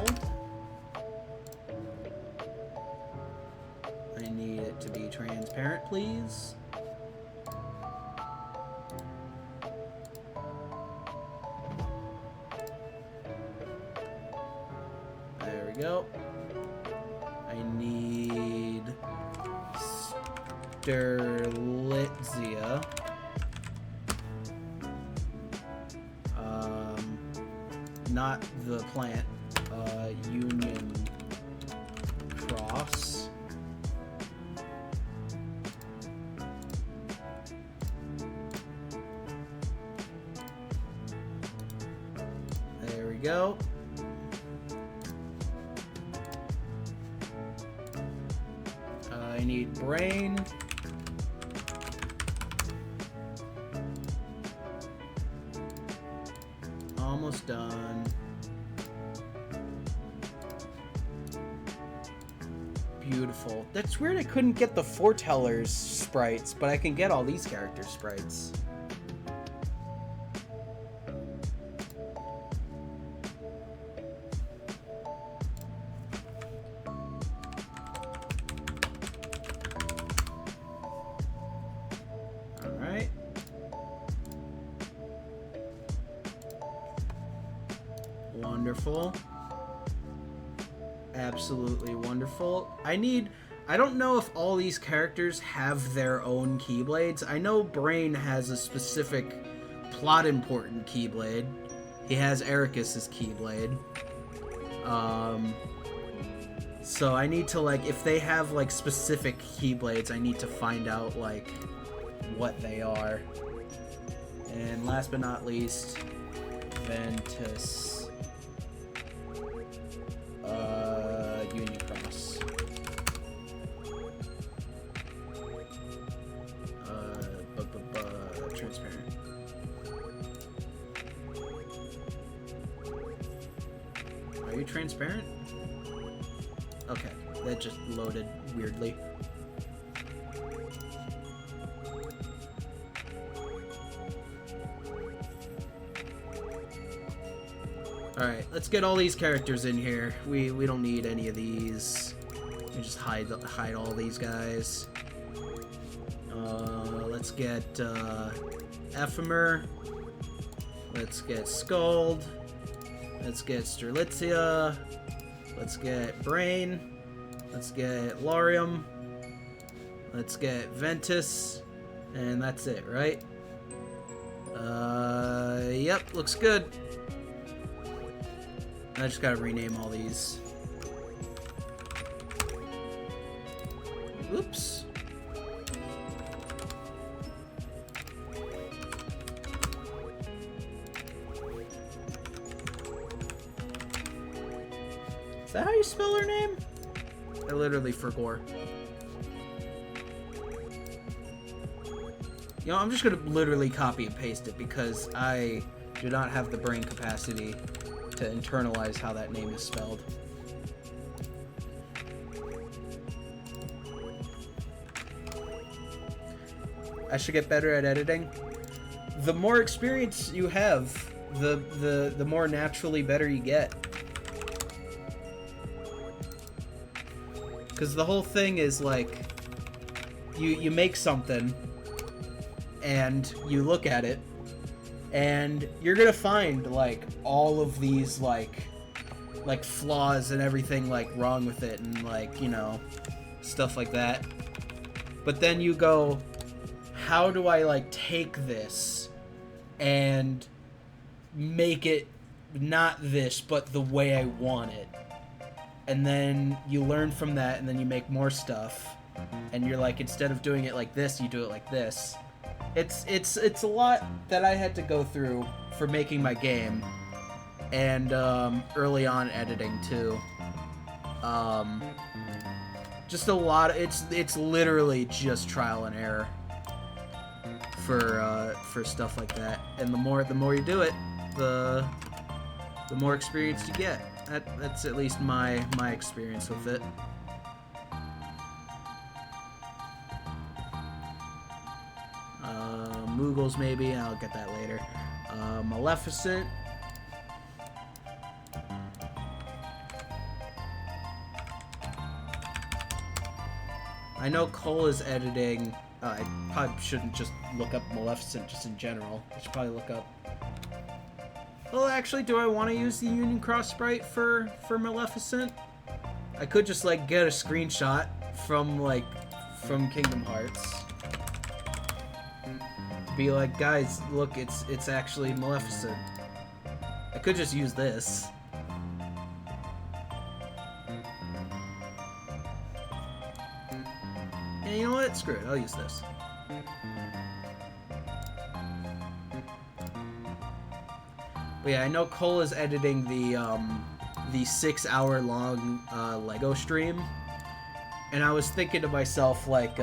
I need it to be transparent, please. There we go. I need Sterlitzia. Not the plant. Union Cross. There we go. I need Brain. Almost done. Beautiful. That's weird I couldn't get the Foretellers sprites, but I can get all these character sprites. Alright. Wonderful. Absolutely wonderful. I need I don't know if all these characters have their own Keyblades. I know Brain has a specific plot important Keyblade. He has Ericus's Keyblade. So I need to, like, if they have, like, specific Keyblades, I need to find out, like, what they are. And last but not least, Ventus. Unicross. Transparent. Are you transparent? Okay, that just loaded weirdly. Alright, let's get all these characters in here. We don't need any of these. We just hide all these guys. Let's get Ephemer. Let's get Scald. Let's get Strelitzia. Let's get Brain. Let's get Larium. Let's get Ventus. And that's it, right? Yep, looks good. I just gotta rename all these. Oops. Is that how you spell her name? I literally forgot. You know, I'm just gonna literally copy and paste it because I do not have the brain capacity to internalize how that name is spelled. I should get better at editing. The more experience you have, the more naturally better you get. Because the whole thing is like, you make something and you look at it and you're gonna find like all of these like flaws and everything like wrong with it and like, you know, stuff like that. But then you go, how do I like take this and make it not this but the way I want it? And then you learn from that and then you make more stuff and you're like, instead of doing it like this, you do it like this. It's a lot that I had to go through for making my game, and early on editing too. Just a lot. It's literally just trial and error for stuff like that. And the more you do it, the more experience you get. That's at least my experience with it. Moogles maybe, I'll get that later. Maleficent. I know Cole is editing. I probably shouldn't just look up Maleficent just in general. I should probably look up. Well, actually, do I want to use the Union Cross sprite for Maleficent? I could just like get a screenshot from Kingdom Hearts. Be like, guys, look, it's actually Maleficent. I could just use this. And you know what? Screw it. I'll use this. But yeah, I know Cole is editing the 6-hour-long Lego stream, and I was thinking to myself like,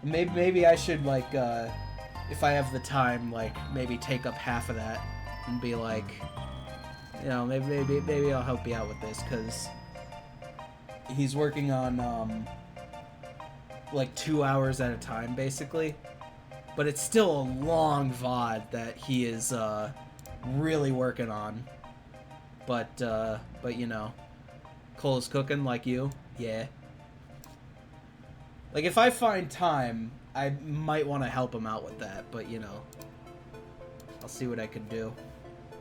maybe I should like, if I have the time, like maybe take up half of that and be like, you know, maybe I'll help you out with this, because he's working on like 2 hours at a time basically, but it's still a long VOD that he is really working on. But you know, Cole is cooking like you, yeah. Like, if I find time, I might want to help him out with that, but, you know, I'll see what I can do.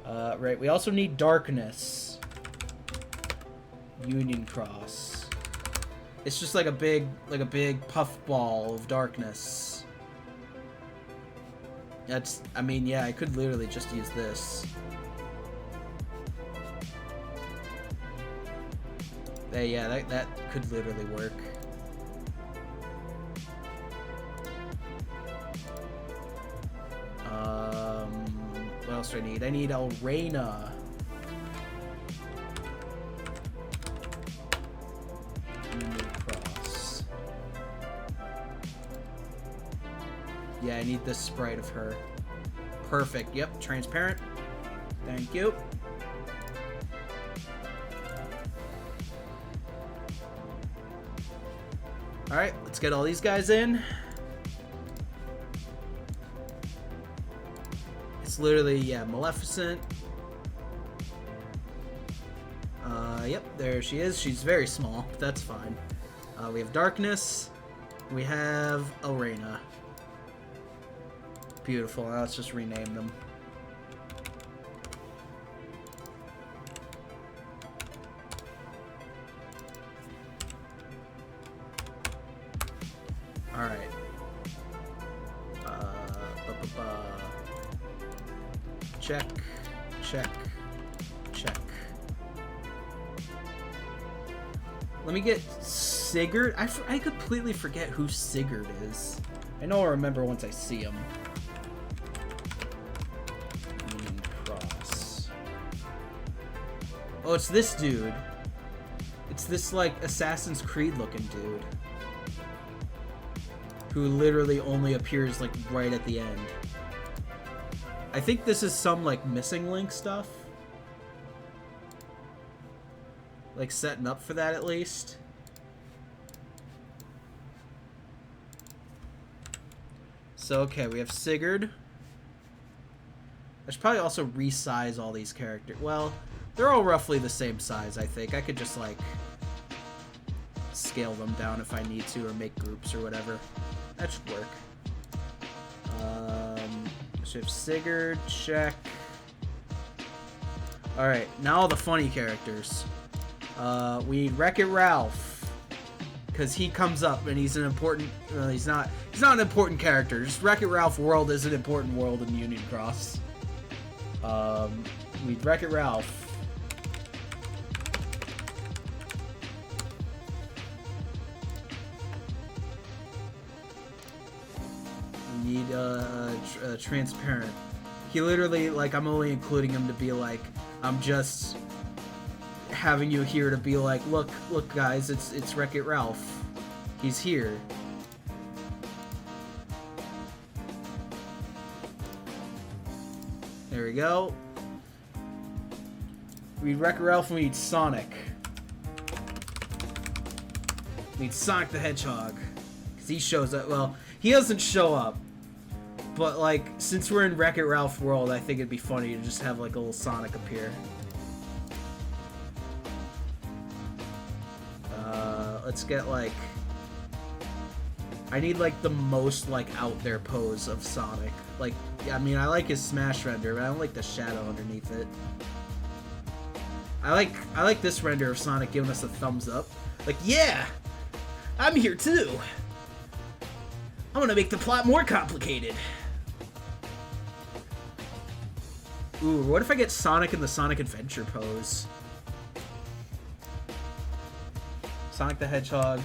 Right, we also need Darkness. Union Cross. It's just like a big puff ball of darkness. That's, I mean, yeah, I could literally just use this. Yeah, that could literally work. What else do I need? I need Elrena. Cross. Yeah, I need this sprite of her. Perfect. Yep, transparent. Thank you. Alright, let's get all these guys in. It's literally, yeah, Maleficent. Yep, there she is. She's very small, but that's fine. We have Darkness. We have Elrena. Beautiful. Now let's just rename them. Alright. Check. Check. Check. Let me get Sigurd. I completely forget who Sigurd is. I know I'll remember once I see him. Cross. Oh, it's this dude. It's this, like, Assassin's Creed looking dude. Who literally only appears, like, right at the end. I think this is some, like, missing link stuff. Like, setting up for that, at least. So, okay, we have Sigurd. I should probably also resize all these characters. Well, they're all roughly the same size, I think. I could just, like, scale them down if I need to, or make groups or whatever. That should work. So we have Sigurd, check. Alright, now all the funny characters. We need Wreck-It Ralph. Because he comes up and he's an important... Well, he's not an important character. Just Wreck-It Ralph world is an important world in Union Cross. We need Wreck-It Ralph. We need transparent. He literally, like, I'm only including him to be like, I'm just having you here to be like, look guys, it's Wreck-It Ralph. He's here. There we go. We need Wreck-It Ralph and we need Sonic. We need Sonic the Hedgehog. Because he shows up. Well, he doesn't show up. But, like, since we're in Wreck-It Ralph world, I think it'd be funny to just have, like, a little Sonic appear. Let's get, like... I need, like, the most, like, out there pose of Sonic. Like, I mean, I like his smash render, but I don't like the shadow underneath it. I like this render of Sonic giving us a thumbs up. Like, yeah! I'm here, too! I'm gonna make the plot more complicated. Ooh, what if I get Sonic in the Sonic Adventure pose? Sonic the Hedgehog,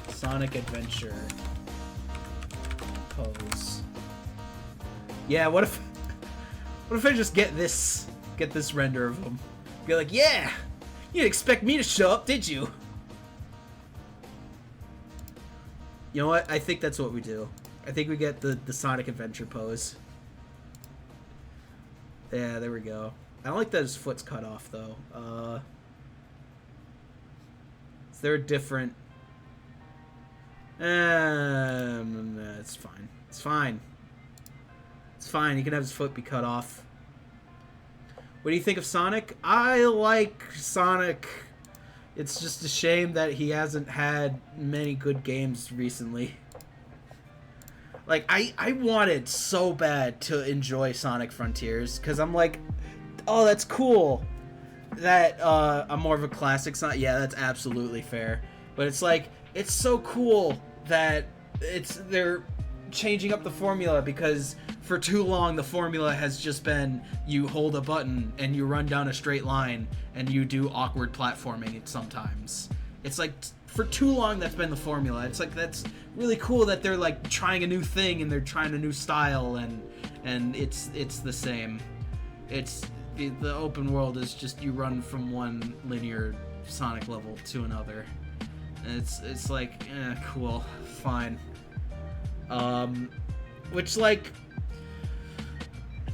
Sonic Adventure pose. Yeah, what if I just get this render of him? Be like, yeah! You didn't expect me to show up, did you? You know what? I think that's what we do. I think we get the Sonic Adventure pose. Yeah, there we go. I don't like that his foot's cut off, though. Is there a different... it's fine. It's fine. It's fine. He can have his foot be cut off. What do you think of Sonic? I like Sonic. It's just a shame that he hasn't had many good games recently. Like, I wanted so bad to enjoy Sonic Frontiers, because I'm like, oh, that's cool that I'm more of a classic Sonic. Yeah, that's absolutely fair. But it's like, it's so cool that they're changing up the formula, because for too long the formula has just been you hold a button and you run down a straight line and you do awkward platforming sometimes. It's like for too long that's been the formula. It's like that's really cool that they're like trying a new thing and they're trying a new style, and it's the same. It's the open world is just you run from one linear Sonic level to another. And it's like, cool, fine. Which, like,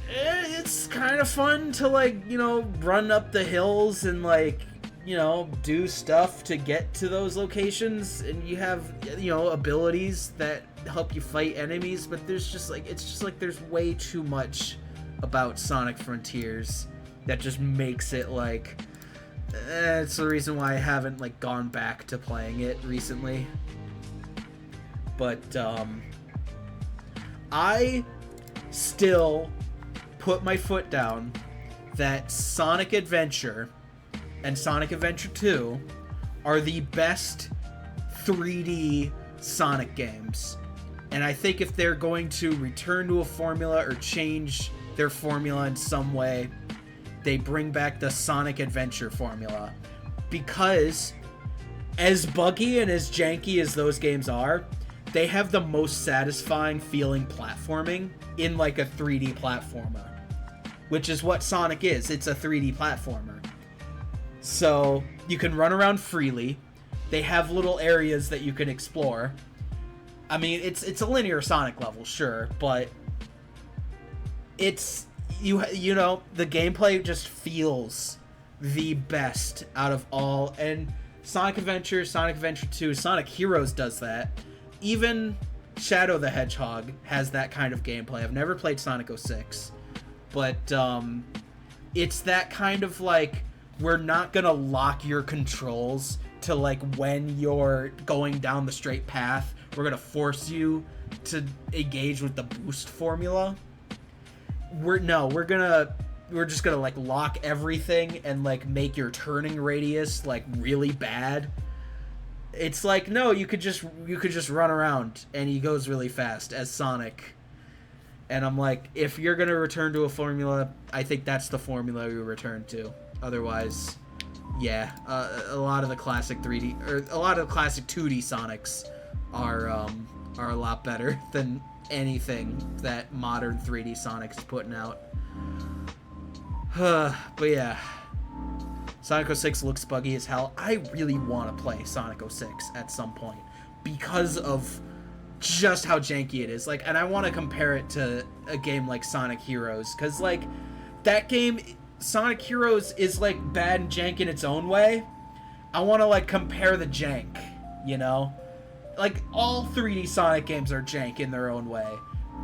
it's kind of fun to, like, you know, run up the hills and, like, you know, do stuff to get to those locations, and you have, you know, abilities that help you fight enemies, but there's just, like, it's just, like, there's way too much about Sonic Frontiers that just makes it, like, it's the reason why I haven't, like, gone back to playing it recently. But, I still put my foot down that Sonic Adventure and Sonic Adventure 2 are the best 3D Sonic games. And I think if they're going to return to a formula or change their formula in some way, they bring back the Sonic Adventure formula. Because as buggy and as janky as those games are, they have the most satisfying feeling platforming in like a 3D platformer, which is what Sonic is. It's a 3D platformer. So you can run around freely. They have little areas that you can explore. I mean, it's a linear Sonic level, sure, but it's you know, the gameplay just feels the best out of all. And Sonic Adventure, Sonic Adventure 2, Sonic Heroes does that. Even Shadow the Hedgehog has that kind of gameplay. I've never played Sonic 06, but it's that kind of like, we're not gonna lock your controls to like when you're going down the straight path. We're gonna force you to engage with the boost formula. We're just gonna like lock everything and like make your turning radius like really bad. It's like, no, you could just run around and he goes really fast as Sonic. And I'm like, if you're gonna return to a formula, I think that's the formula we return to. Otherwise, yeah, a lot of the classic 3D or a lot of the classic 2D Sonics are a lot better than anything that modern 3D Sonic's putting out. But yeah, Sonic 06 looks buggy as hell. I really want to play Sonic 06 at some point because of just how janky it is. Like, and I want to compare it to a game like Sonic Heroes, because like that game, Sonic Heroes, is like bad and jank in its own way. I want to like compare the jank, you know? Like, all 3D Sonic games are jank in their own way,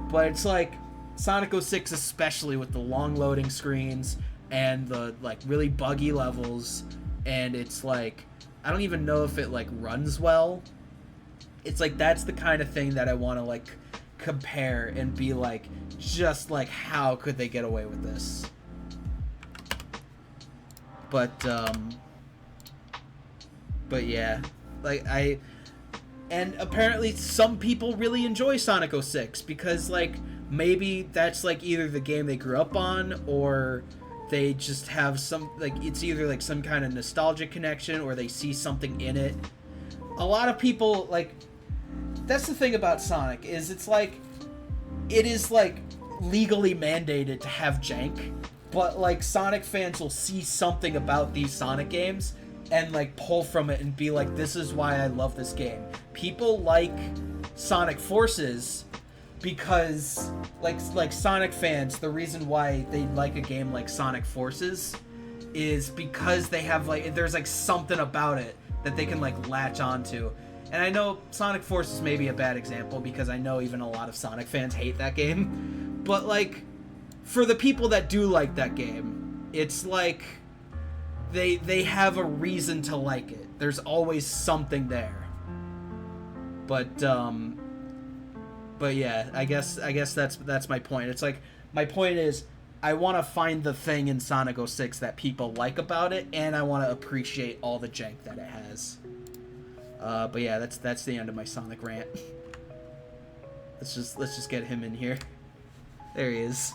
but it's like Sonic 06, especially with the long loading screens and the like really buggy levels, and it's like, I don't even know if it like runs well. It's like, that's the kind of thing that I want to like compare and be like, just like, how could they get away with this? But yeah, like and apparently some people really enjoy Sonic 06 because like maybe that's like either the game they grew up on, or they just have some, like, it's either like some kind of nostalgic connection or they see something in it. A lot of people, like, that's the thing about Sonic, is it's like, it is like legally mandated to have jank, but like Sonic fans will see something about these Sonic games and like pull from it and be like, this is why I love this game. People like Sonic Forces because like Sonic fans, the reason why they like a game like Sonic Forces is because they have like, there's like something about it that they can like latch onto. And I know Sonic Forces may be a bad example because I know even a lot of Sonic fans hate that game, but like for the people that do like that game, it's like they have a reason to like it. There's always something there. But yeah, I guess that's my point. It's like, my point is, I want to find the thing in Sonic 06 that people like about it, and I want to appreciate all the jank that it has. But yeah, that's the end of my Sonic rant. let's just get him in here. There he is.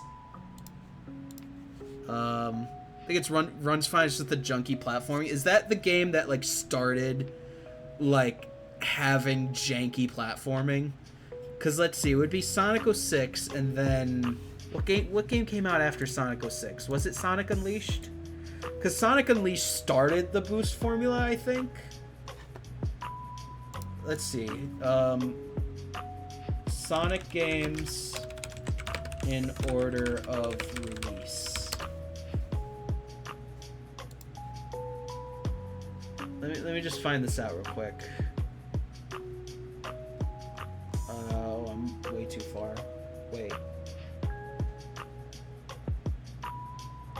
I think it's runs fine. It's just the junky platforming. Is that the game that like started like having janky platforming? Because let's see, it would be Sonic 06, and then what game came out after Sonic 06? Was it Sonic Unleashed? Because Sonic Unleashed started the boost formula, I think. Let's see. Sonic games in order of release. Let me just find this out real quick. Oh, I'm way too far. Wait.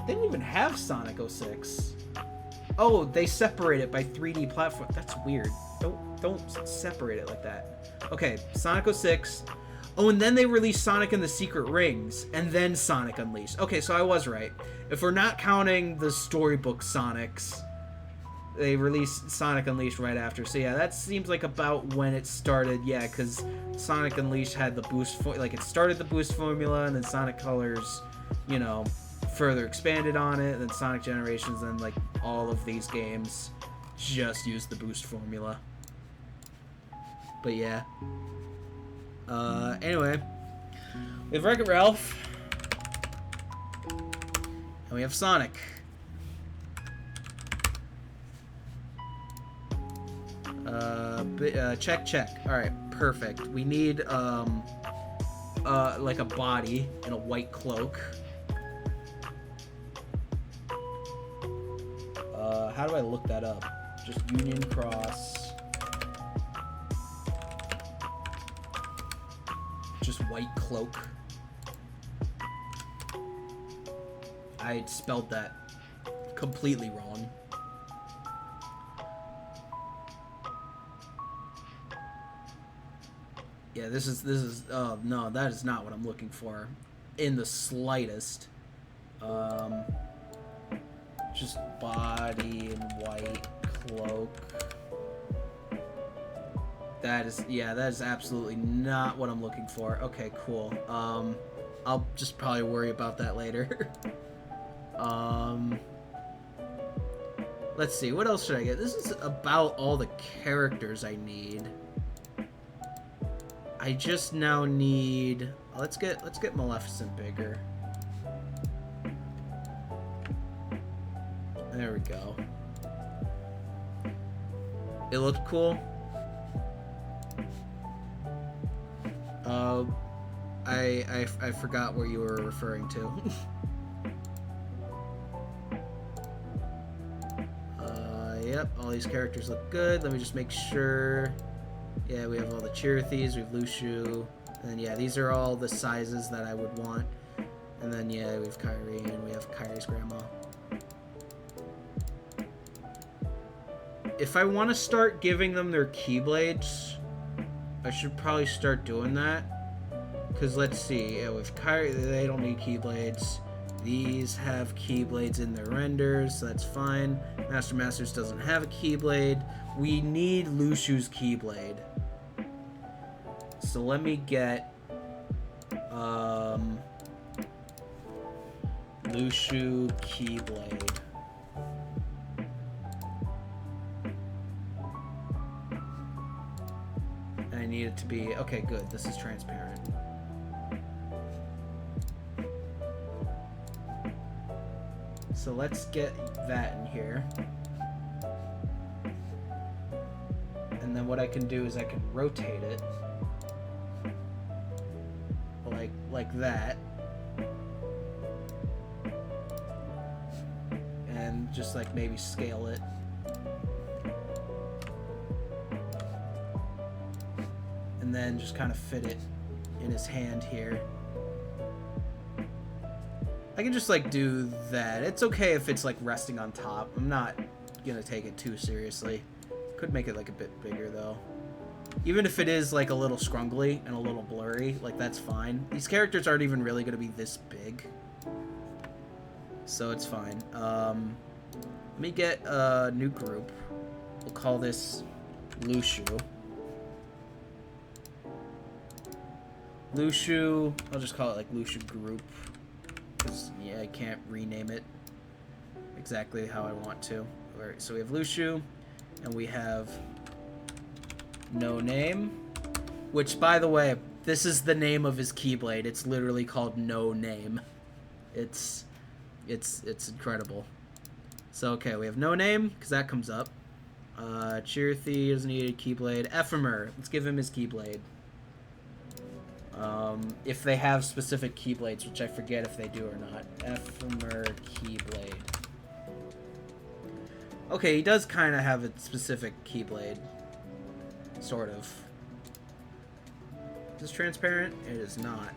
They don't even have Sonic 06. Oh, they separate it by 3D platform. That's weird. Don't separate it like that. Okay, Sonic 06. Oh, and then they released Sonic and the Secret Rings, and then Sonic Unleashed. Okay, so I was right. If we're not counting the storybook Sonics, they released Sonic Unleashed right after. So yeah, that seems like about when it started. Yeah, because Sonic Unleashed had the boost, like it started the boost formula, and then Sonic Colors, you know, further expanded on it. And then Sonic Generations, and like all of these games just used the boost formula. But yeah. Anyway, we have Wreck-It Ralph, and we have Sonic. Check. All right, perfect. We need like a body and a white cloak. How do I look that up? Just Union Cross. Just white cloak. I spelled that completely wrong. Yeah, this is oh no, that is not what I'm looking for in the slightest. Just body and white cloak. That is absolutely not what I'm looking for. Okay, cool. I'll just probably worry about that later. Let's see, what else should I get? This is about all the characters I need. I just now need, let's get Maleficent bigger. There we go. It looked cool. I forgot what you were referring to. Yep, all these characters look good. Let me just make sure. Yeah, we have all the cheer thieves, we have Lushu, and then yeah, these are all the sizes that I would want. And then yeah, we have Kairi, and we have Kairi's grandma. If I want to start giving them their Keyblades, I should probably start doing that. Because let's see, yeah, with Kairi, they don't need Keyblades. These have Keyblades in their renders, so that's fine. Master Masters doesn't have a Keyblade. We need Lushu's Keyblade. So let me get Lushu Keyblade. And I need it to be, okay, good, this is transparent. So let's get that in here. And then what I can do is I can rotate it like that. And just like maybe scale it. And then just kind of fit it in his hand here. I can just like do that. It's okay if it's like resting on top. I'm not gonna take it too seriously. Could make it like a bit bigger though. Even if it is like a little scrungly and a little blurry, like that's fine. These characters aren't even really gonna be this big. So it's fine. Let me get a new group. We'll call this Lushu. Lushu, I'll just call it like Lushu Group. Because, yeah, I can't rename it exactly how I want to. Alright, so we have Lushu, and we have No Name. Which, by the way, this is the name of his Keyblade. It's literally called No Name. It's incredible. So, okay, we have No Name, because that comes up. Chirthy doesn't need a Keyblade. Ephemer, let's give him his Keyblade. If they have specific Keyblades, which I forget if they do or not. Ephemer Keyblade. Okay, he does kind of have a specific Keyblade. Sort of. Is this transparent? It is not.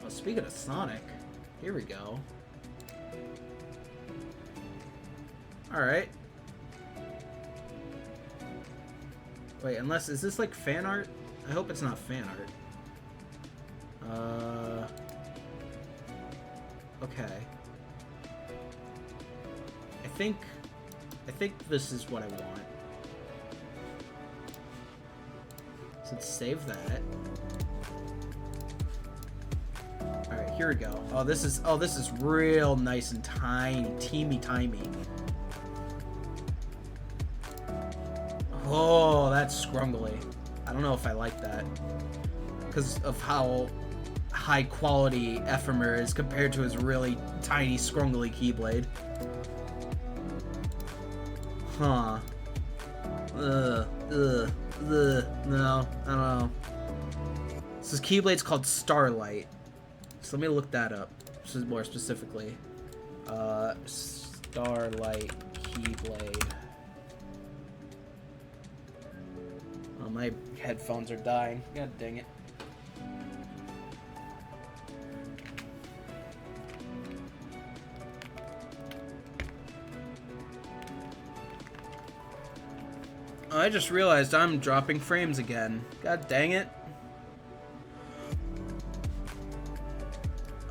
Well, speaking of Sonic, here we go. Alright. Wait, unless, is this like fan art? I hope it's not fan art. Okay. I think this is what I want. So let's save that. Alright, here we go. Oh, this is real nice and tiny, teeny-tiny. Oh, that's scrungly. I don't know if I like that. Because of how high quality Ephemer is compared to his really tiny, scrungly Keyblade. Huh. No, I don't know. So his Keyblade's called Starlight. So let me look that up more specifically. Starlight Keyblade. Oh, my headphones are dying. God dang it. Oh, I just realized I'm dropping frames again. God dang it.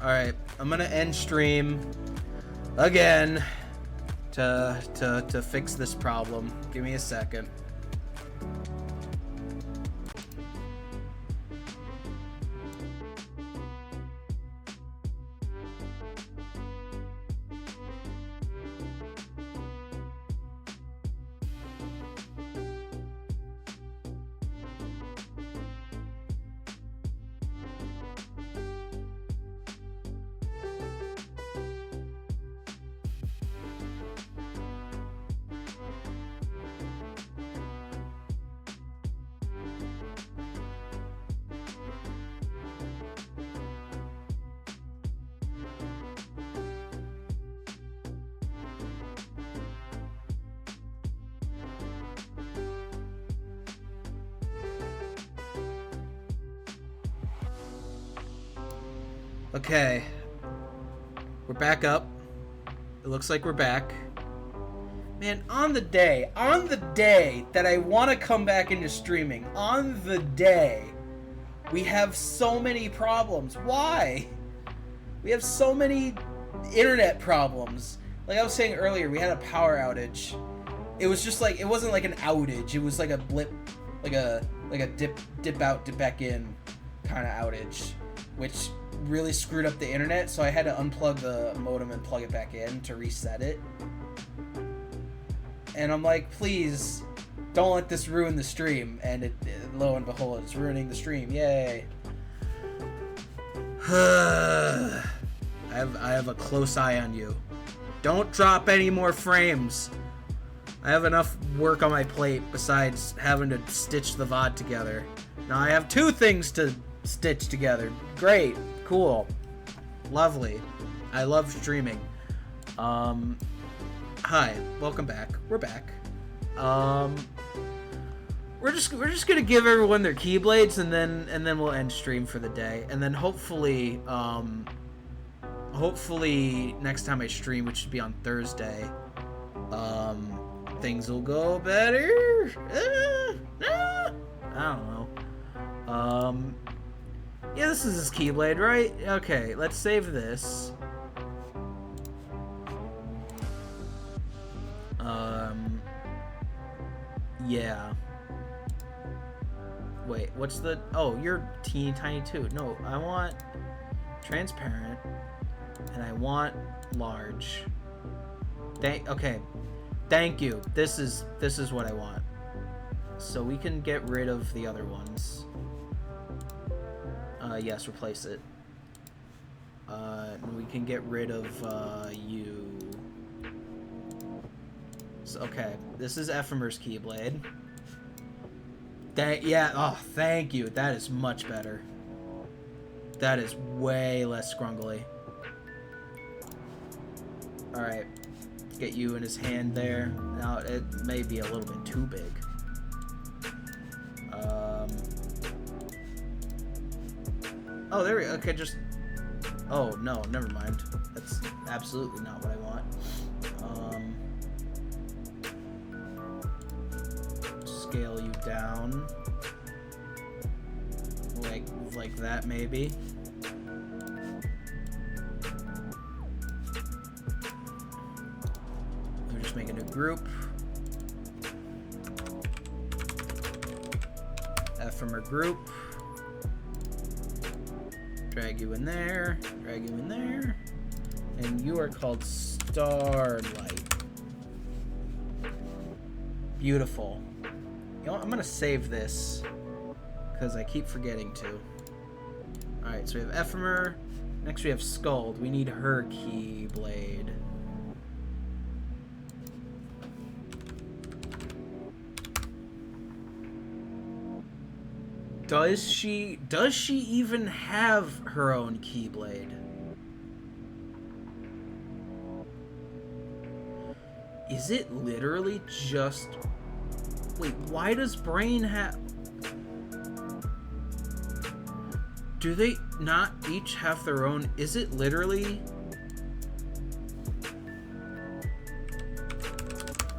Alright, I'm gonna end stream again to fix this problem. Give me a second. Okay, we're back up. It looks like we're back. Man, on the day that I want to come back into streaming, on the day, we have so many problems. Why? We have so many internet problems. Like I was saying earlier, we had a power outage. It was just like, it wasn't like an outage. It was like a blip, like a dip out, dip back in kind of outage, which really screwed up the internet, so I had to unplug the modem and plug it back in to reset it. And I'm like, please, don't let this ruin the stream. And lo and behold, it's ruining the stream. Yay. I have a close eye on you. Don't drop any more frames. I have enough work on my plate besides having to stitch the VOD together. Now I have two things to stitch together. Great. Cool. Lovely. I love streaming. Hi. Welcome back. We're back. We're just gonna give everyone their Keyblades and then we'll end stream for the day. And then hopefully next time I stream, which should be on Thursday, things will go better. I don't know. Yeah, this is his Keyblade, right? Okay, let's save this. Yeah. Wait, what's the... Oh, you're teeny tiny too. No, I want transparent, and I want large. Okay. Thank you. This is what I want. So we can get rid of the other ones. Yes, replace it. We can get rid of you. So, okay, this is Ephemer's Keyblade. Yeah, oh, thank you. That is much better. That is way less scrungly. Alright, get you in his hand there. Now, it may be a little bit too big. Oh, there we go. Okay, just... Oh, no, never mind. That's absolutely not what I want. Scale you down. Like that, maybe. We're just making a group. Ephemer group. Drag you in there. Drag you in there. And you are called Starlight. Beautiful. You know what? I'm gonna save this because I keep forgetting to. Alright, so we have Ephemer. Next we have Scald. We need her Keyblade. Does she even have her own Keyblade? Is it literally just... Wait, why does Brain have... Do they not each have their own... Is it literally...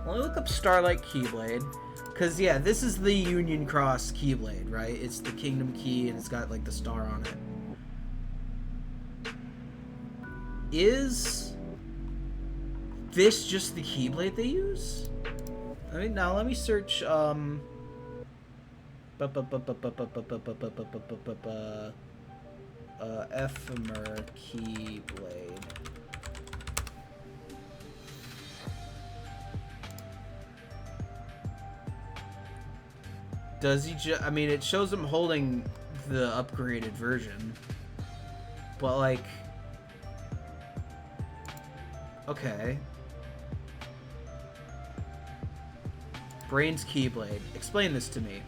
Let me look up Starlight Keyblade. Because, yeah, this is the Union Cross Keyblade, right? It's the Kingdom Key, and it's got, like, the star on it. Is this just the Keyblade they use? I mean, now let me search, Ephemer Keyblade. Does he I mean, it shows him holding the upgraded version. But, like... Okay. Brain's Keyblade. Explain this to me.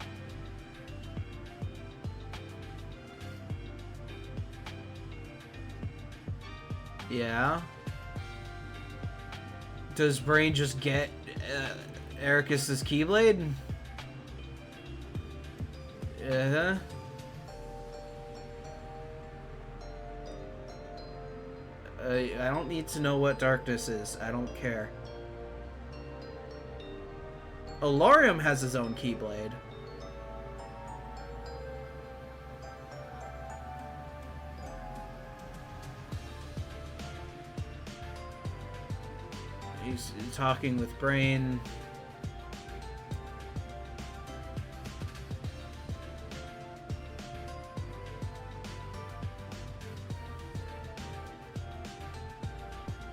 Yeah. Does Brain just get Ericus's Keyblade? I don't need to know what darkness is. I don't care. Olarium has his own Keyblade. He's talking with Brain.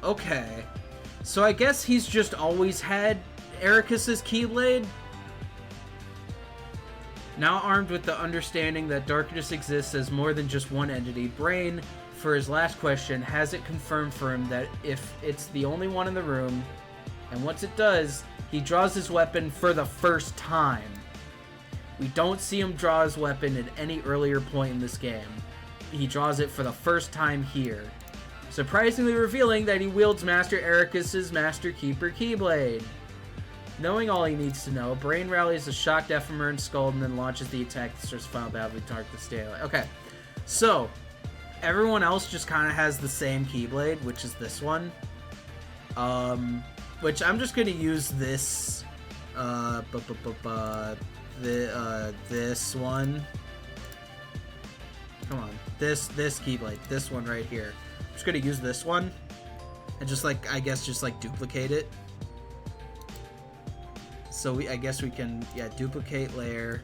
Okay, so I guess he's just always had Ericus's Keyblade? Now armed with the understanding that darkness exists as more than just one entity, Brain, for his last question, has it confirmed for him that if it's the only one in the room, and once it does, he draws his weapon for the first time. We don't see him draw his weapon at any earlier point in this game. He draws it for the first time here, surprisingly revealing that he wields Master Ericus's Master Keeper Keyblade. Knowing all he needs to know, Brain rallies the shocked Ephemer and Scald and then launches the attack that starts final battle with Darkness Daylight. Okay, so everyone else just kind of has the same Keyblade, which is this one. Which I'm just going to use this, this one. Come on, this Keyblade, this one right here. I'm just gonna use this one and just like, I guess, just like duplicate it. So I guess we can, yeah, duplicate layer.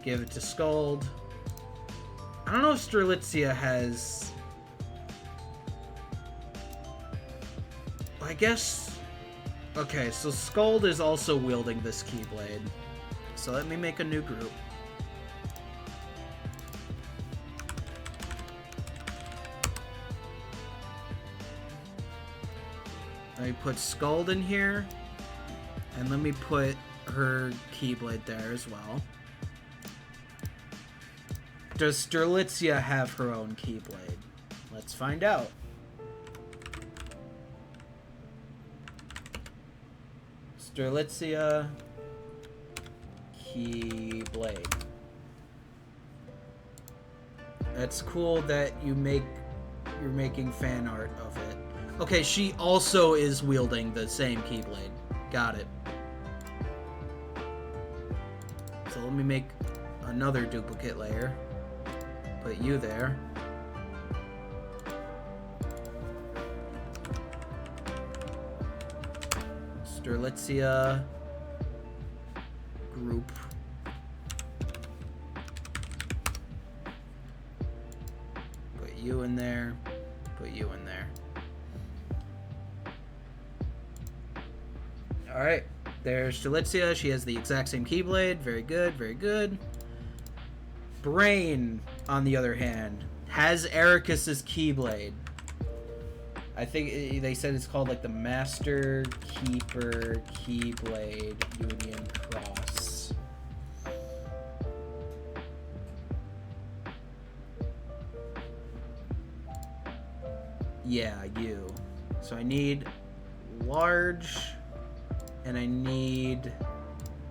Give it to Scald. I don't know if Strelitzia has... I guess... Okay, so Scald is also wielding this Keyblade. So let me make a new group. Let me put Scald in here. And let me put her Keyblade there as well. Does Strelitzia have her own Keyblade? Let's find out. Strelitzia Keyblade. That's cool that you're making fan art of it. Okay, she also is wielding the same Keyblade. Got it. So let me make another duplicate layer. Put you there. Strelitzia group. Put you in there. Put you in there. Alright. There's Strelitzia. She has the exact same Keyblade. Very good, very good. Brain, on the other hand, has Ericus's Keyblade. I think they said it's called like the Master Keeper Keyblade Union Cross. Yeah, you. So I need large and I need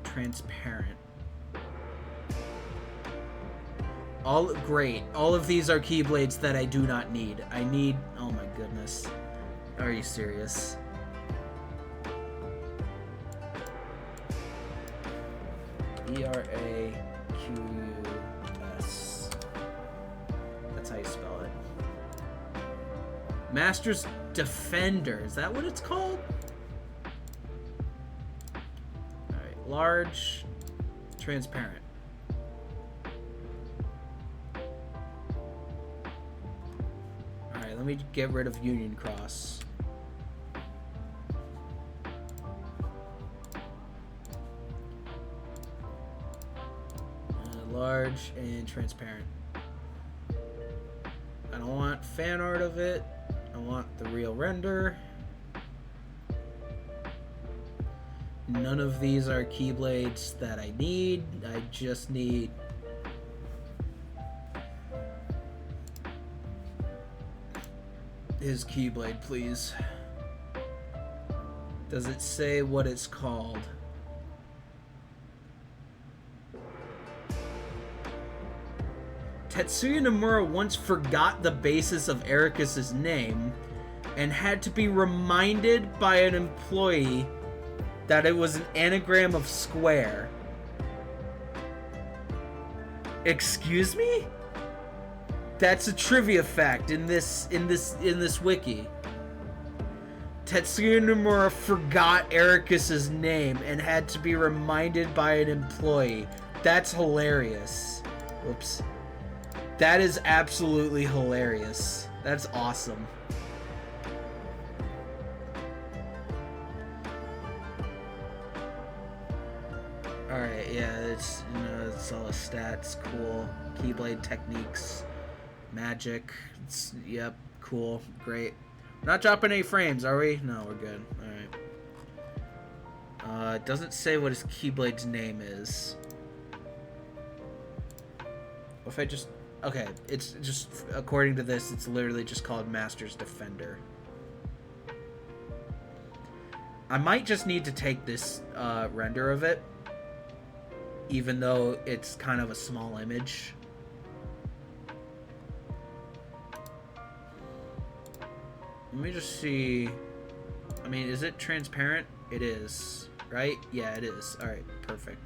transparent. Great. All of these are Keyblades that I do not need. I need... Oh my goodness. Are you serious? E-R-A-Q-U-S. That's how you spell it. Master's Defender. Is that what it's called? Alright. Large. Transparent. Let me get rid of Union Cross. Large and transparent. I don't want fan art of it. I want the real render. None of these are Keyblades that I need. I just need... his Keyblade, please. Does it say what it's called? Tetsuya Nomura once forgot the basis of Ericus's name and had to be reminded by an employee that it was an anagram of square. Excuse me? That's a trivia fact in this wiki. Tetsuya Nomura forgot Ericus's name and had to be reminded by an employee. That's hilarious. Whoops. That is absolutely hilarious. That's awesome. Alright, yeah, it's, you know, it's all the stats, cool. Keyblade techniques. Magic. Yep, cool, great. We're not dropping any frames, are we? No, we're good. Alright. It doesn't say what his Keyblade's name is. What if I just... Okay, it's just... According to this, it's literally just called Master's Defender. I might just need to take this render of it. Even though it's kind of a small image. Let me just see. I mean, is it transparent? It is, right? Yeah, it is. All right, perfect.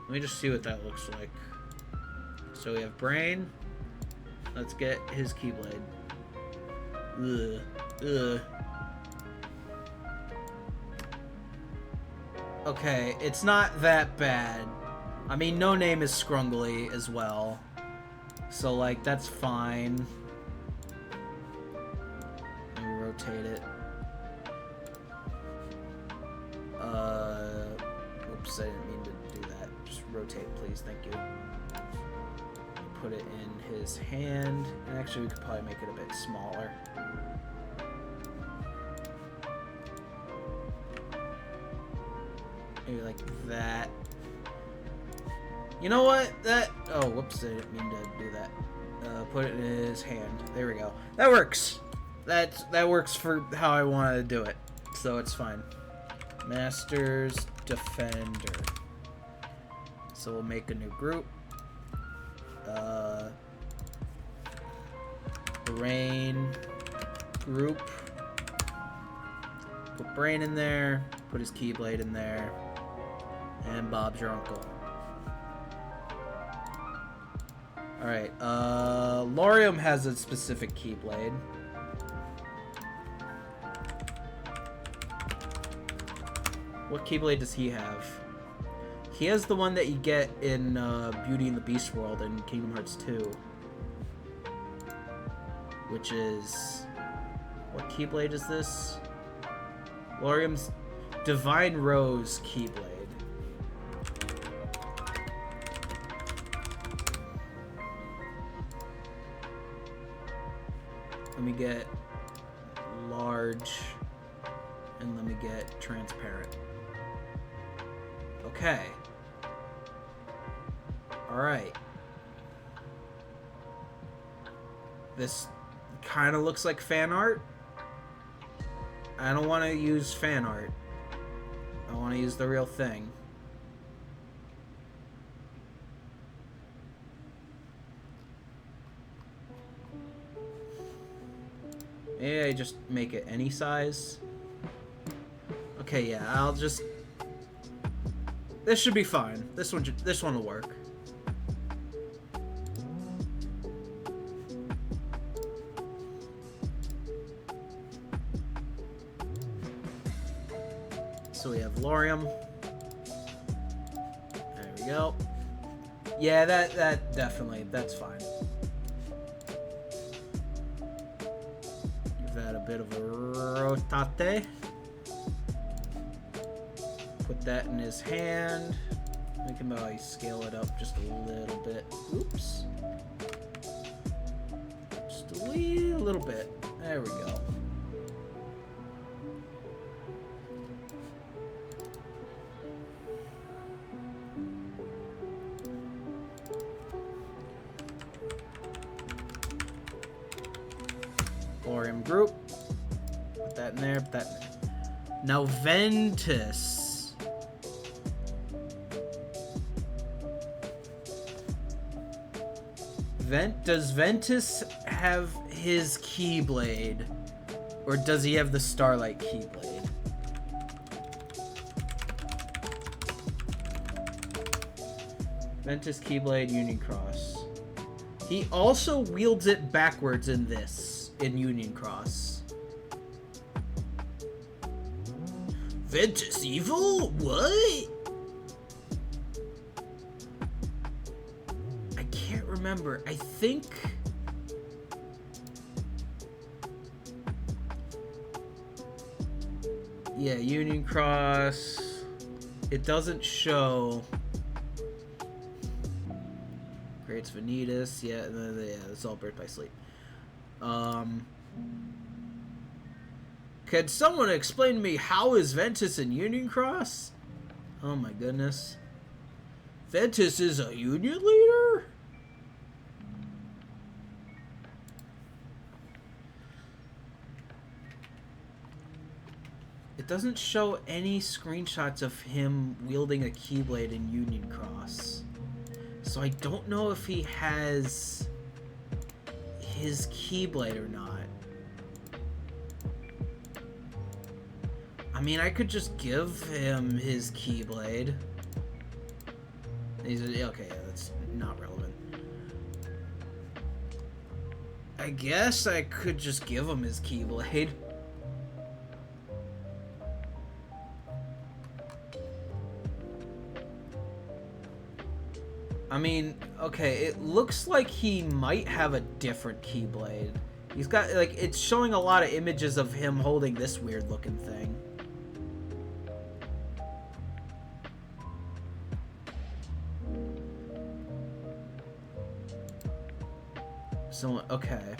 Let me just see what that looks like. So we have Brain. Let's get his Keyblade. Ugh. Ugh. Okay, it's not that bad. I mean, No Name is scrungly as well. So, like, that's fine. Let me rotate it. Oops, I didn't mean to do that. Just rotate, please. Thank you. Put it in his hand. And actually, we could probably make it a bit smaller. Maybe like that. You know what? Oh, whoops, I didn't mean to do that. Put it in his hand. There we go. That works. That works for how I wanted to do it. So it's fine. Masters Defender. So we'll make a new group. Brain group. Put Brain in there. Put his Keyblade in there. And Bob's your uncle. Alright, Laurium has a specific Keyblade. What Keyblade does he have? He has the one that you get in Beauty and the Beast world in Kingdom Hearts 2. Which is... What Keyblade is this? Laurium's Divine Rose Keyblade. Let me get large, and let me get transparent. Okay. Alright. This kind of looks like fan art. I don't want to use fan art. I want to use the real thing. Maybe I just make it any size. Okay, yeah, I'll just... This should be fine. This one will work. So we have Laurium. There we go. Yeah, that definitely, that's fine. Give that a bit of a rotate. Put that in his hand. We can probably scale it up just a little bit. Oops. Just a wee little bit. There we go. Laurium group. Put that in there, put that in there. Now Ventus. Does Ventus have his Keyblade? Or does he have the Starlight Keyblade? Ventus Keyblade, Union Cross. He also wields it backwards in this, in Union Cross. Ventus evil? What? I can't remember. I think... Yeah, Union Cross. It doesn't show... Creates Vanitas. Yeah, it's all Birth by Sleep. Can someone explain to me how is Ventus in Union Cross? Oh my goodness. Ventus is a Union leader? It doesn't show any screenshots of him wielding a Keyblade in Union Cross. So I don't know if he has his Keyblade or not. I mean, I could just give him his Keyblade. Okay, yeah, that's not relevant. I guess I could just give him his Keyblade. I mean, okay, it looks like he might have a different Keyblade. He's got, like, it's showing a lot of images of him holding this weird looking thing. So, okay.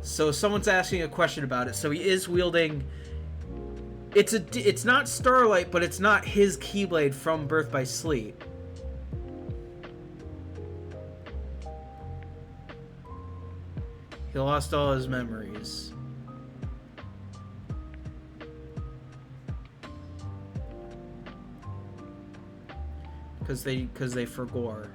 So someone's asking a question about it. So he is wielding... It's not Starlight, but it's not his Keyblade from Birth by Sleep. He lost all his memories. Because they forgot.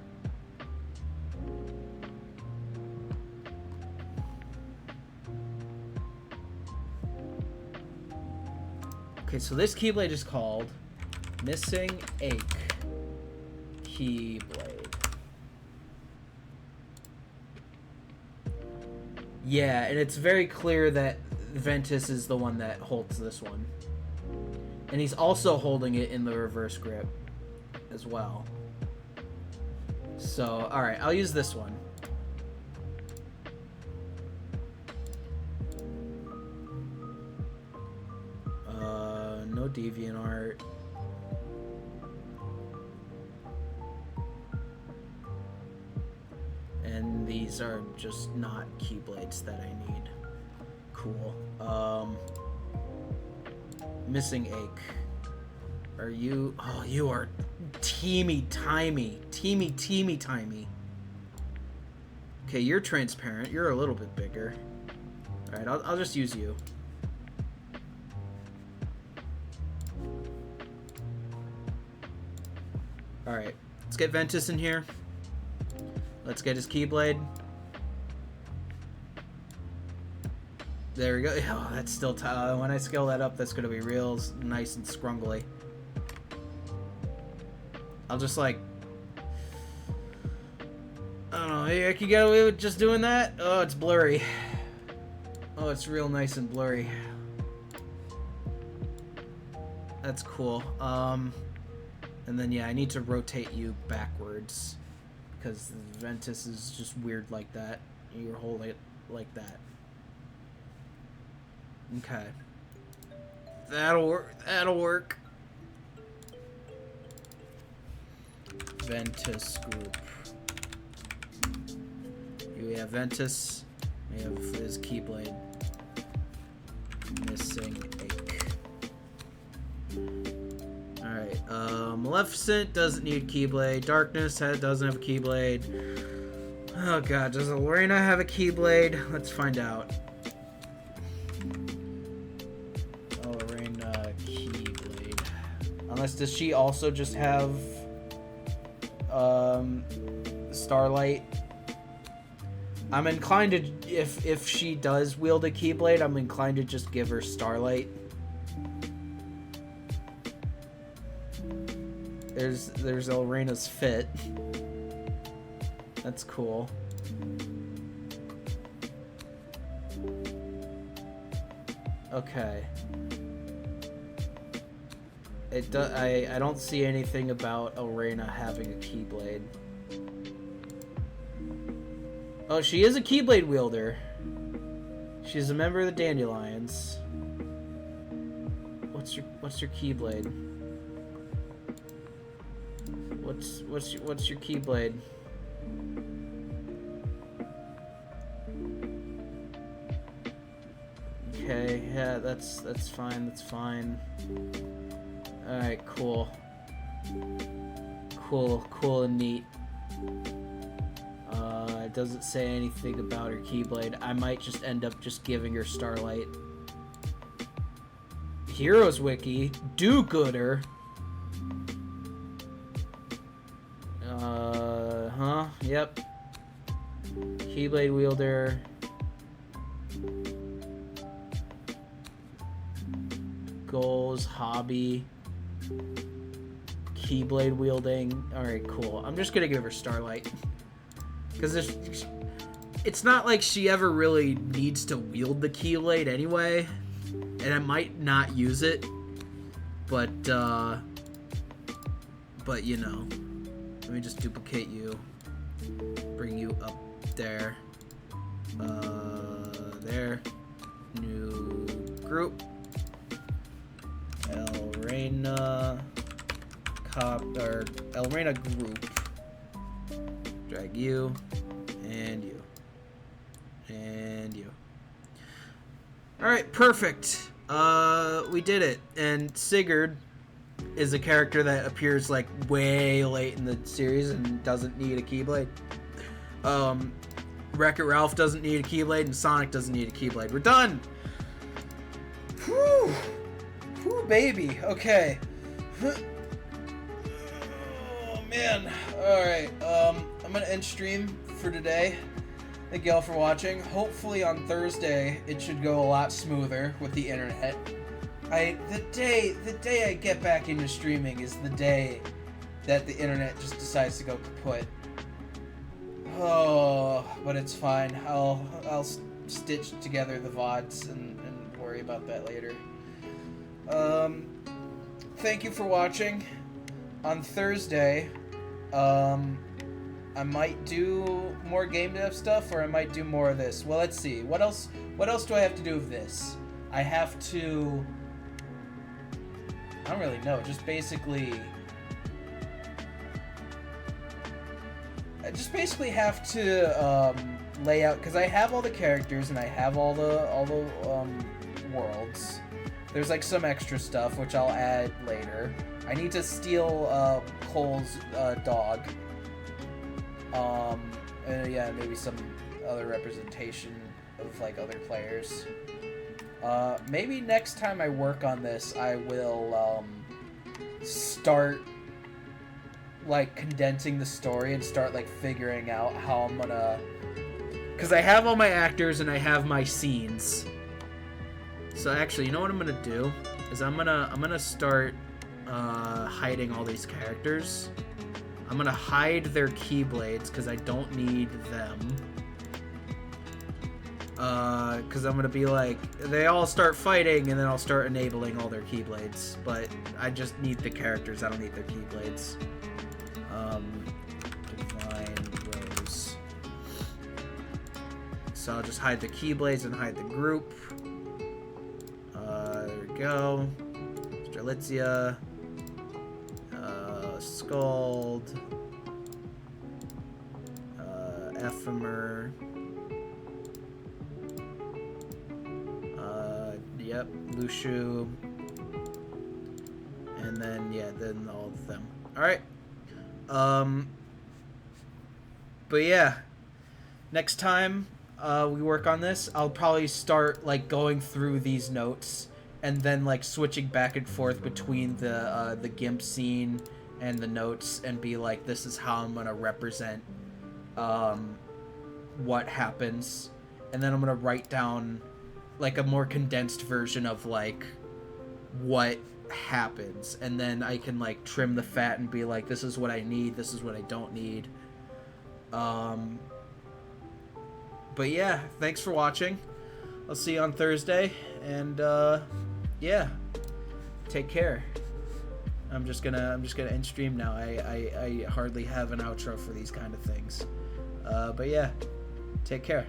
Okay, so this Keyblade is called Missing Ache Keyblade. Yeah, and it's very clear that Ventus is the one that holds this one. And he's also holding it in the reverse grip as well. So, alright, I'll use this one. No DeviantArt. And these are just not Keyblades that I need. Cool. Missing Ache. Are you... Oh, you are teeny-tiny. Teeny-tiny. Okay, you're transparent. You're a little bit bigger. Alright, I'll just use you. Alright, let's get Ventus in here. Let's get his Keyblade. There we go. Oh, that's still when I scale that up, that's going to be real nice and scrungly. I'll just like... I don't know, hey, I can get away with just doing that? Oh, it's blurry. Oh, it's real nice and blurry. That's cool. And then, yeah, I need to rotate you backwards. Because Ventus is just weird like that. You hold it like that. Okay. That'll work. That'll work. Ventus group. Here we have Ventus. We have his Keyblade. Missing Ache. Alright, Maleficent doesn't need Keyblade. Darkness doesn't have a Keyblade. Oh god, does Lorena have a Keyblade? Let's find out. Lorena Keyblade. Unless, does she also just have Starlight? I'm inclined to, if she does wield a Keyblade, I'm inclined to just give her Starlight. There's Lorena's fit. That's cool. Okay. I don't see anything about Lorena having a Keyblade. Oh, she is a Keyblade wielder. She's a member of the Dandelions. What's your Keyblade? What's your Keyblade? Okay, yeah, that's fine. That's fine. All right, cool. Cool and neat. It doesn't say anything about her Keyblade. I might just end up just giving her Starlight. Heroes Wiki, do-gooder. Yep. Keyblade wielder. Goals, hobby. Keyblade wielding. Alright, cool. I'm just gonna give her Starlight. Because it's not like she ever really needs to wield the Keyblade anyway. And I might not use it. But but you know, let me just duplicate you, bring you up there, there, new group, Elrena, Elrena group, drag you, and you, and you. Alright, perfect. We did it, and Sigurd is a character that appears like way late in the series and doesn't need a Keyblade. Wreck-It Ralph doesn't need a Keyblade, and Sonic doesn't need a Keyblade. We're done! Whew! Whew, baby. Okay. Oh, man. Alright, I'm gonna end stream for today. Thank y'all for watching. Hopefully on Thursday, it should go a lot smoother with the internet. The day I get back into streaming is the day that the internet just decides to go kaput. Oh, but it's fine. I'll stitch together the VODs and worry about that later. Thank you for watching. On Thursday, I might do more game dev stuff, or I might do more of this. Well, let's see. What else do I have to do with this? I have to... I don't really know. Just basically have to lay out, because I have all the characters and I have all the worlds. There's like some extra stuff which I'll add later. I need to steal Cole's dog. And yeah, maybe some other representation of like other players. Maybe next time I work on this, I will start like condensing the story and start like figuring out how I'm gonna, because I have all my actors and I have my scenes. So actually, you know what I'm gonna do is I'm gonna start hiding all these characters. I'm gonna hide their Keyblades because I don't need them. Because I'm gonna be like, they all start fighting and then I'll start enabling all their Keyblades. But I just need the characters, I don't need their Keyblades. Divine Rose. So I'll just hide the Keyblades and hide the group. There we go. Strelitzia. Scald. Ephemer. Yep, Lushu. And then, yeah, then all of them. Alright. But yeah. Next time we work on this, I'll probably start, like, going through these notes and then, like, switching back and forth between the GIMP scene and the notes and be like, this is how I'm gonna represent what happens. And then I'm gonna write down like a more condensed version of like what happens, and then I can like trim the fat and be like, this is what I need, this is what I don't need. But yeah, thanks for watching. I'll see you on Thursday, and yeah, take care. I'm just gonna end stream now. I hardly have an outro for these kind of things. But yeah, take care.